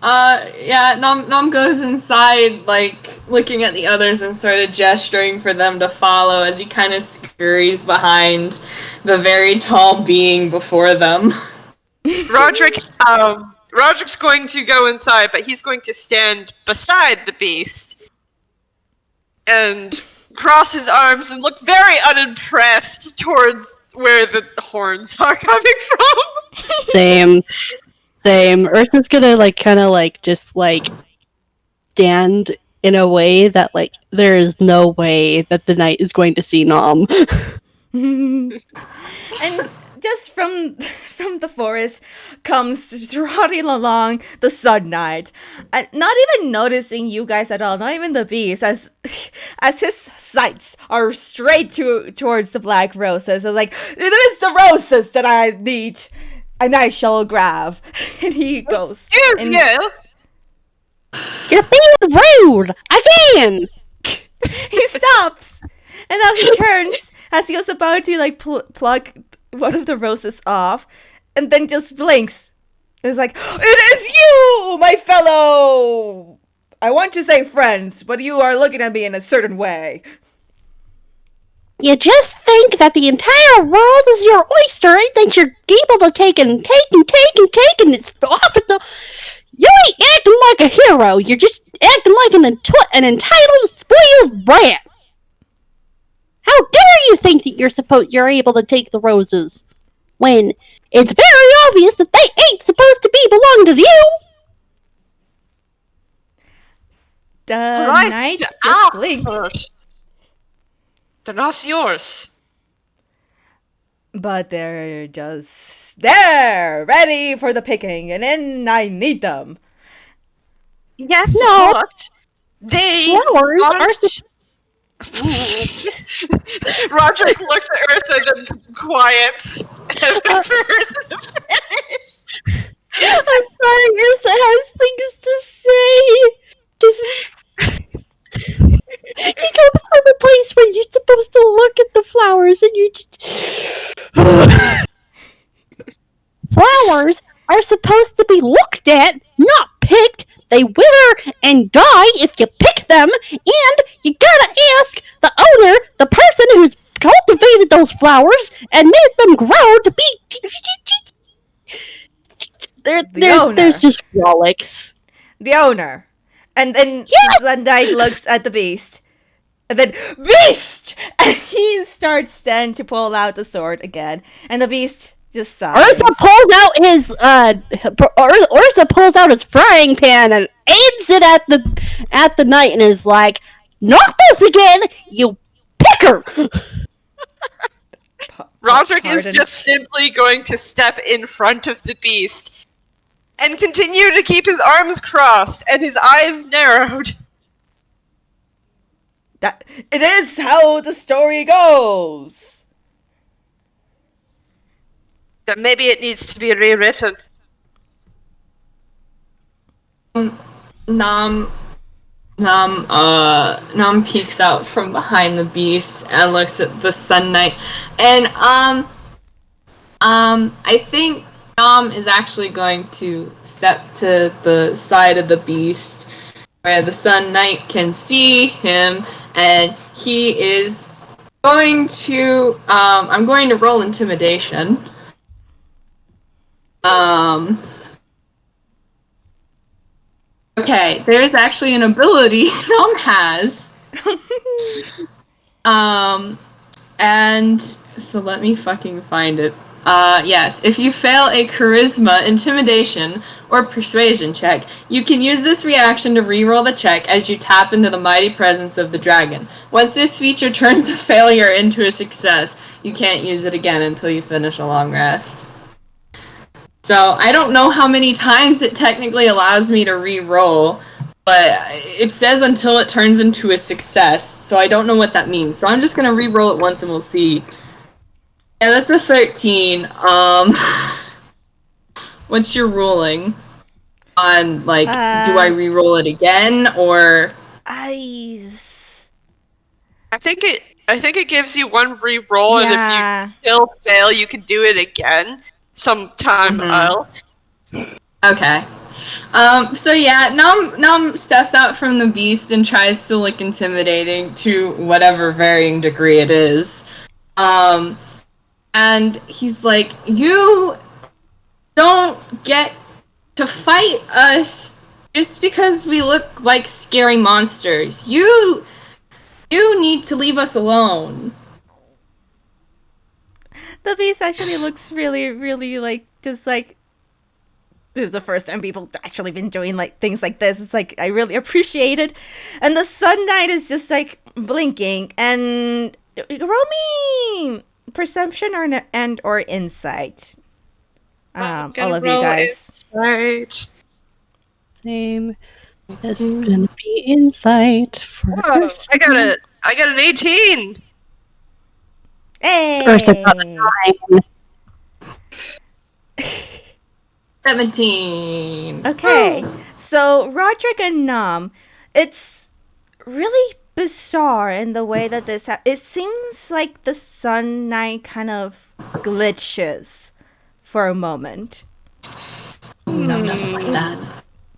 Nom goes inside, like, looking at the others and sort of gesturing for them to follow as he kind of scurries behind the very tall being before them. Roderick's going to go inside, but he's going to stand beside the beast and cross his arms and look very unimpressed towards where the horns are coming from. Same. Ursa's gonna, like, kind of, like, just, like, stand in a way that, like, there is no way that the knight is going to see Nom. And just from the forest comes trotting along the Sun Knight, not even noticing you guys at all, not even the beast, as his sights are straight towards the black roses. So like, it is the roses that I need, and I shall grab. And he goes. Yes, yeah. You're being rude! Again! He stops, and now he turns as he was about to like pluck one of the roses off, and then just blinks. It's like, it is you, my fellow! I want to say friends, but you are looking at me in a certain way. You just think that the entire world is your oyster and that you're able to take and it's off at the... You ain't acting like a hero, you're just acting like an entitled, spoiled brat. How dare you think that you're able to take the roses, when it's very obvious that they ain't supposed to belong to you? The Right knight just up blinks. first. They're not yours. But they're just there, ready for the picking, and then I need them. Yes, No. but they Flowers are aren't... Roderick looks at Ursa and then quiets and waits for Ursa to finish. I'm sorry, Ursa has things to say. Just... He comes from a place where you're supposed to look at the flowers and you just... Flowers are supposed to be looked at, not picked. They wither and die if you pick them, and you gotta ask the owner, the person who's cultivated those flowers and made them grow to be... There's just frolics. The owner. And then the knight looks at the beast. And then, beast! And he starts then to pull out the sword again. And the beast just sighs. Ursa pulls out his frying pan and aims it at the knight and is like, "Not this again, you picker!" Roderick is just simply going to step in front of the beast and continue to keep his arms crossed and his eyes narrowed. That it is how the story goes. That maybe it needs to be rewritten. Nom peeks out from behind the beast and looks at the Sun Knight. And I think Nom is actually going to step to the side of the beast where the Sun Knight can see him, and he is I'm going to roll intimidation. Okay, there's actually an ability Nom has. And so let me fucking find it. Yes, if you fail a charisma, intimidation, or persuasion check, you can use this reaction to reroll the check as you tap into the mighty presence of the dragon. Once this feature turns a failure into a success, you can't use it again until you finish a long rest. So I don't know how many times it technically allows me to reroll, but it says until it turns into a success, so I don't know what that means. So I'm just gonna re-roll it once and we'll see. Yeah, that's a 13. What's your ruling? On, like, do I re-roll it again, or... I think it gives you one re-roll, and if you still fail, you can do it again sometime else. Okay. So yeah, Nom steps out from the beast and tries to look intimidating to whatever varying degree it is. And he's like, you don't get to fight us just because we look like scary monsters. You need to leave us alone. The beast actually looks really, really like, just like, this is the first time people actually been doing like things like this. It's like, I really appreciate it. And the Sun Knight is just like blinking, and roll me perception or insight. All of you guys. Insight. Same. It's gonna be insight for Ursa. I got an 18. Hey. Ursa got a 9. 17. Okay, so Roderick and Nom, it's really bizarre in the way that this it seems like the Sun Knight kind of glitches for a moment. No, doesn't like that.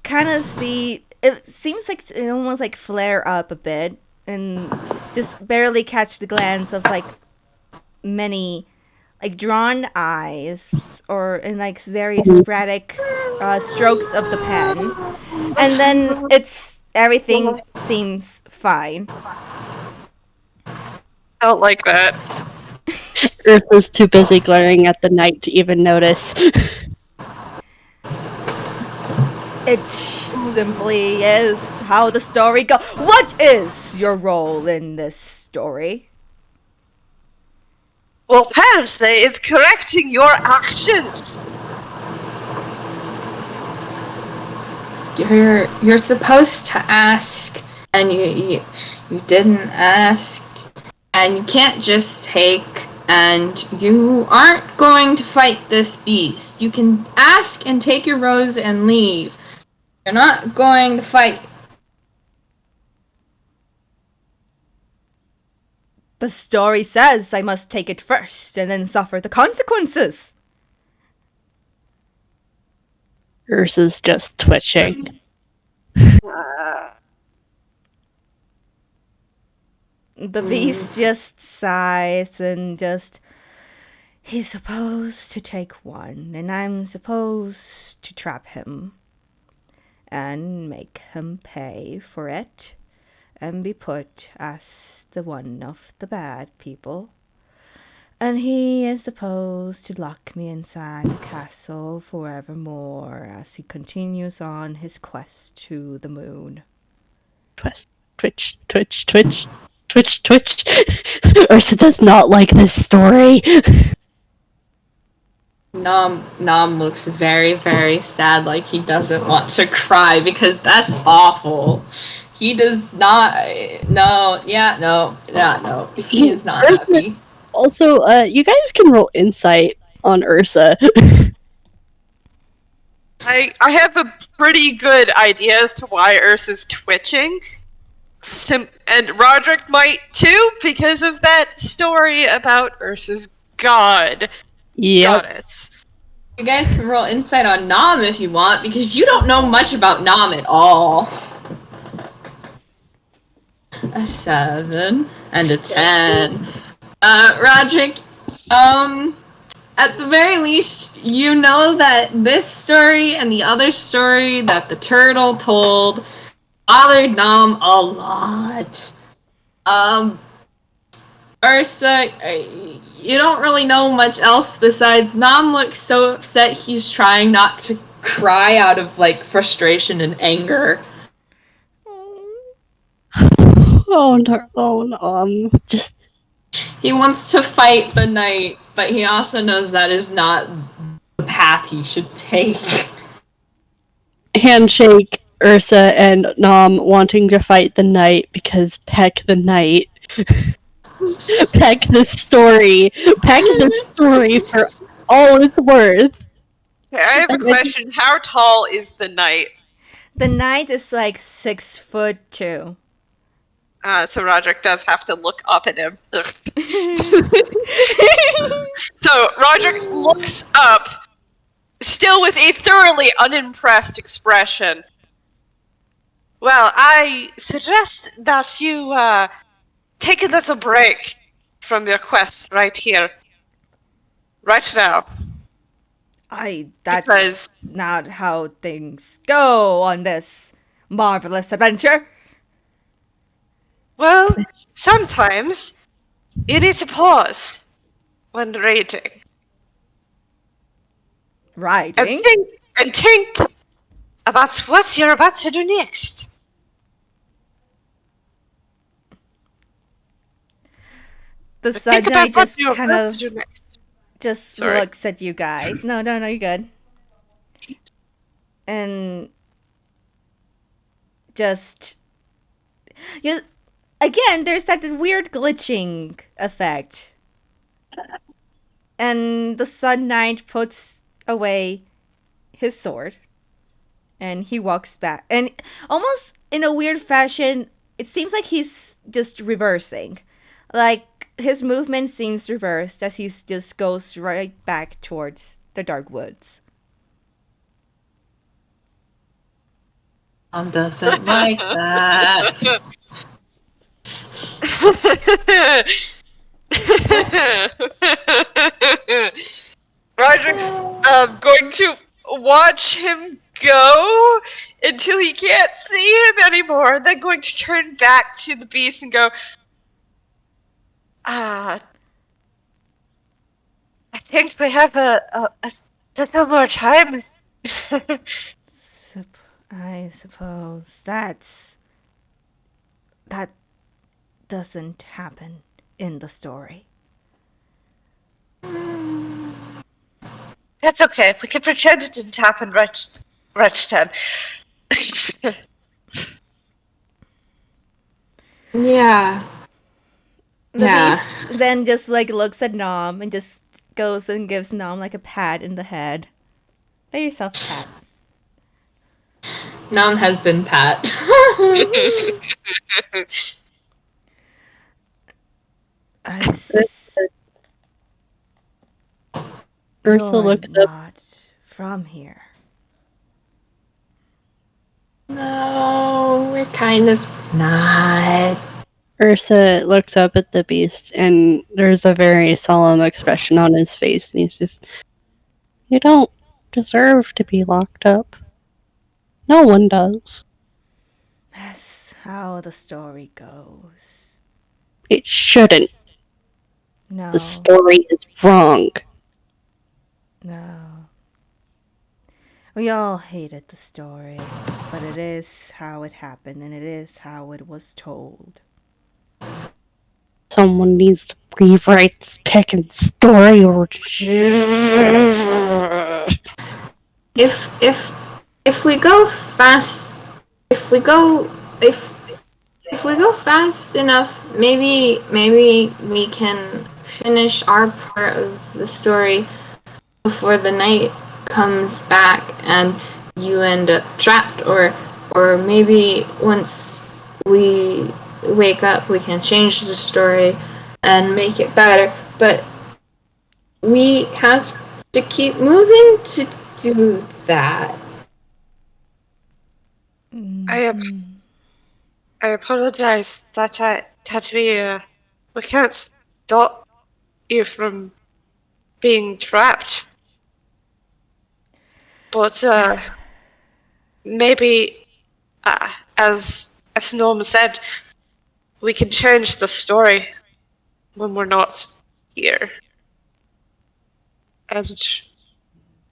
Kind of see, it seems like it almost like flare up a bit and just barely catch the glance of like many like drawn eyes or in like very sporadic strokes of the pen, and then everything seems fine. I don't like that. Ursa's too busy glaring at the knight to even notice. It simply is how the story goes. What is your role in this story? Well, apparently it's correcting your actions. You're supposed to ask, and you didn't ask, and you can't just take, and you aren't going to fight this beast. You can ask and take your rose and leave. You're not going to fight. The story says I must take it first and then suffer the consequences. Ursa's just twitching. The beast just sighs and just... He's supposed to take one, and I'm supposed to trap him and make him pay for it and be put as the one of the bad people. And he is supposed to lock me inside the castle forevermore as he continues on his quest to the moon. Twitch, twitch, twitch, twitch, twitch, twitch. Ursa does not like this story. Nom looks very, very sad, like he doesn't want to cry, because that's awful. He does not... No. He is not happy. Also, you guys can roll insight on Ursa. I have a pretty good idea as to why Ursa's twitching. And Roderick might too, because of that story about Ursa's god. Goddess. You guys can roll insight on Nom if you want, because you don't know much about Nom at all. A 7 and a 10. Roderick, at the very least, you know that this story and the other story that the turtle told bothered Nom a lot. Ursa, you don't really know much else besides Nom looks so upset he's trying not to cry out of, like, frustration and anger. Oh no, just He wants to fight the knight, but he also knows that is not the path he should take. handshake Ursa and Nom wanting to fight the knight because Peck the knight. Peck the story. Peck the story for all it's worth. Okay, I have a question. How tall is the knight? The knight is like 6'2". So Roderick does have to look up at him. So Roderick looks up, still with a thoroughly unimpressed expression. Well, I suggest that you take a little break from your quest right here. Right now. That's Because- not how things go on this marvelous adventure. Well, sometimes you need to pause when raging. Riding? And think about what you're about to do next. The Think Sun about Knight what just you're kind about of to do next. just Sorry. looks at you guys. No, you're good. And just again, there's that weird glitching effect. And the Sun Knight puts away his sword and he walks back. And almost in a weird fashion, it seems like he's just reversing. Like his movement seems reversed as he just goes right back towards the dark woods. Nom doesn't like that. Roderick's going to watch him go until he can't see him anymore, then going to turn back to the beast and go, I think we have a little more time. I suppose that doesn't happen in the story. That's okay. We can pretend it didn't happen right then. Yeah. The Yeah. beast then just like looks at Nom and just goes and gives Nom like a pat in the head. Let yourself pat. Nom has been pat. Ursa looks up. Not from here. No, we're kind of not. Ursa looks up at the beast, and there's a very solemn expression on his face, and he's just, "You don't deserve to be locked up. No one does. That's how the story goes. It shouldn't. No. The story is wrong." No. We all hated the story, but it is how it happened, and it is how it was told. Someone needs to rewrite this Pickin' story, or If we go fast, if we go fast enough, maybe we can finish our part of the story before the night comes back and you end up trapped, or maybe once we wake up we can change the story and make it better, but we have to keep moving to do that. I apologize that we can't stop you from being trapped. But maybe, as Norm said, we can change the story when we're not here, and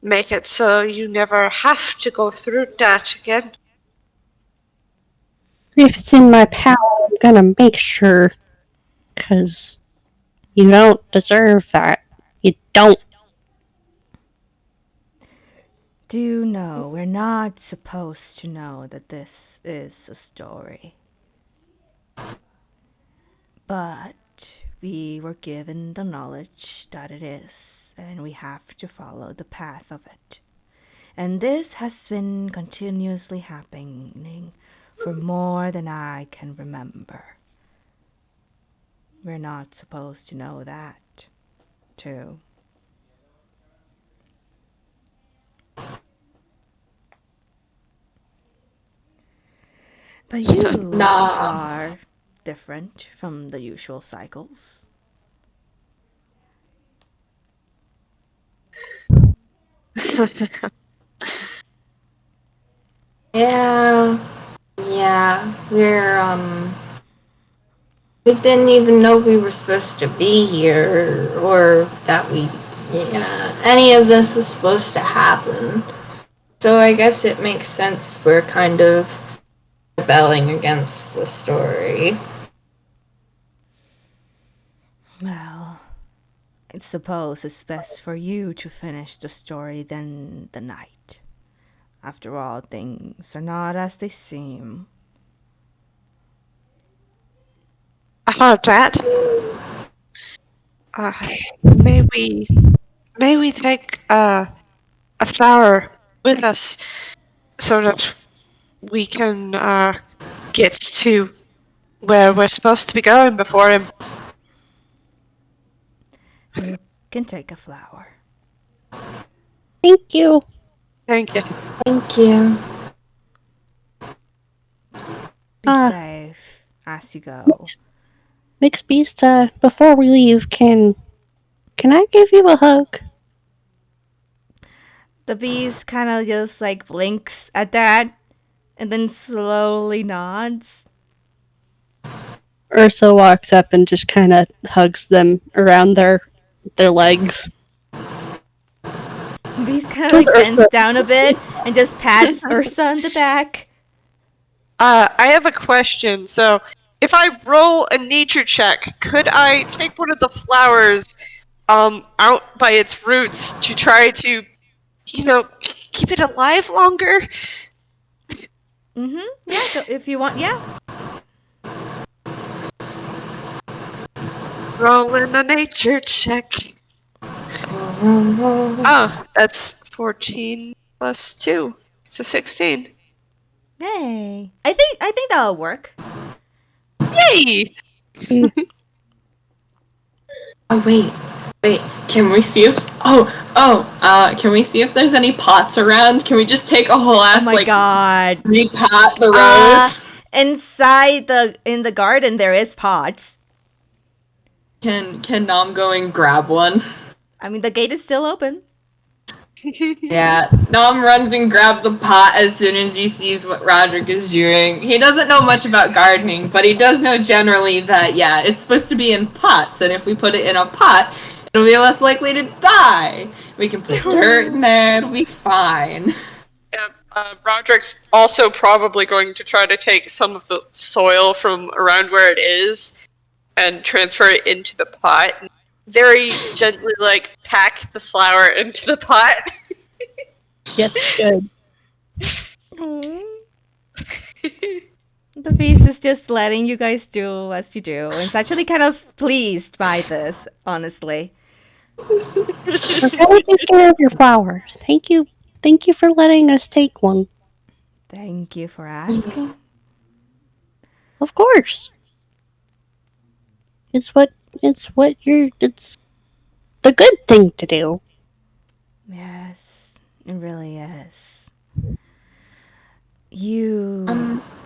make it so you never have to go through that again. If it's in my power, I'm gonna make sure, 'cause you don't deserve that. You don't. Do know we're not supposed to know that this is a story. But we were given the knowledge that it is, and we have to follow the path of it. And this has been continuously happening for more than I can remember. We're not supposed to know that, too. But you are different from the usual cycles. Yeah. We didn't even know we were supposed to be here, or that any of this was supposed to happen. So I guess it makes sense we're kind of rebelling against the story. Well, I suppose it's best for you to finish the story than the night. After all, things are not as they seem. I heard that. May we take a flower with us so that we can get to where we're supposed to be going before him. You can take a flower. Thank you. Thank you. Thank you. Be safe as you go. Mixed Beast, before we leave, can I give you a hug? The beast kind of just like blinks at that and then slowly nods. Ursa walks up and just kind of hugs them around their legs. Beast kind of like bends down a bit and just pats Ursa on the back. I have a question. So, if I roll a nature check, could I take one of the flowers out by its roots to try to, keep it alive longer? Yeah, if you want, yeah. Rolling a nature check. Oh, that's 14 plus 2. It's a 16. Hey. I think that'll work. Yay! Oh wait. Can we see if? Can we see if there's any pots around? Can we just take a whole ass God. repot the rose? Inside in the garden there is pots. Can Nom go and grab one? I mean, the gate is still open. Yeah, Nom runs and grabs a pot as soon as he sees what Roderick is doing. He doesn't know much about gardening, but he does know generally that, it's supposed to be in pots, and if we put it in a pot, it'll be less likely to die. We can put dirt in there, it'll be fine. Yeah, Roderick's also probably going to try to take some of the soil from around where it is and transfer it into the pot. Very gently, pack the flower into the pot. Yes, good. The beast is just letting you guys do as you do. It's actually kind of pleased by this, honestly. We're gonna take care of your flowers. Thank you. Thank you for letting us take one. Thank you for asking. Of course. It's the good thing to do. Yes, it really is.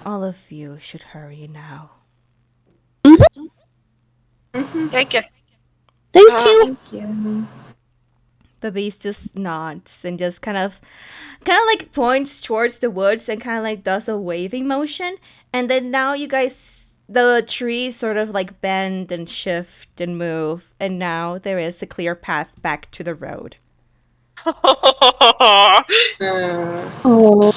All of you should hurry now. Thank you. Thank you. Thank you. The beast just nods and just kind of like points towards the woods and kind of like does a waving motion. And then now you guys, the trees sort of like bend and shift and move. And now there is a clear path back to the road. Oh,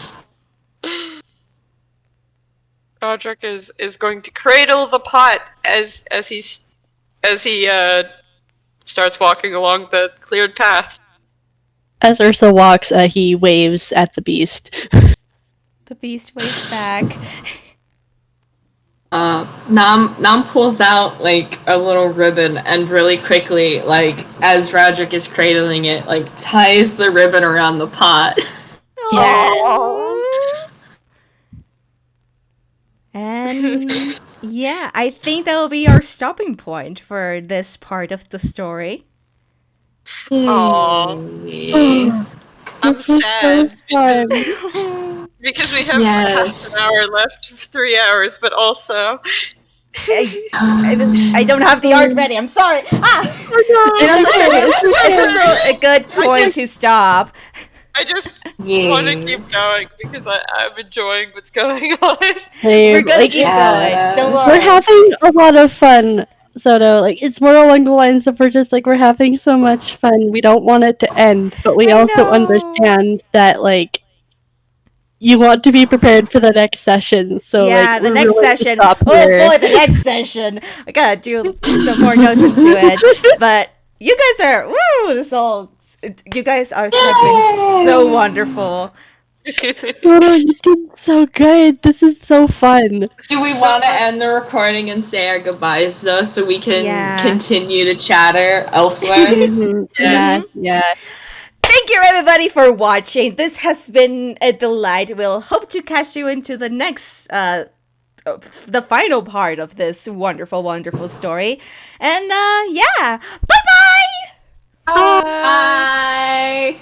Roderick is going to cradle the pot as he starts walking along the cleared path. as Ursa walks, he waves at the beast. The beast waves back. Nam pulls out like a little ribbon and really quickly, like as Roderick is cradling it, like ties the ribbon around the pot. And yeah, I think that will be our stopping point for this part of the story. Aww. I'm This was sad so fun. because we have Yes. half an hour left of 3 hours, but also I don't have the art ready. I'm sorry. It's also a good point to stop. I just want to keep going because I'm enjoying what's going on. We're gonna Like, keep going. Don't we're worry. having a lot of fun, Soto. Like, it's more along the lines of we're having so much fun. We don't want it to end, but we I also know. understand that, like, you want to be prepared for the next session. So, Yeah, like, the we're next willing to session. stop Oh here. boy, the next session. I gotta do some more notes into it. But you guys are you guys have been so wonderful. Soto, you did so good. This is so fun. Do we want to end the recording and say our goodbyes though, so we can continue to chatter elsewhere? Yeah. Thank you everybody for watching. This has been a delight. We'll hope to catch you into the next the final part of this wonderful, wonderful story. And yeah. Bye-bye! Bye.